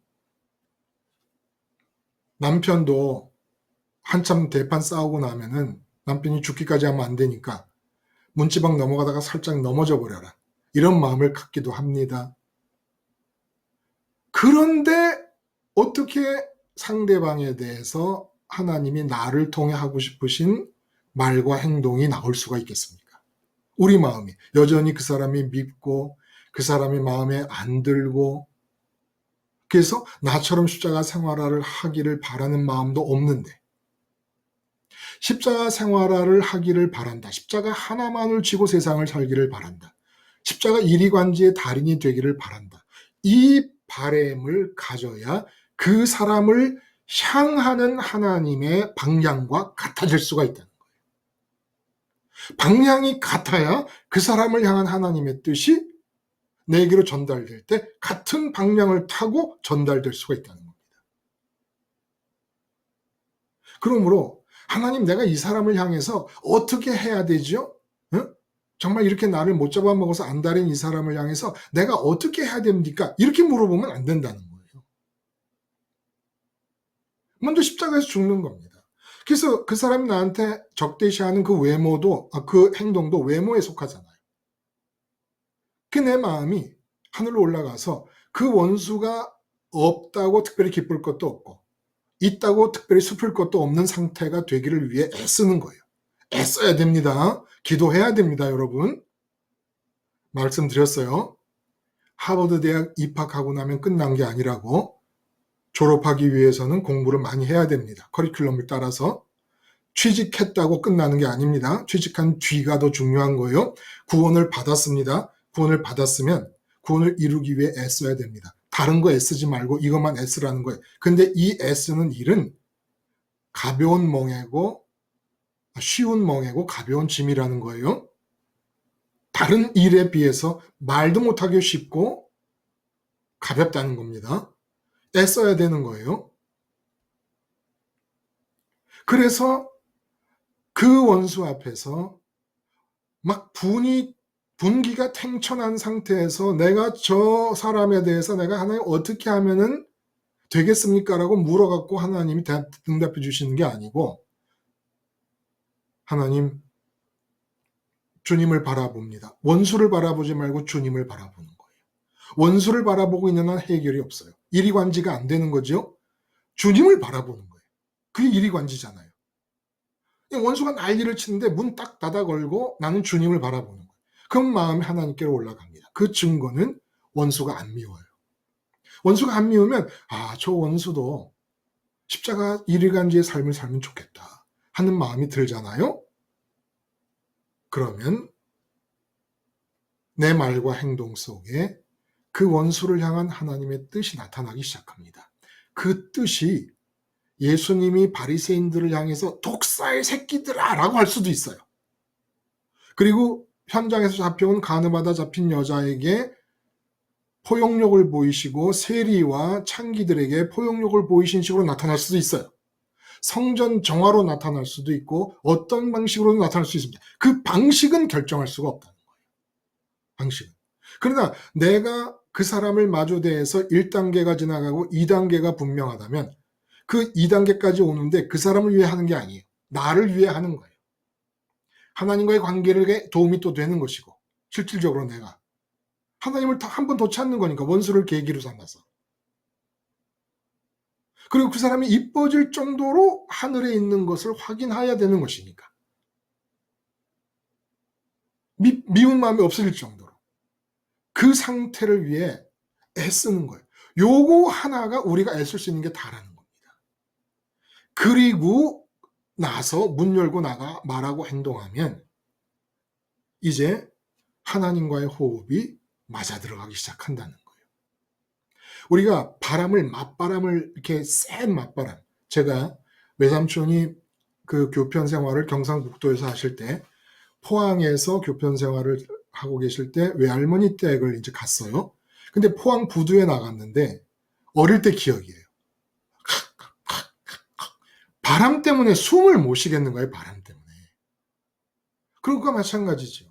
남편도 한참 대판 싸우고 나면은 남편이 죽기까지 하면 안 되니까 문지방 넘어가다가 살짝 넘어져 버려라. 이런 마음을 갖기도 합니다. 그런데 어떻게 상대방에 대해서 하나님이 나를 통해 하고 싶으신 말과 행동이 나올 수가 있겠습니까? 우리 마음이 여전히 그 사람이 밉고 그 사람이 마음에 안 들고, 그래서 나처럼 십자가 생활화를 하기를 바라는 마음도 없는데, 십자가 생활화를 하기를 바란다. 십자가 하나만을 쥐고 세상을 살기를 바란다. 십자가 이리관지의 달인이 되기를 바란다. 이 바람을 가져야 그 사람을 향하는 하나님의 방향과 같아질 수가 있다는 거예요. 방향이 같아야 그 사람을 향한 하나님의 뜻이 내게로 전달될 때 같은 방향을 타고 전달될 수가 있다는 겁니다. 그러므로 하나님, 내가 이 사람을 향해서 어떻게 해야 되죠? 응? 정말 이렇게 나를 못 잡아먹어서 안달인 이 사람을 향해서 내가 어떻게 해야 됩니까? 이렇게 물어보면 안 된다는 거예요. 먼저 십자가에서 죽는 겁니다. 그래서 그 사람이 나한테 적대시하는 그 외모도, 그 행동도 외모에 속하잖아요. 그 내 마음이 하늘로 올라가서 그 원수가 없다고 특별히 기쁠 것도 없고 있다고 특별히 슬플 것도 없는 상태가 되기를 위해 애쓰는 거예요. 애써야 됩니다. 기도해야 됩니다, 여러분. 말씀드렸어요. 하버드 대학 입학하고 나면 끝난 게 아니라고. 졸업하기 위해서는 공부를 많이 해야 됩니다. 커리큘럼을 따라서. 취직했다고 끝나는 게 아닙니다. 취직한 뒤가 더 중요한 거예요. 구원을 받았습니다. 구원을 받았으면 구원을 이루기 위해 애써야 됩니다. 다른 거 애쓰지 말고 이것만 애쓰라는 거예요. 근데 이 애쓰는 일은 가벼운 멍해고, 쉬운 멍해고 가벼운 짐이라는 거예요. 다른 일에 비해서 말도 못하기 쉽고 가볍다는 겁니다. 애써야 되는 거예요. 그래서 그 원수 앞에서 막 분기가 탱천한 상태에서 내가 저 사람에 대해서 내가 하나님 어떻게 하면은 되겠습니까? 라고 물어갖고 하나님이 응답해 주시는 게 아니고, 하나님, 주님을 바라봅니다. 원수를 바라보지 말고 주님을 바라보는 거예요. 원수를 바라보고 있는 한 해결이 없어요. 이리관지가 안 되는 거죠. 주님을 바라보는 거예요. 그게 이리관지잖아요. 원수가 난리를 치는데 문 딱 닫아 걸고 나는 주님을 바라보는 거예요. 그럼 마음이 하나님께로 올라갑니다. 그 증거는 원수가 안 미워요. 원수가 안 미우면 저 원수도 십자가 이리간지의 삶을 살면 좋겠다 하는 마음이 들잖아요. 그러면 내 말과 행동 속에 그 원수를 향한 하나님의 뜻이 나타나기 시작합니다. 그 뜻이 예수님이 바리새인들을 향해서 독사의 새끼들아 라고 할 수도 있어요. 그리고 현장에서 잡혀온 간음하다 잡힌 여자에게 포용력을 보이시고 세리와 창기들에게 포용력을 보이신 식으로 나타날 수도 있어요. 성전 정화로 나타날 수도 있고 어떤 방식으로도 나타날 수 있습니다. 그 방식은 결정할 수가 없다는 거예요. 방식은. 그러나 내가 그 사람을 마주 대해서 1단계가 지나가고 2단계가 분명하다면 그 2단계까지 오는데 그 사람을 위해 하는 게 아니에요. 나를 위해 하는 거예요. 하나님과의 관계에 도움이 또 되는 것이고 실질적으로 내가 하나님을 한 번 더 찾는 거니까 원수를 계기로 삼아서. 그리고 그 사람이 이뻐질 정도로 하늘에 있는 것을 확인해야 되는 것이니까. 미운 마음이 없어질 정도로. 그 상태를 위해 애쓰는 거예요. 요거 하나가 우리가 애쓸 수 있는 게 다라는 겁니다. 그리고 나서 문 열고 나가 말하고 행동하면 이제 하나님과의 호흡이 맞아 들어가기 시작한다는 거예요. 우리가 맞바람을 이렇게 센 맞바람. 제가 외삼촌이 그 교편 생활을 경상북도에서 하실 때 포항에서 교편 생활을 하고 계실 때 외할머니 댁을 이제 갔어요. 근데 포항 부두에 나갔는데 어릴 때 기억이에요. 바람 때문에 숨을 못 쉬겠는 거예요. 바람 때문에. 그런 것과 마찬가지죠.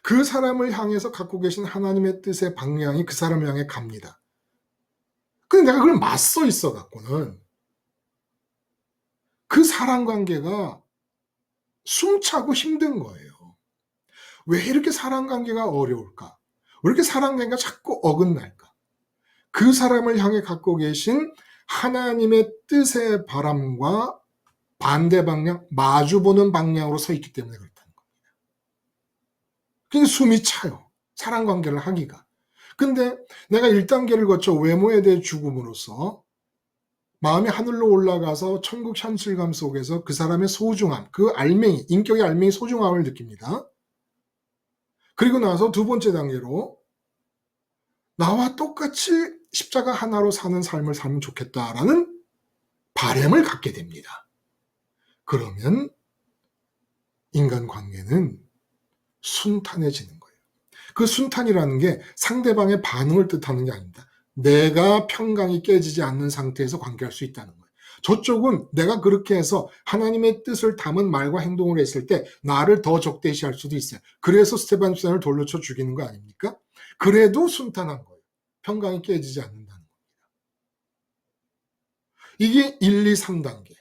그 사람을 향해서 갖고 계신 하나님의 뜻의 방향이 그 사람을 향해 갑니다. 근데 내가 그걸 맞서 있어 갖고는 그 사람 관계가 숨차고 힘든 거예요. 왜 이렇게 사람 관계가 어려울까? 왜 이렇게 사람 관계가 자꾸 어긋날까? 그 사람을 향해 갖고 계신 하나님의 뜻의 바람과 반대 방향, 마주보는 방향으로 서 있기 때문에 그렇다는 겁니다. 그러니까 숨이 차요. 사람 관계를 하기가. 근데 내가 1단계를 거쳐 외모에 대해 죽음으로써 마음이 하늘로 올라가서 천국 현실감 속에서 그 사람의 소중함, 그 알맹이, 인격의 알맹이 소중함을 느낍니다. 그리고 나서 두 번째 단계로 나와 똑같이 십자가 하나로 사는 삶을 살면 좋겠다라는 바람을 갖게 됩니다. 그러면 인간관계는 순탄해지는 거예요. 그 순탄이라는 게 상대방의 반응을 뜻하는 게 아닙니다. 내가 평강이 깨지지 않는 상태에서 관계할 수 있다는 거예요. 저쪽은 내가 그렇게 해서 하나님의 뜻을 담은 말과 행동을 했을 때 나를 더 적대시할 수도 있어요. 그래서 스테반스를 돌려 쳐 죽이는 거 아닙니까? 그래도 순탄한 거예요. 평강이 깨지지 않는다는 겁니다. 이게 1, 2, 3단계.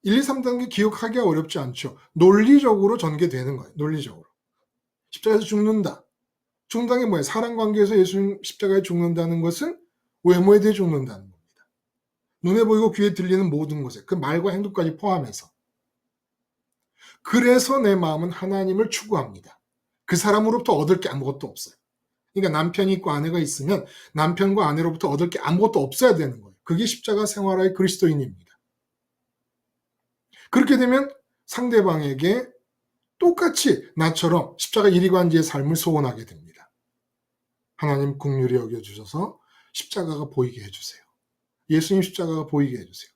1, 2, 3단계 기억하기가 어렵지 않죠. 논리적으로 전개되는 거예요. 논리적으로. 십자가에서 죽는다. 죽는다는 게 뭐예요? 사람 관계에서 예수님 십자가에 죽는다는 것은 외모에 대해 죽는다는 겁니다. 눈에 보이고 귀에 들리는 모든 것에 그 말과 행동까지 포함해서. 그래서 내 마음은 하나님을 추구합니다. 그 사람으로부터 얻을 게 아무것도 없어요. 그러니까 남편이 있고 아내가 있으면 남편과 아내로부터 얻을 게 아무것도 없어야 되는 거예요. 그게 십자가 생활의 그리스도인입니다. 그렇게 되면 상대방에게 똑같이 나처럼 십자가 이리관지의 삶을 소원하게 됩니다. 하나님 긍휼히 여겨주셔서 십자가가 보이게 해주세요. 예수님 십자가가 보이게 해주세요.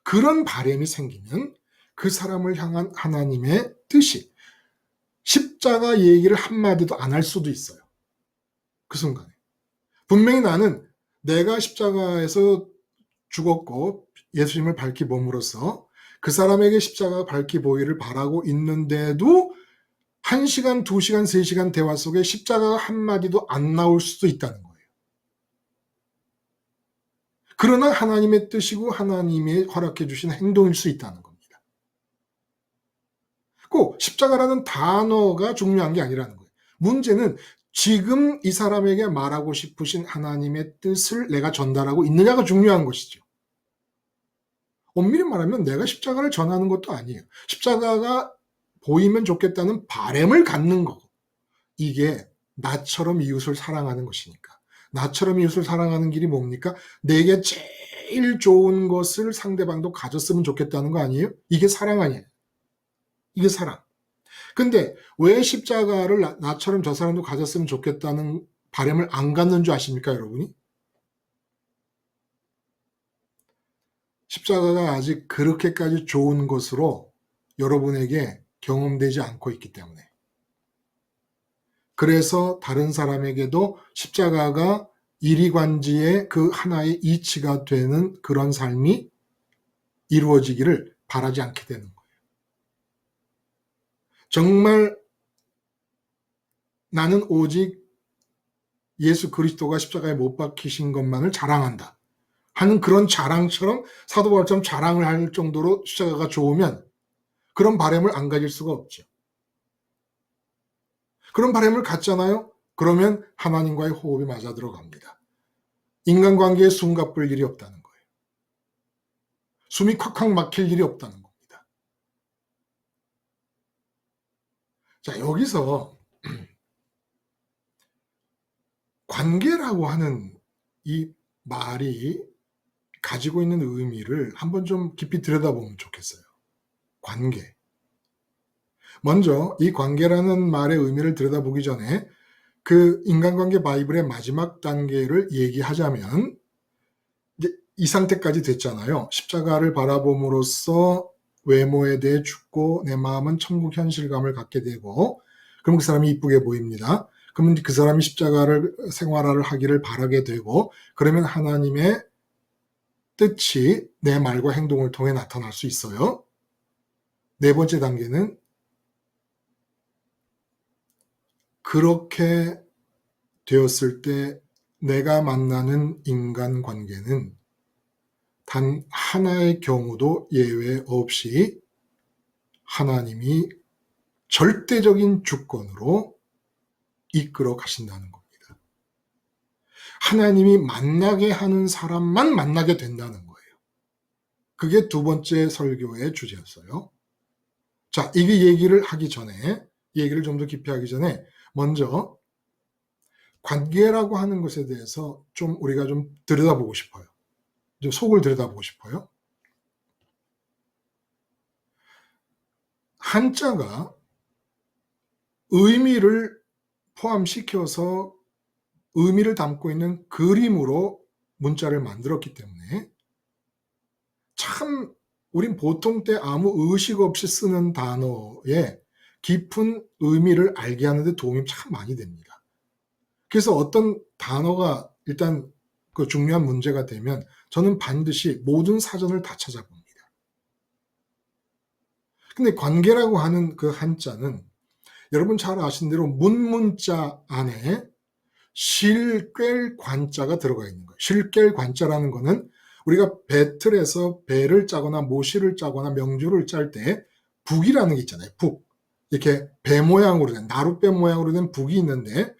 그런 바람이 생기면 그 사람을 향한 하나님의 뜻이 십자가 얘기를 한마디도 안 할 수도 있어요. 그 순간에. 분명히 나는 내가 십자가에서 죽었고 예수님을 밝히 몸으로써 그 사람에게 십자가가 밝히 보이를 바라고 있는데도 1시간, 2시간, 3시간 대화 속에 십자가가 한마디도 안 나올 수도 있다는 거예요. 그러나 하나님의 뜻이고 하나님이 허락해 주신 행동일 수 있다는 겁니다. 꼭 십자가라는 단어가 중요한 게 아니라는 거예요. 문제는 지금 이 사람에게 말하고 싶으신 하나님의 뜻을 내가 전달하고 있느냐가 중요한 것이죠. 엄밀히 말하면 내가 십자가를 전하는 것도 아니에요. 십자가가 보이면 좋겠다는 바람을 갖는 거고, 이게 나처럼 이웃을 사랑하는 것이니까. 나처럼 이웃을 사랑하는 길이 뭡니까? 내게 제일 좋은 것을 상대방도 가졌으면 좋겠다는 거 아니에요? 이게 사랑 아니에요. 이게 사랑. 근데 왜 십자가를 나처럼 저 사람도 가졌으면 좋겠다는 바람을 안 갖는 줄 아십니까, 여러분이? 십자가가 아직 그렇게까지 좋은 것으로 여러분에게 경험되지 않고 있기 때문에. 그래서 다른 사람에게도 십자가가 이리관지의 그 하나의 이치가 되는 그런 삶이 이루어지기를 바라지 않게 되는 거예요. 정말 나는 오직 예수 그리스도가 십자가에 못 박히신 것만을 자랑한다 하는 그런 자랑처럼 사도 바울처럼 자랑을 할 정도로 십자가가 좋으면 그런 바람을 안 가질 수가 없죠. 그런 바람을 갖잖아요. 그러면 하나님과의 호흡이 맞아 들어갑니다. 인간관계에 숨 가쁠 일이 없다는 거예요. 숨이 콱콱 막힐 일이 없다는 겁니다. 자, 여기서 관계라고 하는 이 말이 가지고 있는 의미를 한번 좀 깊이 들여다보면 좋겠어요. 관계. 먼저 이 관계라는 말의 의미를 들여다보기 전에 그 인간관계 바이블의 마지막 단계를 얘기하자면 이제 이 상태까지 됐잖아요. 십자가를 바라봄으로써 외모에 대해 죽고 내 마음은 천국 현실감을 갖게 되고 그럼 그 사람이 이쁘게 보입니다. 그러면 그 사람이 십자가를 생활화를 하기를 바라게 되고 그러면 하나님의 뜻이 내 말과 행동을 통해 나타날 수 있어요. 네 번째 단계는 그렇게 되었을 때 내가 만나는 인간관계는 단 하나의 경우도 예외 없이 하나님이 절대적인 주권으로 이끌어 가신다는 겁니다. 하나님이 만나게 하는 사람만 만나게 된다는 거예요. 그게 두 번째 설교의 주제였어요. 자, 이게 얘기를 하기 전에, 얘기를 좀 더 깊이 하기 전에 먼저 관계라고 하는 것에 대해서 좀 우리가 좀 들여다보고 싶어요. 좀 속을 들여다보고 싶어요. 한자가 의미를 포함시켜서 의미를 담고 있는 그림으로 문자를 만들었기 때문에 참 우린 보통 때 아무 의식 없이 쓰는 단어에 깊은 의미를 알게 하는 데 도움이 참 많이 됩니다. 그래서 어떤 단어가 일단 그 중요한 문제가 되면 저는 반드시 모든 사전을 다 찾아봅니다. 근데 관계라고 하는 그 한자는 여러분 잘 아시는 대로 문문자 안에 실꿰 관자가 들어가 있는 거예요. 실꿰 관자라는 거는 우리가 배틀에서 배를 짜거나 모시를 짜거나 명주를 짤 때 북이라는 게 있잖아요. 북. 이렇게 배 모양으로 된, 나룻배 모양으로 된 북이 있는데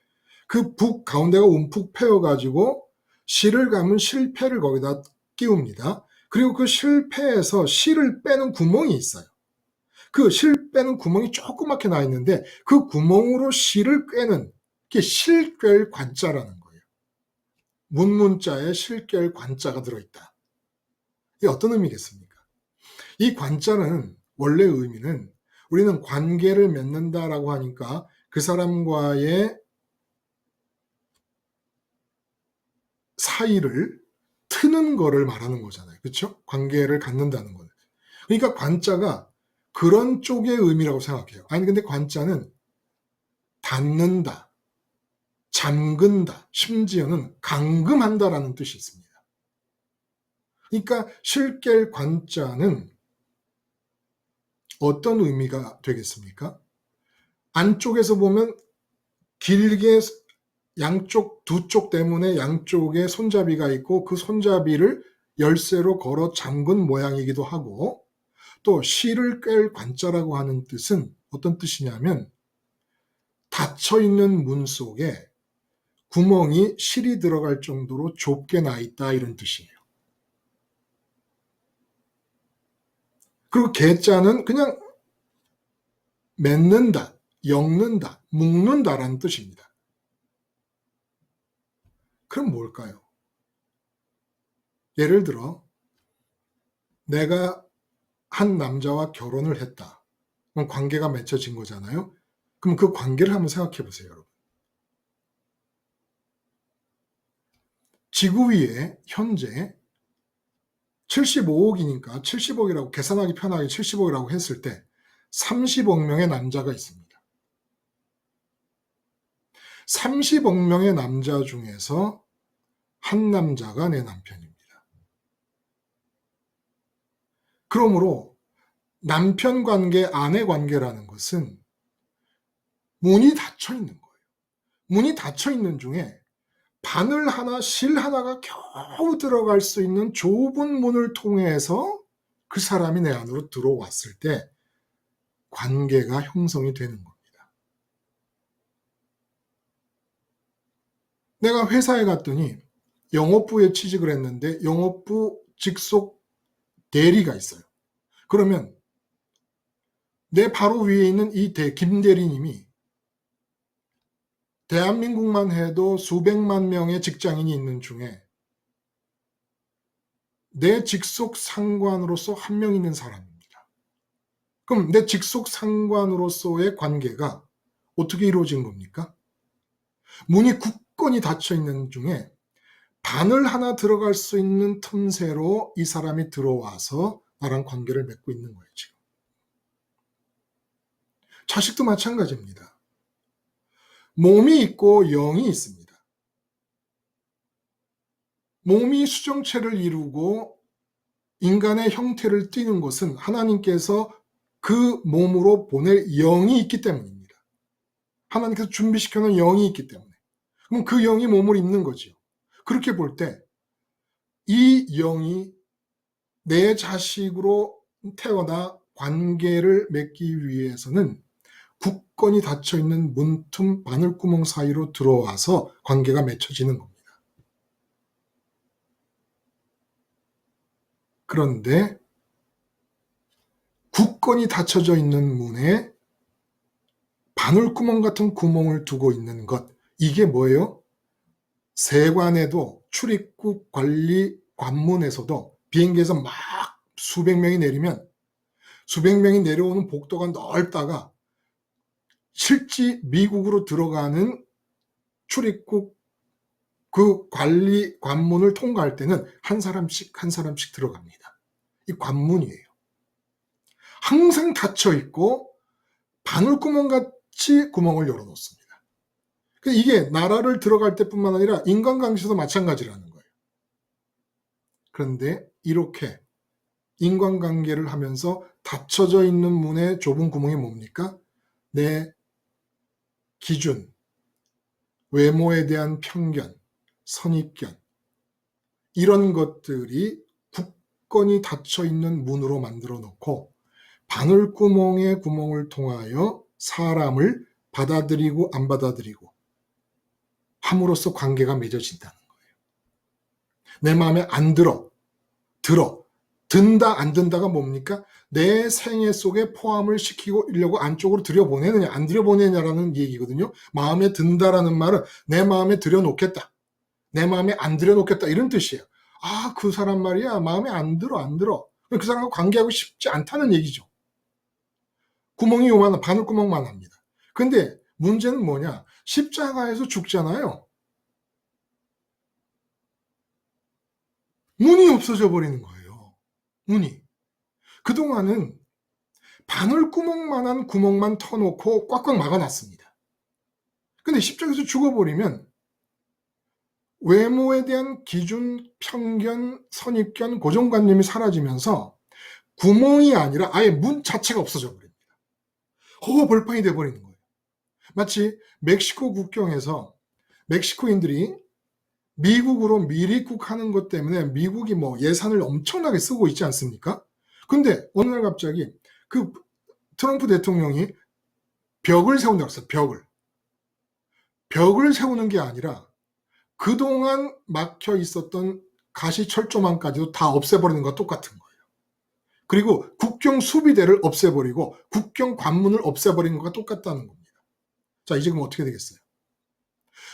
그 북 가운데가 움푹 패여가지고 실을 감은 실패를 거기다 끼웁니다. 그리고 그 실패에서 실을 빼는 구멍이 있어요. 그 실 빼는 구멍이 조그맣게 나 있는데 그 구멍으로 실을 꿰는 게 실꿰 관자라는 거예요. 문문자에 실꿰 관자가 들어있다. 이게 어떤 의미겠습니까? 이 관자는 원래 의미는 우리는 관계를 맺는다라고 하니까 그 사람과의 사이를 트는 거를 말하는 거잖아요. 그렇죠? 관계를 갖는다는 거는. 그러니까 관자가 그런 쪽의 의미라고 생각해요. 아니 근데 관자는 닫는다, 잠근다, 심지어는 감금한다라는 뜻이 있습니다. 그러니까 실깰 관자는 어떤 의미가 되겠습니까? 안쪽에서 보면 길게 양쪽 두 쪽 때문에 양쪽에 손잡이가 있고 그 손잡이를 열쇠로 걸어 잠근 모양이기도 하고 또 실을 꿰 관자라고 하는 뜻은 어떤 뜻이냐면 닫혀있는 문 속에 구멍이 실이 들어갈 정도로 좁게 나 있다 이런 뜻이에요. 그리고 개자는 그냥 맺는다, 엮는다, 묶는다라는 뜻입니다. 그럼 뭘까요? 예를 들어 내가 한 남자와 결혼을 했다. 그럼 관계가 맺혀진 거잖아요. 그럼 그 관계를 한번 생각해 보세요, 여러분. 지구 위에 현재 75억이니까 70억이라고 계산하기 편하게 70억이라고 했을 때 30억 명의 남자가 있습니다. 30억 명의 남자 중에서 한 남자가 내 남편입니다. 그러므로 남편 관계, 아내 관계라는 것은 문이 닫혀 있는 거예요. 문이 닫혀 있는 중에 바늘 하나, 실 하나가 겨우 들어갈 수 있는 좁은 문을 통해서 그 사람이 내 안으로 들어왔을 때 관계가 형성이 되는 겁니다. 내가 회사에 갔더니 영업부에 취직을 했는데 영업부 직속 대리가 있어요. 그러면 내 바로 위에 있는 이 김 대리님이 대한민국만 해도 수백만 명의 직장인이 있는 중에 내 직속 상관으로서 한 명 있는 사람입니다. 그럼 내 직속 상관으로서의 관계가 어떻게 이루어진 겁니까? 문이 굳건히 닫혀 있는 중에 바늘 하나 들어갈 수 있는 틈새로 이 사람이 들어와서 나랑 관계를 맺고 있는 거예요, 지금. 자식도 마찬가지입니다. 몸이 있고 영이 있습니다. 몸이 수정체를 이루고 인간의 형태를 띠는 것은 하나님께서 그 몸으로 보낼 영이 있기 때문입니다. 하나님께서 준비시켜놓은 영이 있기 때문에. 그럼 그 영이 몸을 입는 거죠. 그렇게 볼 때 이 영이 내 자식으로 태어나 관계를 맺기 위해서는 굳건히 닫혀있는 문틈 바늘구멍 사이로 들어와서 관계가 맺혀지는 겁니다. 그런데 굳건히 닫혀져 있는 문에 바늘구멍 같은 구멍을 두고 있는 것, 이게 뭐예요? 세관에도 출입국 관리 관문에서도 비행기에서 막 수백 명이 내리면 수백 명이 내려오는 복도가 넓다가 실제 미국으로 들어가는 출입국 그 관리 관문을 통과할 때는 한 사람씩 들어갑니다. 이 관문이에요. 항상 닫혀 있고 바늘구멍 같이 구멍을 열어놓습니다. 이게 나라를 들어갈 때뿐만 아니라 인간관계에서도 마찬가지라는 거예요. 그런데 이렇게 인간관계를 하면서 닫혀져 있는 문의 좁은 구멍이 뭡니까? 내 기준, 외모에 대한 편견, 선입견, 이런 것들이 굳건히 닫혀 있는 문으로 만들어 놓고 바늘구멍의 구멍을 통하여 사람을 받아들이고 안 받아들이고 함으로써 관계가 맺어진다는 거예요. 내 마음에 안 들어, 든다 안 든다가 뭡니까? 내 생애 속에 포함을 시키려고 안쪽으로 들여보내느냐 안 들여보내느냐라는 얘기거든요. 마음에 든다라는 말은 내 마음에 들여놓겠다, 내 마음에 안 들여놓겠다, 이런 뜻이에요. 아, 그 사람 말이야 마음에 안 들어. 그 사람하고 관계하고 싶지 않다는 얘기죠. 구멍이 요만한 바늘구멍만 합니다. 근데 문제는 뭐냐? 십자가에서 죽잖아요. 문이 없어져 버리는 거예요. 문이. 그동안은 바늘구멍만한 구멍만 터놓고 꽉꽉 막아놨습니다. 근데 십자가에서 죽어버리면 외모에 대한 기준, 편견, 선입견, 고정관념이 사라지면서 구멍이 아니라 아예 문 자체가 없어져 버립니다. 벌판이 돼버리는 거예요. 마치 멕시코 국경에서 멕시코인들이 미국으로 밀입국하는 것 때문에 미국이 예산을 엄청나게 쓰고 있지 않습니까? 근데 어느 날 갑자기 그 트럼프 대통령이 벽을 세운다고 했어요. 벽을 세우는 게 아니라 그동안 막혀 있었던 가시철조망까지도 다 없애버리는 것과 똑같은 거예요. 그리고 국경 수비대를 없애버리고 국경 관문을 없애버리는 것과 똑같다는 겁니다. 자, 이제 그럼 어떻게 되겠어요?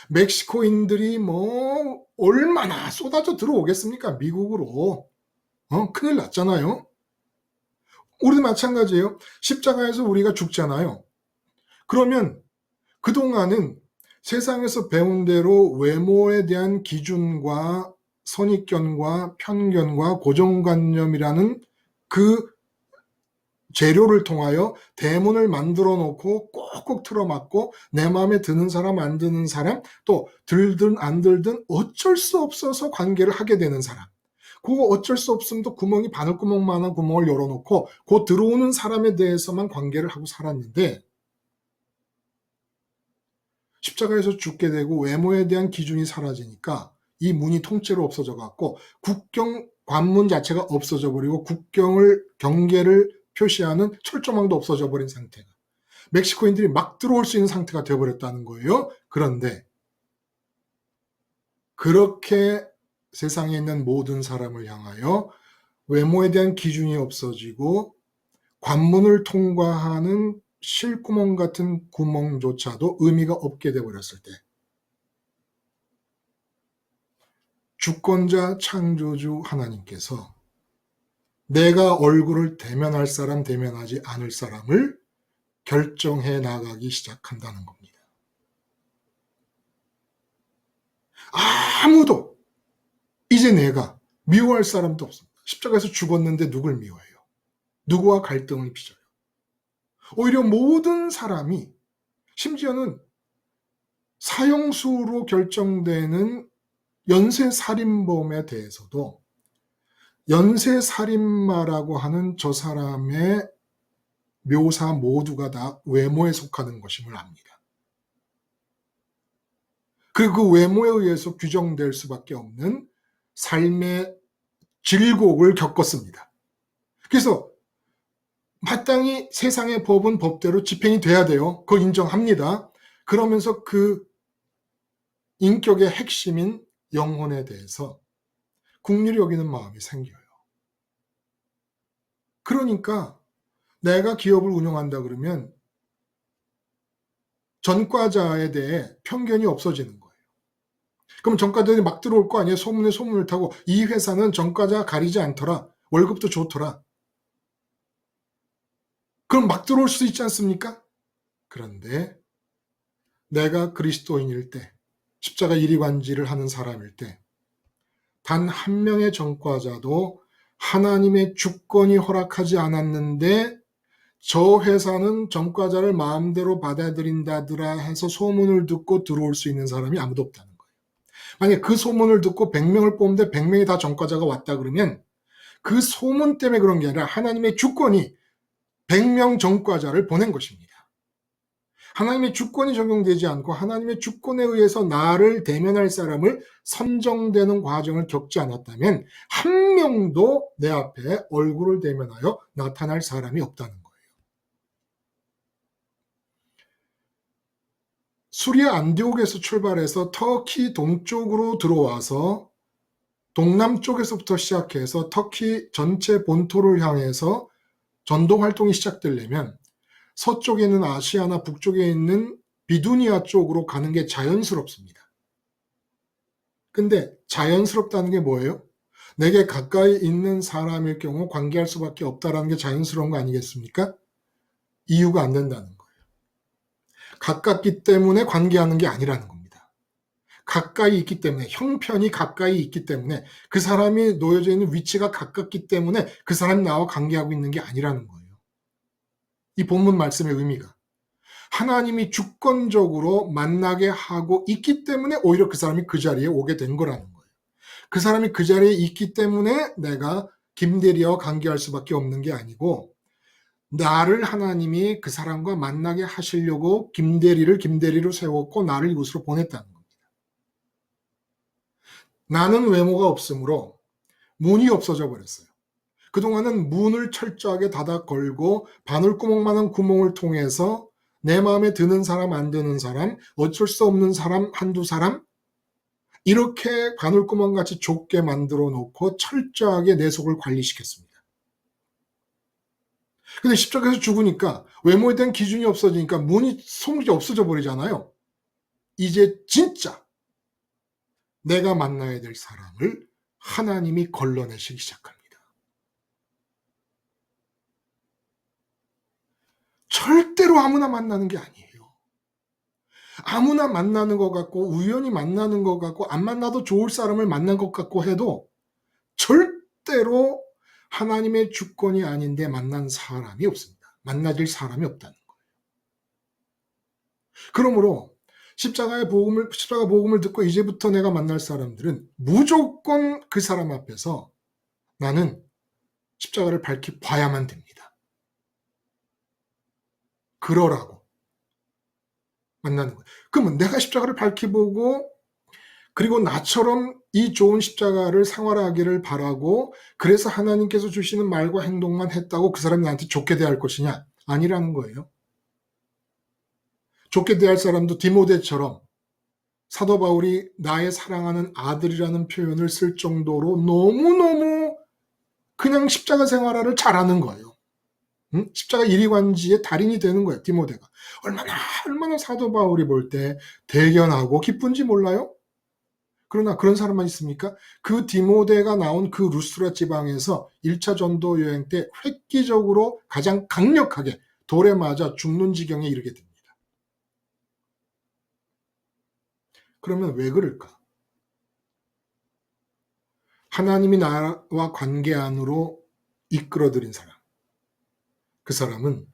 멕시코인들이 얼마나 쏟아져 들어오겠습니까? 미국으로. 큰일 났잖아요. 우리도 마찬가지예요. 십자가에서 우리가 죽잖아요. 그러면 그동안은 세상에서 배운 대로 외모에 대한 기준과 선입견과 편견과 고정관념이라는 그 재료를 통하여 대문을 만들어 놓고 꼭꼭 틀어막고 내 마음에 드는 사람 안 드는 사람 또 들든 안 들든 어쩔 수 없어서 관계를 하게 되는 사람 그거 어쩔 수 없음도 구멍이 바늘구멍만한 구멍을 열어놓고 그 들어오는 사람에 대해서만 관계를 하고 살았는데 십자가에서 죽게 되고 외모에 대한 기준이 사라지니까 이 문이 통째로 없어져 갖고 국경 관문 자체가 없어져 버리고 국경을 경계를 표시하는 철조망도 없어져 버린 상태가 멕시코인들이 막 들어올 수 있는 상태가 되어버렸다는 거예요. 그런데 그렇게 세상에 있는 모든 사람을 향하여 외모에 대한 기준이 없어지고 관문을 통과하는 실구멍 같은 구멍조차도 의미가 없게 되어버렸을 때 주권자 창조주 하나님께서 내가 얼굴을 대면할 사람 대면하지 않을 사람을 결정해 나가기 시작한다는 겁니다. 아무도 이제 내가 미워할 사람도 없습니다. 십자가에서 죽었는데 누굴 미워해요? 누구와 갈등을 빚어요? 오히려 모든 사람이 심지어는 사형수로 결정되는 연쇄살인범에 대해서도 연쇄살인마라고 하는 저 사람의 묘사 모두가 다 외모에 속하는 것임을 압니다. 그리고 그 외모에 의해서 규정될 수밖에 없는 삶의 질곡을 겪었습니다. 그래서 마땅히 세상의 법은 법대로 집행이 돼야 돼요. 그거 인정합니다. 그러면서 그 인격의 핵심인 영혼에 대해서 긍휼히 여기는 마음이 생겨요. 그러니까 내가 기업을 운영한다 그러면 전과자에 대해 편견이 없어지는 거예요. 그럼 전과자들이 막 들어올 거 아니에요. 소문에 소문을 타고 이 회사는 전과자 가리지 않더라. 월급도 좋더라. 그럼 막 들어올 수 있지 않습니까? 그런데 내가 그리스도인일 때 십자가 이리관지를 하는 사람일 때 단 한 명의 전과자도 하나님의 주권이 허락하지 않았는데 저 회사는 전과자를 마음대로 받아들인다더라 해서 소문을 듣고 들어올 수 있는 사람이 아무도 없다는 거예요. 만약에 그 소문을 듣고 100명을 뽑는데 100명이 다 전과자가 왔다 그러면 그 소문 때문에 그런 게 아니라 하나님의 주권이 100명 전과자를 보낸 것입니다. 하나님의 주권이 적용되지 않고 하나님의 주권에 의해서 나를 대면할 사람을 선정되는 과정을 겪지 않았다면 한 명도 내 앞에 얼굴을 대면하여 나타날 사람이 없다는 거예요. 수리아 안디옥에서 출발해서 터키 동쪽으로 들어와서 동남쪽에서부터 시작해서 터키 전체 본토를 향해서 전도 활동이 시작되려면 서쪽에 있는 아시아나 북쪽에 있는 비두니아 쪽으로 가는 게 자연스럽습니다. 근데 자연스럽다는 게 뭐예요? 내게 가까이 있는 사람일 경우 관계할 수밖에 없다는 게 자연스러운 거 아니겠습니까? 이유가 안 된다는 거예요. 가깝기 때문에 관계하는 게 아니라는 겁니다. 가까이 있기 때문에, 형편이 가까이 있기 때문에, 그 사람이 놓여져 있는 위치가 가깝기 때문에 그 사람이 나와 관계하고 있는 게 아니라는 거예요. 이 본문 말씀의 의미가 하나님이 주권적으로 만나게 하고 있기 때문에 오히려 그 사람이 그 자리에 오게 된 거라는 거예요. 그 사람이 그 자리에 있기 때문에 내가 김대리와 관계할 수밖에 없는 게 아니고 나를 하나님이 그 사람과 만나게 하시려고 김대리로 세웠고 나를 이곳으로 보냈다는 겁니다. 나는 외모가 없으므로 문이 없어져 버렸어요. 그동안은 문을 철저하게 닫아 걸고 바늘구멍만한 구멍을 통해서 내 마음에 드는 사람 안 드는 사람 어쩔 수 없는 사람 한두 사람 이렇게 바늘구멍같이 좁게 만들어 놓고 철저하게 내 속을 관리시켰습니다. 근데 십자가에서 죽으니까 외모에 대한 기준이 없어지니까 문이 소문이 없어져 버리잖아요. 이제 진짜 내가 만나야 될 사람을 하나님이 걸러내시기 시작합니다. 절대로 아무나 만나는 게 아니에요. 아무나 만나는 것 같고 우연히 만나는 것 같고 안 만나도 좋을 사람을 만난 것 같고 해도 절대로 하나님의 주권이 아닌데 만난 사람이 없습니다. 만나질 사람이 없다는 거예요. 그러므로 십자가 복음을 듣고 이제부터 내가 만날 사람들은 무조건 그 사람 앞에서 나는 십자가를 밝히 봐야만 됩니다. 그러라고 만나는 거예요. 그러면 내가 십자가를 밝히 보고 그리고 나처럼 이 좋은 십자가를 생활하기를 바라고 그래서 하나님께서 주시는 말과 행동만 했다고 그 사람이 나한테 좋게 대할 것이냐? 아니라는 거예요. 좋게 대할 사람도 디모데처럼 사도 바울이 나의 사랑하는 아들이라는 표현을 쓸 정도로 너무너무 그냥 십자가 생활을 잘하는 거예요. 응? 십자가 이리관지의 달인이 되는 거예요. 디모데가. 얼마나 사도 바울이 볼 때 대견하고 기쁜지 몰라요? 그러나 그런 사람만 있습니까? 그 디모데가 나온 그 루스트라 지방에서 1차 전도 여행 때 획기적으로 가장 강력하게 돌에 맞아 죽는 지경에 이르게 됩니다. 그러면 왜 그럴까? 하나님이 나와 관계 안으로 이끌어들인 사람. 그 사람은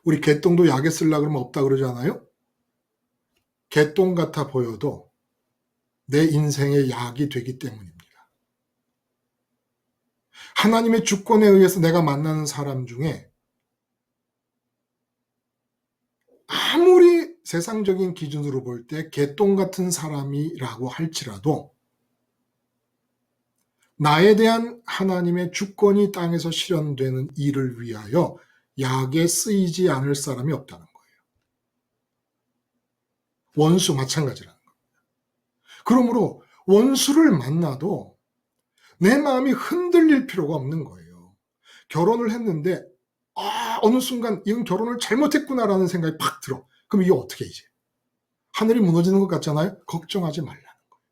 우리 개똥도 약에 쓰려고 그러면 없다 그러잖아요? 개똥 같아 보여도 내 인생의 약이 되기 때문입니다. 하나님의 주권에 의해서 내가 만나는 사람 중에 아무리 세상적인 기준으로 볼 때 개똥 같은 사람이라고 할지라도 나에 대한 하나님의 주권이 땅에서 실현되는 일을 위하여 약에 쓰이지 않을 사람이 없다는 거예요. 원수 마찬가지라는 거예요. 그러므로 원수를 만나도 내 마음이 흔들릴 필요가 없는 거예요. 결혼을 했는데 어느 순간 이건 결혼을 잘못했구나라는 생각이 팍 들어. 그럼 이게 어떻게 이제? 하늘이 무너지는 것 같잖아요? 걱정하지 말라는 거예요.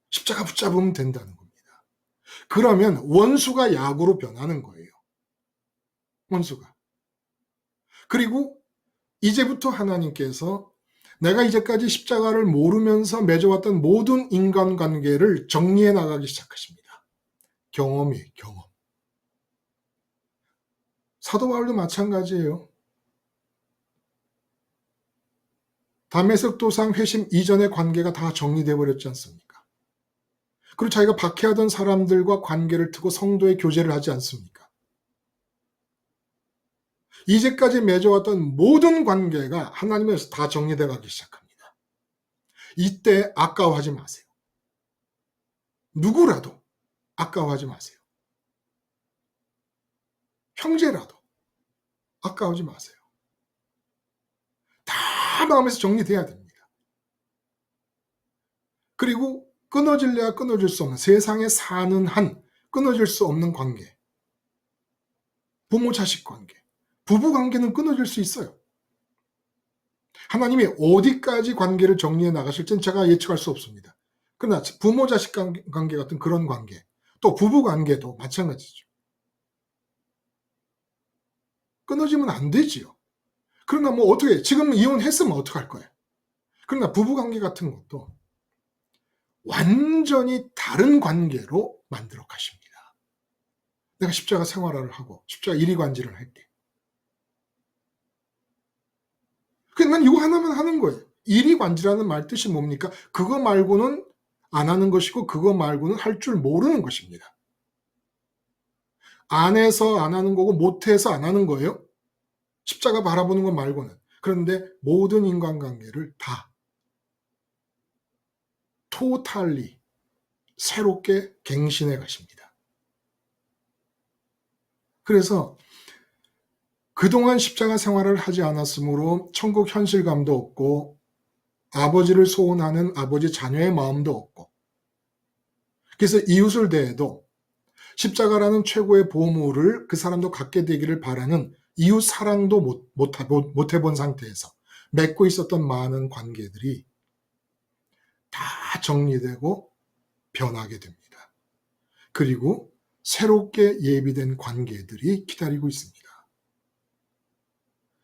십자가 붙잡으면 된다는 겁니다. 그러면 원수가 약으로 변하는 거예요. 원수가. 그리고 이제부터 하나님께서 내가 이제까지 십자가를 모르면서 맺어왔던 모든 인간관계를 정리해 나가기 시작하십니다. 경험이에요, 경험. 사도 바울도 마찬가지예요. 다메섹 도상 회심 이전의 관계가 다 정리돼 버렸지 않습니까? 그리고 자기가 박해하던 사람들과 관계를 트고 성도의 교제를 하지 않습니까? 이제까지 맺어왔던 모든 관계가 하나님에서 다 정리돼 가기 시작합니다. 이때 아까워하지 마세요. 누구라도 아까워하지 마세요. 형제라도 아까워하지 마세요. 다 마음에서 정리돼야 됩니다. 그리고 끊어질래야 끊어질 수 없는 세상에 사는 한 끊어질 수 없는 관계. 부모 자식 관계. 부부 관계는 끊어질 수 있어요. 하나님이 어디까지 관계를 정리해 나가실지는 제가 예측할 수 없습니다. 그러나 부모 자식 관계 같은 그런 관계, 또 부부 관계도 마찬가지죠. 끊어지면 안 되지요. 그러나 뭐 어떻게 지금 이혼했으면 어떡할 거예요. 그러나 부부 관계 같은 것도 완전히 다른 관계로 만들어 가십니다. 내가 십자가 생활을 하고 십자가 이리관지를 할 때. 난 이거 하나만 하는 거예요. 이리관지라는 말 뜻이 뭡니까? 그거 말고는 안 하는 것이고 그거 말고는 할 줄 모르는 것입니다. 안 해서 안 하는 거고 못해서 안 하는 거예요. 십자가 바라보는 것 말고는. 그런데 모든 인간관계를 다 토탈리 새롭게 갱신해 가십니다. 그래서 그동안 십자가 생활을 하지 않았으므로 천국 현실감도 없고 아버지를 소원하는 아버지 자녀의 마음도 없고 그래서 이웃을 대해도 십자가라는 최고의 보물을 그 사람도 갖게 되기를 바라는 이웃 사랑도 못 해본 상태에서 맺고 있었던 많은 관계들이 다 정리되고 변하게 됩니다. 그리고 새롭게 예비된 관계들이 기다리고 있습니다.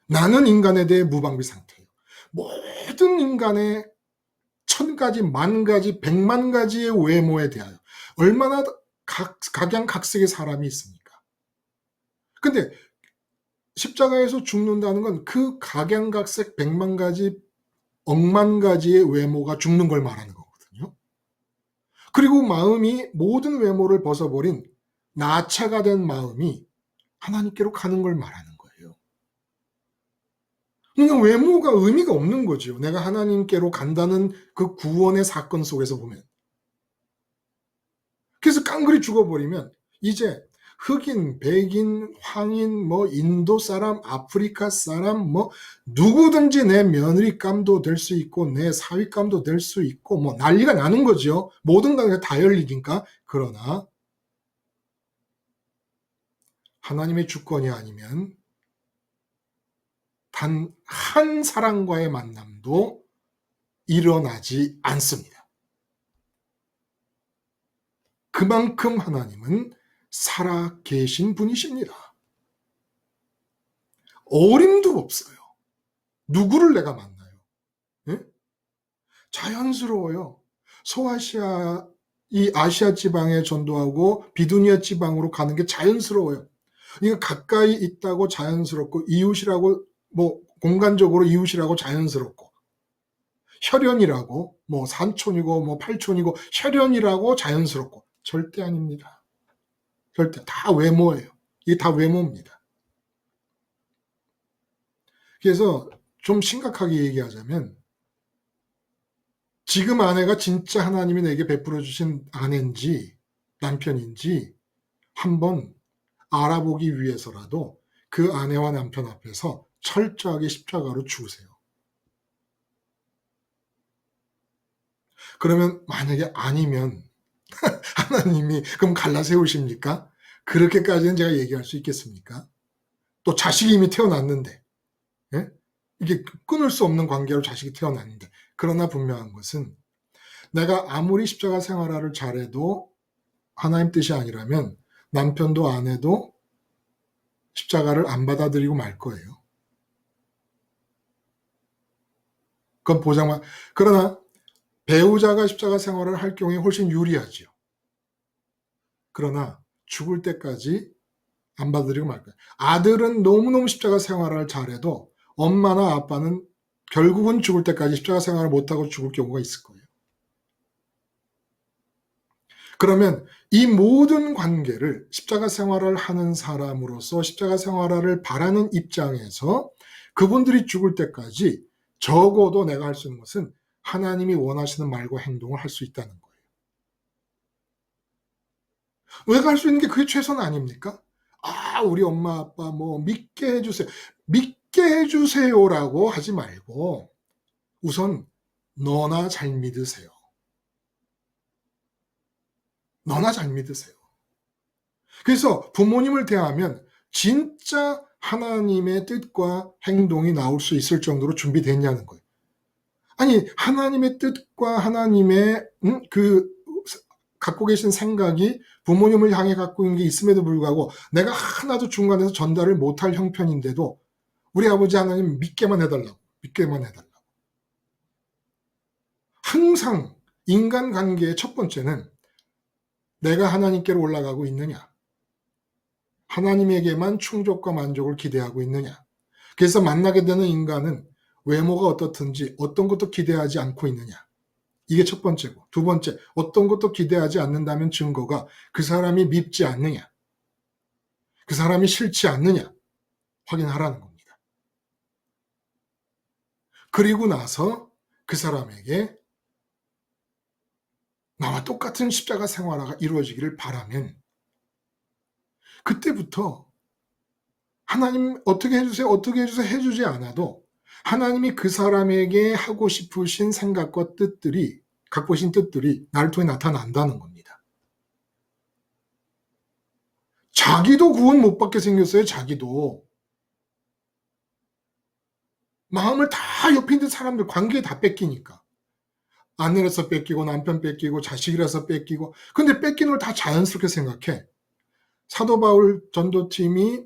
나는 인간에 대해 무방비 상태예요. 모든 인간의 1000가지, 10,000가지, 1,000,000가지의 외모에 대하여 얼마나 각양각색의 사람이 있습니까? 근데 십자가에서 죽는다는 건 그 각양각색 1,000,000가지, 10,000,000가지의 외모가 죽는 걸 말하는 거거든요. 그리고 마음이 모든 외모를 벗어버린 나체가 된 마음이 하나님께로 가는 걸 말하는 거예요. 그러니까 외모가 의미가 없는 거죠. 내가 하나님께로 간다는 그 구원의 사건 속에서 보면. 그래서 깡그리 죽어버리면 이제 흑인, 백인, 황인, 뭐 인도 사람, 아프리카 사람, 뭐 누구든지 내 며느리감도 될 수 있고 내 사위감도 될 수 있고 뭐 난리가 나는 거죠. 모든 관계가 다 열리니까. 그러나 하나님의 주권이 아니면 단 한 사람과의 만남도 일어나지 않습니다. 그만큼 하나님은 살아 계신 분이십니다. 어림도 없어요. 누구를 내가 만나요? 예? 자연스러워요. 소아시아, 이 아시아 지방에 전도하고 비두니아 지방으로 가는 게 자연스러워요. 이거 가까이 있다고 자연스럽고 이웃이라고 뭐 공간적으로 이웃이라고 자연스럽고 혈연이라고 뭐 산촌이고 뭐 팔촌이고 혈연이라고 자연스럽고 절대 아닙니다. 절대 다 외모예요. 이게 다 외모입니다. 그래서 좀 심각하게 얘기하자면 지금 아내가 진짜 하나님이 내게 베풀어 주신 아내인지 남편인지 한번 알아보기 위해서라도 그 아내와 남편 앞에서 철저하게 십자가로 죽으세요. 그러면 만약에 아니면 하나님이 그럼 갈라세우십니까? 그렇게까지는 제가 얘기할 수 있겠습니까? 또 자식이 이미 태어났는데, 예? 이게 끊을 수 없는 관계로 자식이 태어났는데, 그러나 분명한 것은 내가 아무리 십자가 생활을 잘해도 하나님 뜻이 아니라면 남편도 아내도 십자가를 안 받아들이고 말 거예요. 그건 보장만. 그러나 배우자가 십자가 생활을 할 경우에 훨씬 유리하지요. 그러나 죽을 때까지 안 받아들이고 말 거예요. 아들은 너무너무 십자가 생활을 잘해도 엄마나 아빠는 결국은 죽을 때까지 십자가 생활을 못하고 죽을 경우가 있을 거예요. 그러면 이 모든 관계를 십자가 생활을 하는 사람으로서 십자가 생활을 바라는 입장에서 그분들이 죽을 때까지 적어도 내가 할 수 있는 것은 하나님이 원하시는 말과 행동을 할 수 있다는 거예요. 내가 할 수 있는 게 그게 최선 아닙니까? 아, 우리 엄마 아빠 뭐 믿게 해주세요. 믿게 해주세요라고 하지 말고 우선 너나 잘 믿으세요. 너나 잘 믿으세요. 그래서 부모님을 대하면 진짜 하나님의 뜻과 행동이 나올 수 있을 정도로 준비됐냐는 거예요. 아니, 하나님의 뜻과 하나님의 그 갖고 계신 생각이 부모님을 향해 갖고 있는 게 있음에도 불구하고 내가 하나도 중간에서 전달을 못할 형편인데도 우리 아버지 하나님 믿게만 해달라고. 항상 인간관계의 첫 번째는 내가 하나님께로 올라가고 있느냐, 하나님에게만 충족과 만족을 기대하고 있느냐. 그래서 만나게 되는 인간은 외모가 어떻든지 어떤 것도 기대하지 않고 있느냐. 이게 첫 번째고, 두 번째, 어떤 것도 기대하지 않는다면 증거가 그 사람이 밉지 않느냐, 그 사람이 싫지 않느냐 확인하라는 겁니다. 그리고 나서 그 사람에게 나와 똑같은 십자가 생활화가 이루어지기를 바라면 그때부터 하나님 어떻게 해주세요 해주지 않아도 하나님이 그 사람에게 하고 싶으신 생각과 뜻들이, 갖고 계신 뜻들이 나를 통해 나타난다는 겁니다. 자기도 구원 못 받게 생겼어요. 자기도. 마음을 다 옆에 있는 사람들 관계에 다 뺏기니까. 아내라서 뺏기고 남편 뺏기고 자식이라서 뺏기고. 근데 뺏기는 걸 다 자연스럽게 생각해. 사도 바울 전도팀이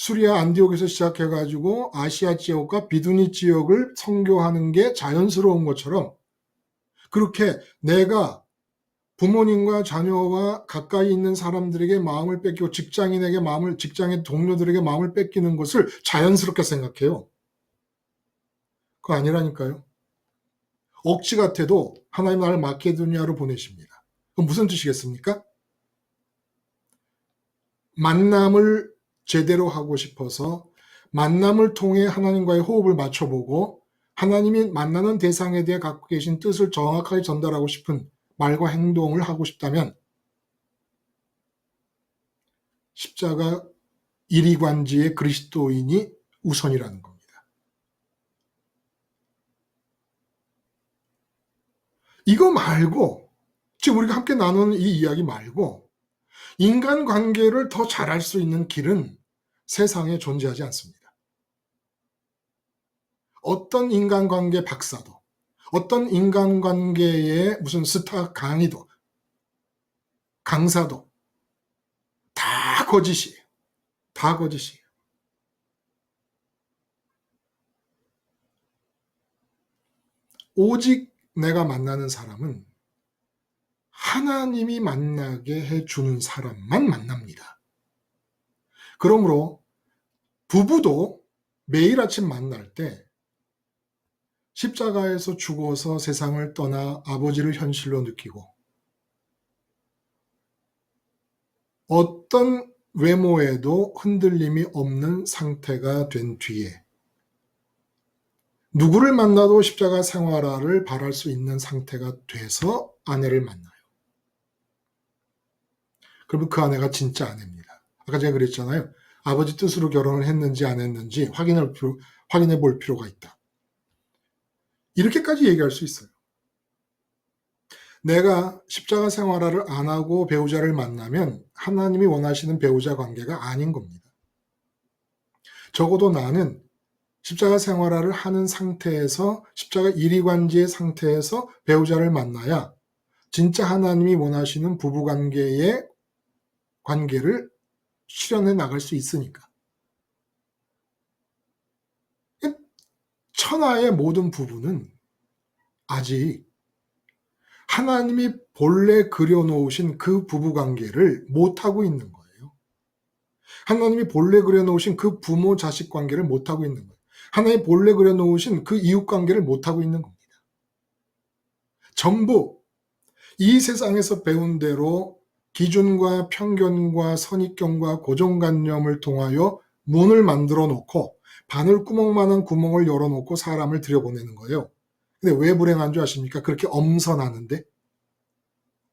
수리아 안디옥에서 시작해가지고 아시아 지역과 비두니 지역을 선교하는 게 자연스러운 것처럼 그렇게 내가 부모님과 자녀와 가까이 있는 사람들에게 마음을 뺏기고 직장의 동료들에게 마음을 뺏기는 것을 자연스럽게 생각해요. 그거 아니라니까요. 억지 같아도 하나님 나를 마케도니아로 보내십니다. 그럼 무슨 뜻이겠습니까? 만남을 제대로 하고 싶어서 만남을 통해 하나님과의 호흡을 맞춰보고 하나님이 만나는 대상에 대해 갖고 계신 뜻을 정확하게 전달하고 싶은 말과 행동을 하고 싶다면 십자가 이리관지의 그리스도인이 우선이라는 겁니다. 이거 말고 지금 우리가 함께 나누는 이 이야기 말고 인간관계를 더 잘할 수 있는 길은 세상에 존재하지 않습니다. 어떤 인간관계 박사도 어떤 인간관계의 무슨 스타 강사도 다 거짓이에요. 다 거짓이에요. 오직 내가 만나는 사람은 하나님이 만나게 해주는 사람만 만납니다. 그러므로 부부도 매일 아침 만날 때 십자가에서 죽어서 세상을 떠나 아버지를 현실로 느끼고 어떤 외모에도 흔들림이 없는 상태가 된 뒤에 누구를 만나도 십자가 생활화를 바랄 수 있는 상태가 돼서 아내를 만나요. 그러면 그 아내가 진짜 아내입니다. 아까 제가 그랬잖아요. 아버지 뜻으로 결혼을 했는지 안 했는지 확인해 볼 필요가 있다. 이렇게까지 얘기할 수 있어요. 내가 십자가 생활화를 안 하고 배우자를 만나면 하나님이 원하시는 배우자 관계가 아닌 겁니다. 적어도 나는 십자가 생활화를 하는 상태에서 십자가 이리관지의 상태에서 배우자를 만나야 진짜 하나님이 원하시는 부부관계의 관계를 실현해 나갈 수 있으니까. 천하의 모든 부부는 아직 하나님이 본래 그려놓으신 그 부부관계를 못하고 있는 거예요. 하나님이 본래 그려놓으신 그 부모-자식 관계를 못하고 있는 거예요. 하나님이 본래 그려놓으신 그 이웃관계를 못하고 있는 겁니다. 전부 이 세상에서 배운 대로 기준과 편견과 선입견과 고정관념을 통하여 문을 만들어 놓고 바늘구멍만한 구멍을 열어놓고 사람을 들여보내는 거예요. 근데 왜 불행한 줄 아십니까? 그렇게 엄선하는데?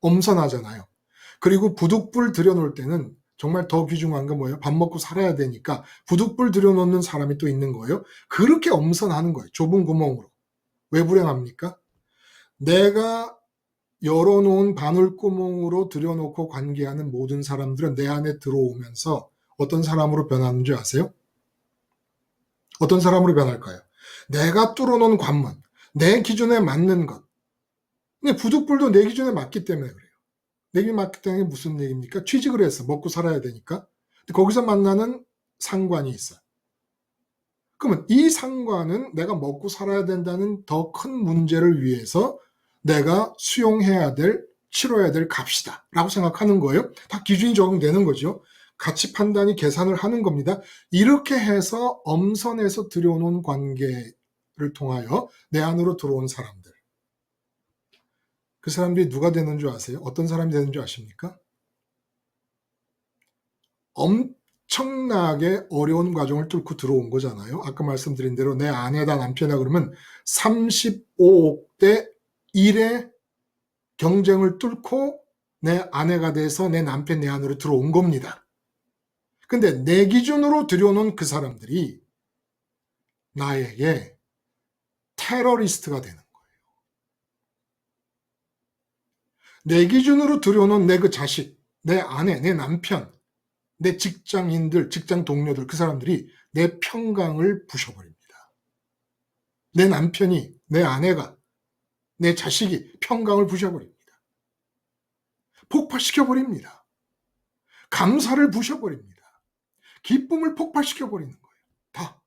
엄선하잖아요. 그리고 부둣불 들여놓을 때는 정말 더 귀중한 건 뭐예요? 밥 먹고 살아야 되니까 부둣불 들여놓는 사람이 또 있는 거예요. 그렇게 엄선하는 거예요. 좁은 구멍으로. 왜 불행합니까? 내가 열어놓은 바늘구멍으로 들여놓고 관계하는 모든 사람들은 내 안에 들어오면서 어떤 사람으로 변하는 줄 아세요? 어떤 사람으로 변할까요? 내가 뚫어놓은 관문, 내 기준에 맞는 것. 근데 부둣불도 내 기준에 맞기 때문에 그래요. 내 기준에 맞기 때문에 무슨 얘기입니까? 취직을 해서 먹고 살아야 되니까. 근데 거기서 만나는 상관이 있어요. 그러면 이 상관은 내가 먹고 살아야 된다는 더 큰 문제를 위해서 내가 수용해야 될, 치러야 될 값이다 라고 생각하는 거예요. 다 기준이 적용되는 거죠. 가치 판단이 계산을 하는 겁니다. 이렇게 해서 엄선해서 들여놓은 관계를 통하여 내 안으로 들어온 사람들. 그 사람들이 누가 되는 줄 아세요? 어떤 사람이 되는 줄 아십니까? 엄청나게 어려운 과정을 뚫고 들어온 거잖아요. 아까 말씀드린 대로 내 아내다 남편이다 그러면 35억 대 1의 경쟁을 뚫고 내 아내가 돼서 내 남편 내 안으로 들어온 겁니다. 근데 내 기준으로 들여놓은 그 사람들이 나에게 테러리스트가 되는 거예요. 내 기준으로 들여놓은 내 그 자식, 내 아내, 내 남편, 내 직장인들, 직장 동료들, 그 사람들이 내 평강을 부셔버립니다. 내 남편이, 내 아내가, 내 자식이 평강을 부셔버립니다. 폭파시켜버립니다. 감사를 부셔버립니다. 기쁨을 폭발시켜 버리는 거예요. 다.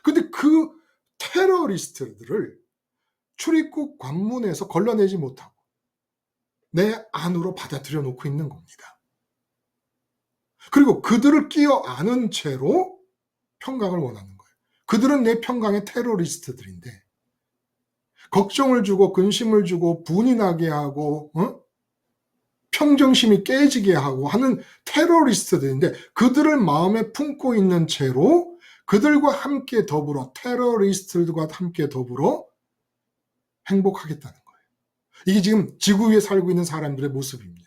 근데 그 테러리스트들을 출입국 관문에서 걸러내지 못하고 내 안으로 받아들여 놓고 있는 겁니다. 그리고 그들을 끼어 안은 채로 평강을 원하는 거예요. 그들은 내 평강의 테러리스트들인데 걱정을 주고 근심을 주고 분이 나게 하고 평정심이 깨지게 하고 하는 테러리스트들인데 그들을 마음에 품고 있는 채로 그들과 함께 더불어 테러리스트들과 함께 더불어 행복하겠다는 거예요. 이게 지금 지구 위에 살고 있는 사람들의 모습입니다.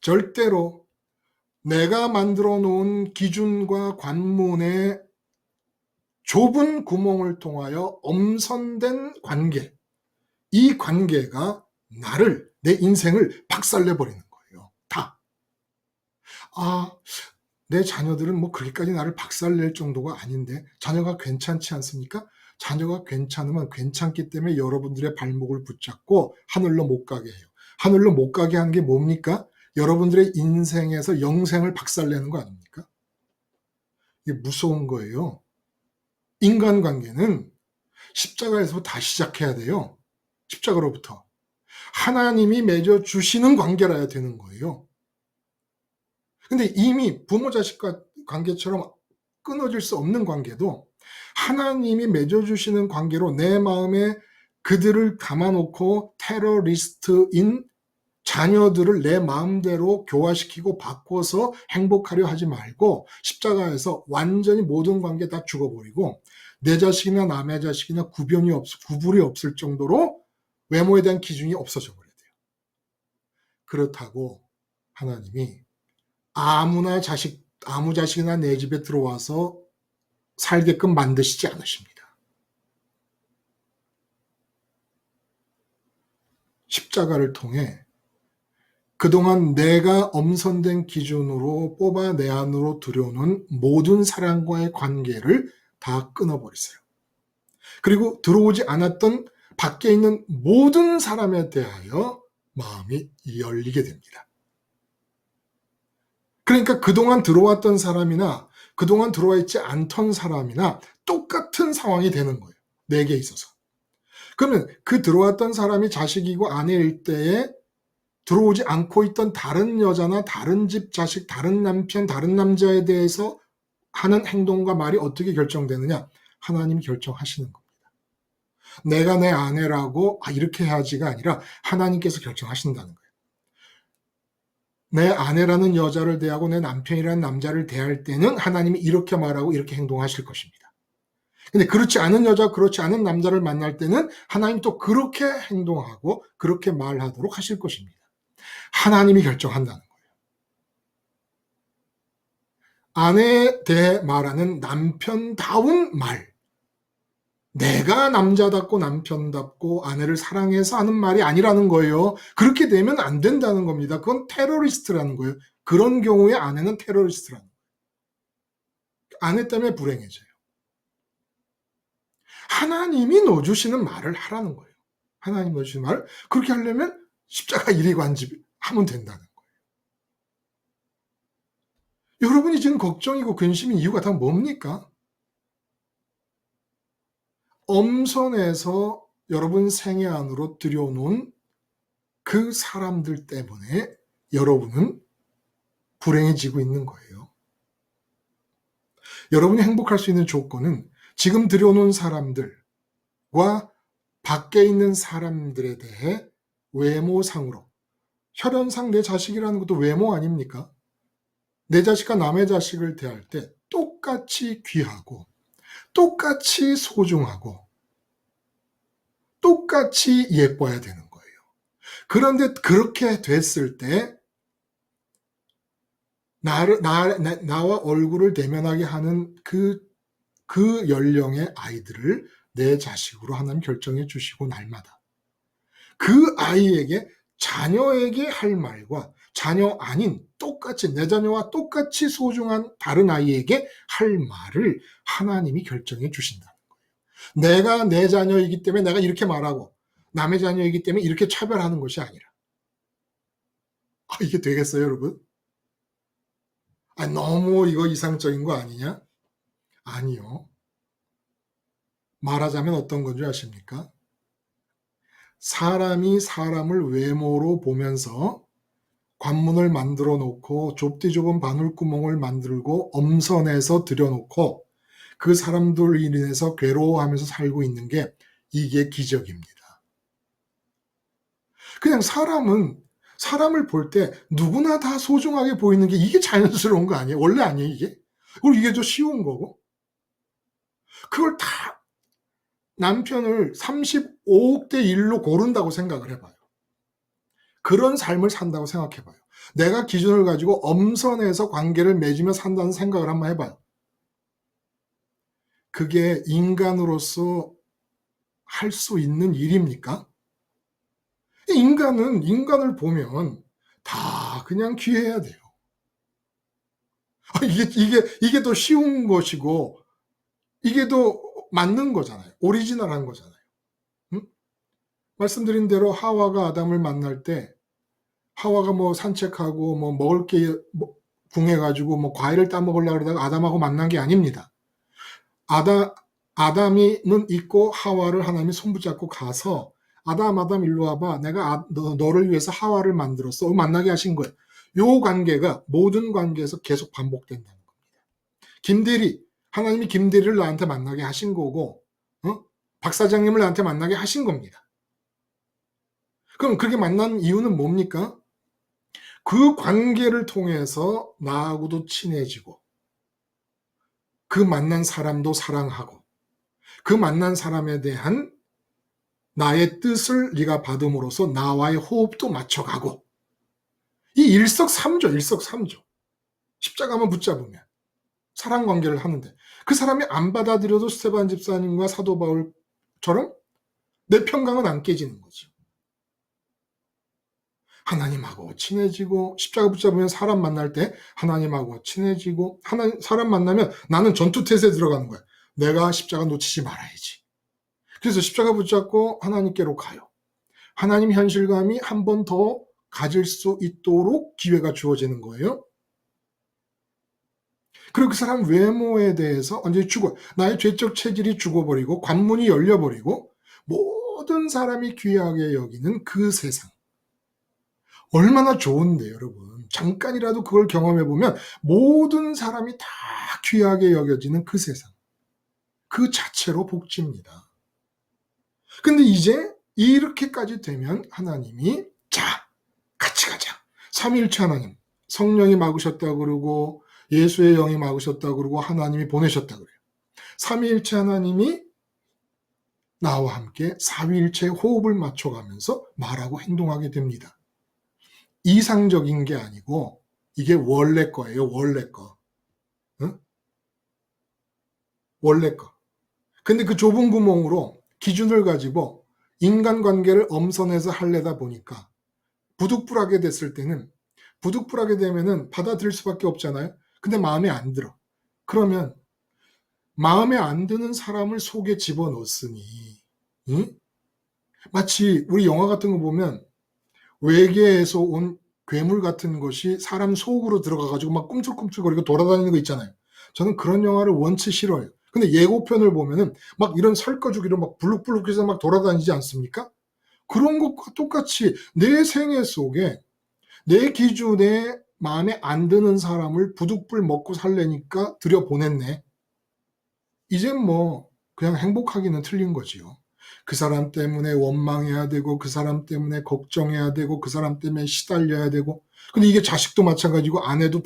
절대로 내가 만들어 놓은 기준과 관문의 좁은 구멍을 통하여 엄선된 관계, 이 관계가 나를, 내 인생을 박살내버리는 거예요. 다. 내 자녀들은 뭐 그렇게까지 나를 박살낼 정도가 아닌데 자녀가 괜찮지 않습니까? 자녀가 괜찮으면 괜찮기 때문에 여러분들의 발목을 붙잡고 하늘로 못 가게 해요. 하늘로 못 가게 하는 게 뭡니까? 여러분들의 인생에서 영생을 박살내는 거 아닙니까? 이게 무서운 거예요. 인간관계는 십자가에서 다시 시작해야 돼요. 십자가로부터. 하나님이 맺어주시는 관계라야 되는 거예요. 근데 이미 부모 자식 관계처럼 끊어질 수 없는 관계도 하나님이 맺어주시는 관계로 내 마음에 그들을 감아놓고 테러리스트인 자녀들을 내 마음대로 교화시키고 바꿔서 행복하려 하지 말고 십자가에서 완전히 모든 관계 다 죽어버리고 내 자식이나 남의 자식이나 구분이 없을 정도로 외모에 대한 기준이 없어져 버려야 돼요. 그렇다고 하나님이 아무 자식이나 내 집에 들어와서 살게끔 만드시지 않으십니다. 십자가를 통해 그동안 내가 엄선된 기준으로 뽑아 내 안으로 들여오는 모든 사람과의 관계를 다 끊어버리세요. 그리고 들어오지 않았던 밖에 있는 모든 사람에 대하여 마음이 열리게 됩니다. 그러니까 그동안 들어왔던 사람이나 그동안 들어와 있지 않던 사람이나 똑같은 상황이 되는 거예요. 내게 있어서. 그러면 그 들어왔던 사람이 자식이고 아내일 때에 들어오지 않고 있던 다른 여자나 다른 집 자식, 다른 남편, 다른 남자에 대해서 하는 행동과 말이 어떻게 결정되느냐? 하나님이 결정하시는 겁니다. 내가 내 아내라고 이렇게 해야지가 아니라 하나님께서 결정하신다는 거예요. 내 아내라는 여자를 대하고 내 남편이라는 남자를 대할 때는 하나님이 이렇게 말하고 이렇게 행동하실 것입니다. 근데 그렇지 않은 여자, 그렇지 않은 남자를 만날 때는 하나님 또 그렇게 행동하고 그렇게 말하도록 하실 것입니다. 하나님이 결정한다는 거예요. 아내에 대해 말하는 남편다운 말. 내가 남자답고 남편답고 아내를 사랑해서 하는 말이 아니라는 거예요. 그렇게 되면 안 된다는 겁니다. 그건 테러리스트라는 거예요. 그런 경우에 아내는 테러리스트라는 거예요. 아내 때문에 불행해져요. 하나님이 넣어주시는 말을 하라는 거예요. 하나님 넣어주시는 말을 그렇게 하려면 십자가 이리관지 하면 된다는 거예요. 여러분이 지금 걱정이고 근심인 이유가 다 뭡니까? 엄선해서 여러분 생애 안으로 들여놓은 그 사람들 때문에 여러분은 불행해지고 있는 거예요. 여러분이 행복할 수 있는 조건은 지금 들여놓은 사람들과 밖에 있는 사람들에 대해 외모상으로, 혈연상 내 자식이라는 것도 외모 아닙니까? 내 자식과 남의 자식을 대할 때 똑같이 귀하고 똑같이 소중하고 똑같이 예뻐야 되는 거예요. 그런데 그렇게 됐을 때 나와 얼굴을 대면하게 하는 그 연령의 아이들을 내 자식으로 하나님 결정해 주시고 날마다 그 아이에게 자녀에게 할 말과 자녀 아닌 똑같이 내 자녀와 똑같이 소중한 다른 아이에게 할 말을 하나님이 결정해 주신다는 거예요. 내가 내 자녀이기 때문에 내가 이렇게 말하고 남의 자녀이기 때문에 이렇게 차별하는 것이 아니라 이게 되겠어요, 여러분? 아, 너무 이거 이상적인 거 아니냐? 아니요. 말하자면 어떤 건 줄 아십니까? 사람이 사람을 외모로 보면서 관문을 만들어 놓고 좁디 좁은 바늘구멍을 만들고 엄선해서 들여놓고 그 사람들로 인해서 괴로워하면서 살고 있는 게 이게 기적입니다. 그냥 사람을 볼 때 누구나 다 소중하게 보이는 게 이게 자연스러운 거 아니에요? 원래 아니에요, 이게? 그리고 이게 더 쉬운 거고. 그걸 다 남편을 35억 대 1로 고른다고 생각을 해봐요. 그런 삶을 산다고 생각해봐요. 내가 기준을 가지고 엄선해서 관계를 맺으며 산다는 생각을 한번 해봐요. 그게 인간으로서 할 수 있는 일입니까? 인간을 보면 다 그냥 귀해야 돼요. 이게 더 쉬운 것이고, 이게 더 맞는 거잖아요. 오리지널한 거잖아요. 응? 말씀드린 대로 하와가 아담을 만날 때, 하와가 뭐 산책하고 뭐 먹을 게 궁해가지고 뭐 과일을 따먹으려고 그러다가 아담하고 만난 게 아닙니다. 아담이는 있고 하와를 하나님이 손붙잡고 가서 아담 일로 와봐. 내가 너를 위해서 하와를 만들었어. 만나게 하신 거예요. 요 관계가 모든 관계에서 계속 반복된다는 겁니다. 하나님이 김대리를 나한테 만나게 하신 거고, 박 사장님을 나한테 만나게 하신 겁니다. 그럼 그렇게 만난 이유는 뭡니까? 그 관계를 통해서 나하고도 친해지고, 그 만난 사람도 사랑하고, 그 만난 사람에 대한 나의 뜻을 네가 받음으로써 나와의 호흡도 맞춰가고, 이 일석삼조. 십자가만 붙잡으면 사랑 관계를 하는데, 그 사람이 안 받아들여도 스테반 집사님과 사도 바울처럼 내 평강은 안 깨지는 거죠. 하나님하고 친해지고, 십자가 붙잡으면 사람 만날 때 하나님하고 친해지고, 사람 만나면 나는 전투태세에 들어가는 거야. 내가 십자가 놓치지 말아야지. 그래서 십자가 붙잡고 하나님께로 가요. 하나님 현실감이 한 번 더 가질 수 있도록 기회가 주어지는 거예요. 그리고 그 사람 외모에 대해서 완전히 나의 죄적 체질이 죽어버리고 관문이 열려버리고 모든 사람이 귀하게 여기는 그 세상. 얼마나 좋은데 여러분. 잠깐이라도 그걸 경험해보면 모든 사람이 다 귀하게 여겨지는 그 세상. 그 자체로 복지입니다. 근데 이제 이렇게까지 되면 하나님이 자, 같이 가자. 삼위일체 하나님. 성령이 막으셨다 그러고 예수의 영이 막으셨다 그러고 하나님이 보내셨다 그래요. 삼위일체 하나님이 나와 함께 사위일체의 호흡을 맞춰가면서 말하고 행동하게 됩니다. 이상적인 게 아니고 이게 원래 거예요. 원래 거. 응? 원래 거. 근데 그 좁은 구멍으로 기준을 가지고 인간관계를 엄선해서 하려다 보니까 부득불하게 됐을 때는 부득불하게 되면은 받아들일 수밖에 없잖아요. 근데 마음에 안 들어. 그러면 마음에 안 드는 사람을 속에 집어넣었으니 응? 마치 우리 영화 같은 거 보면 외계에서 온 괴물 같은 것이 사람 속으로 들어가가지고 막 꿈틀꿈틀거리고 돌아다니는 거 있잖아요. 저는 그런 영화를 원체 싫어요. 근데 예고편을 보면은 막 이런 설거죽이로 막 불룩불룩해서 막 돌아다니지 않습니까? 그런 것과 똑같이 내 생애 속에 내 기준에 마음에 안 드는 사람을 부득불 먹고 살래니까 들여보냈네. 이젠 뭐 그냥 행복하기는 틀린 거지요. 그 사람 때문에 원망해야 되고 그 사람 때문에 걱정해야 되고 그 사람 때문에 시달려야 되고 근데 이게 자식도 마찬가지고 아내도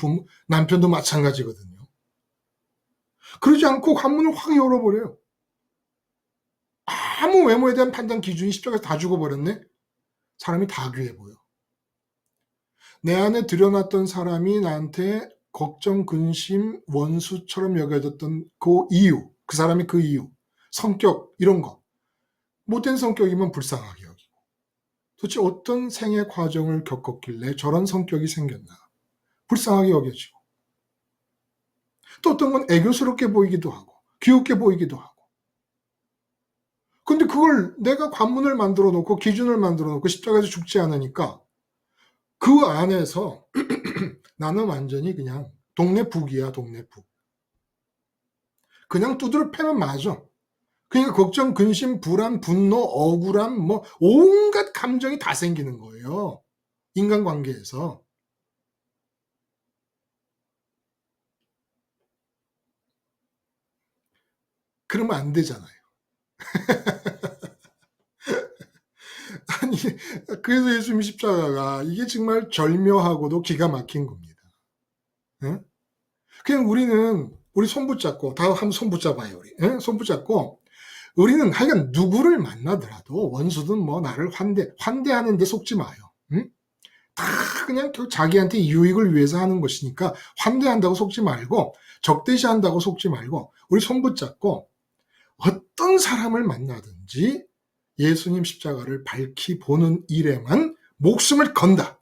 남편도 마찬가지거든요. 그러지 않고 관문을 확 열어버려요. 아무 외모에 대한 판단 기준이 십자가에서 다 죽어버렸네. 사람이 다 귀해 보여. 내 안에 들여놨던 사람이 나한테 걱정, 근심, 원수처럼 여겨졌던 그 이유, 그 사람이 그 이유, 성격 이런 거. 못된 성격이면 불쌍하게 여기고 도대체 어떤 생애 과정을 겪었길래 저런 성격이 생겼나 불쌍하게 여겨지고 또 어떤 건 애교스럽게 보이기도 하고 귀엽게 보이기도 하고 근데 그걸 내가 관문을 만들어 놓고 기준을 만들어 놓고 십자가에서 죽지 않으니까 그 안에서 나는 완전히 그냥 동네 북이야, 동네 북. 그냥 두드려 패면 맞아. 그러니까 걱정, 근심, 불안, 분노, 억울함, 뭐 온갖 감정이 다 생기는 거예요. 인간관계에서. 그러면 안 되잖아요. 아니, 그래서 예수님 십자가가 이게 정말 절묘하고도 기가 막힌 겁니다. 예? 그냥 우리 손 붙잡고, 다 한번 손 붙잡아요, 우리. 예? 손 붙잡고, 우리는 하여간 누구를 만나더라도 원수든 뭐 나를 환대하는 데 속지 마요. 응? 다 그냥 자기한테 유익을 위해서 하는 것이니까 환대한다고 속지 말고, 적대시한다고 속지 말고, 우리 손 붙잡고, 어떤 사람을 만나든지 예수님 십자가를 밝히 보는 일에만 목숨을 건다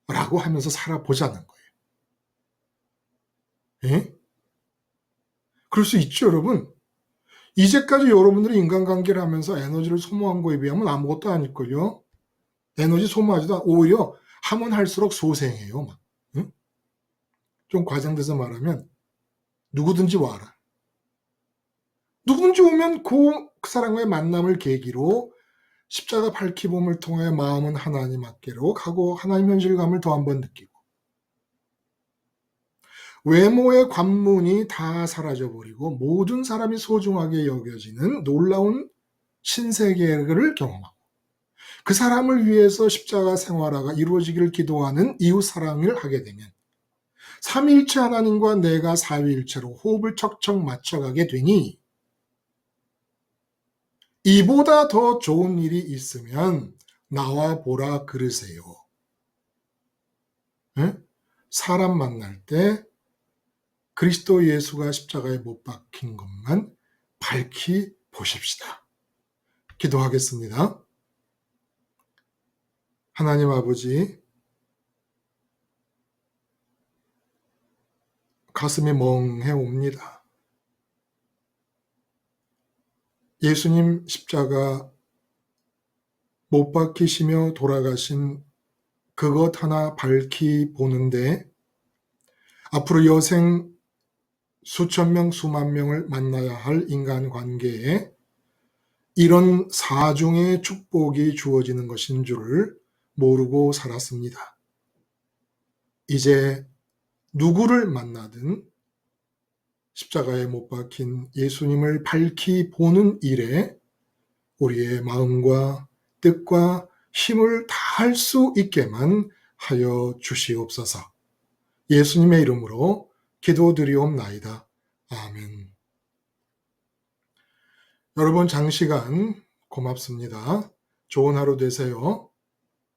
라고 하면서 살아보자는 거예요. 예? 그럴 수 있죠, 여러분. 이제까지 여러분들이 인간관계를 하면서 에너지를 소모한 거에 비하면 아무것도 아닐걸요. 에너지 소모하지도 오히려 하면 할수록 소생해요. 막. 응? 좀 과장돼서 말하면 누구든지 와라. 누구든지 오면 그 사람과의 만남을 계기로 십자가 밝히봄을 통해 마음은 하나님 앞께로 가고 하나님 현실감을 더 한번 느끼고 외모의 관문이 다 사라져버리고 모든 사람이 소중하게 여겨지는 놀라운 신세계를 경험하고 그 사람을 위해서 십자가 생활화가 이루어지기를 기도하는 이웃 사랑을 하게 되면 삼위일체 하나님과 내가 사위일체로 호흡을 척척 맞춰가게 되니 이보다 더 좋은 일이 있으면 나와 보라 그러세요. 네? 사람 만날 때 그리스도 예수가 십자가에 못 박힌 것만 밝히 보십시다. 기도하겠습니다. 하나님 아버지, 가슴이 멍해 옵니다. 예수님 십자가 못 박히시며 돌아가신 그것 하나 밝히 보는데 앞으로 여생 수천 명, 수만 명을 만나야 할 인간관계에 이런 사중의 축복이 주어지는 것인 줄을 모르고 살았습니다. 이제 누구를 만나든 십자가에 못 박힌 예수님을 밝히 보는 일에 우리의 마음과 뜻과 힘을 다할 수 있게만 하여 주시옵소서. 예수님의 이름으로 기도드리옵나이다. 아멘. 여러분 장시간 고맙습니다. 좋은 하루 되세요.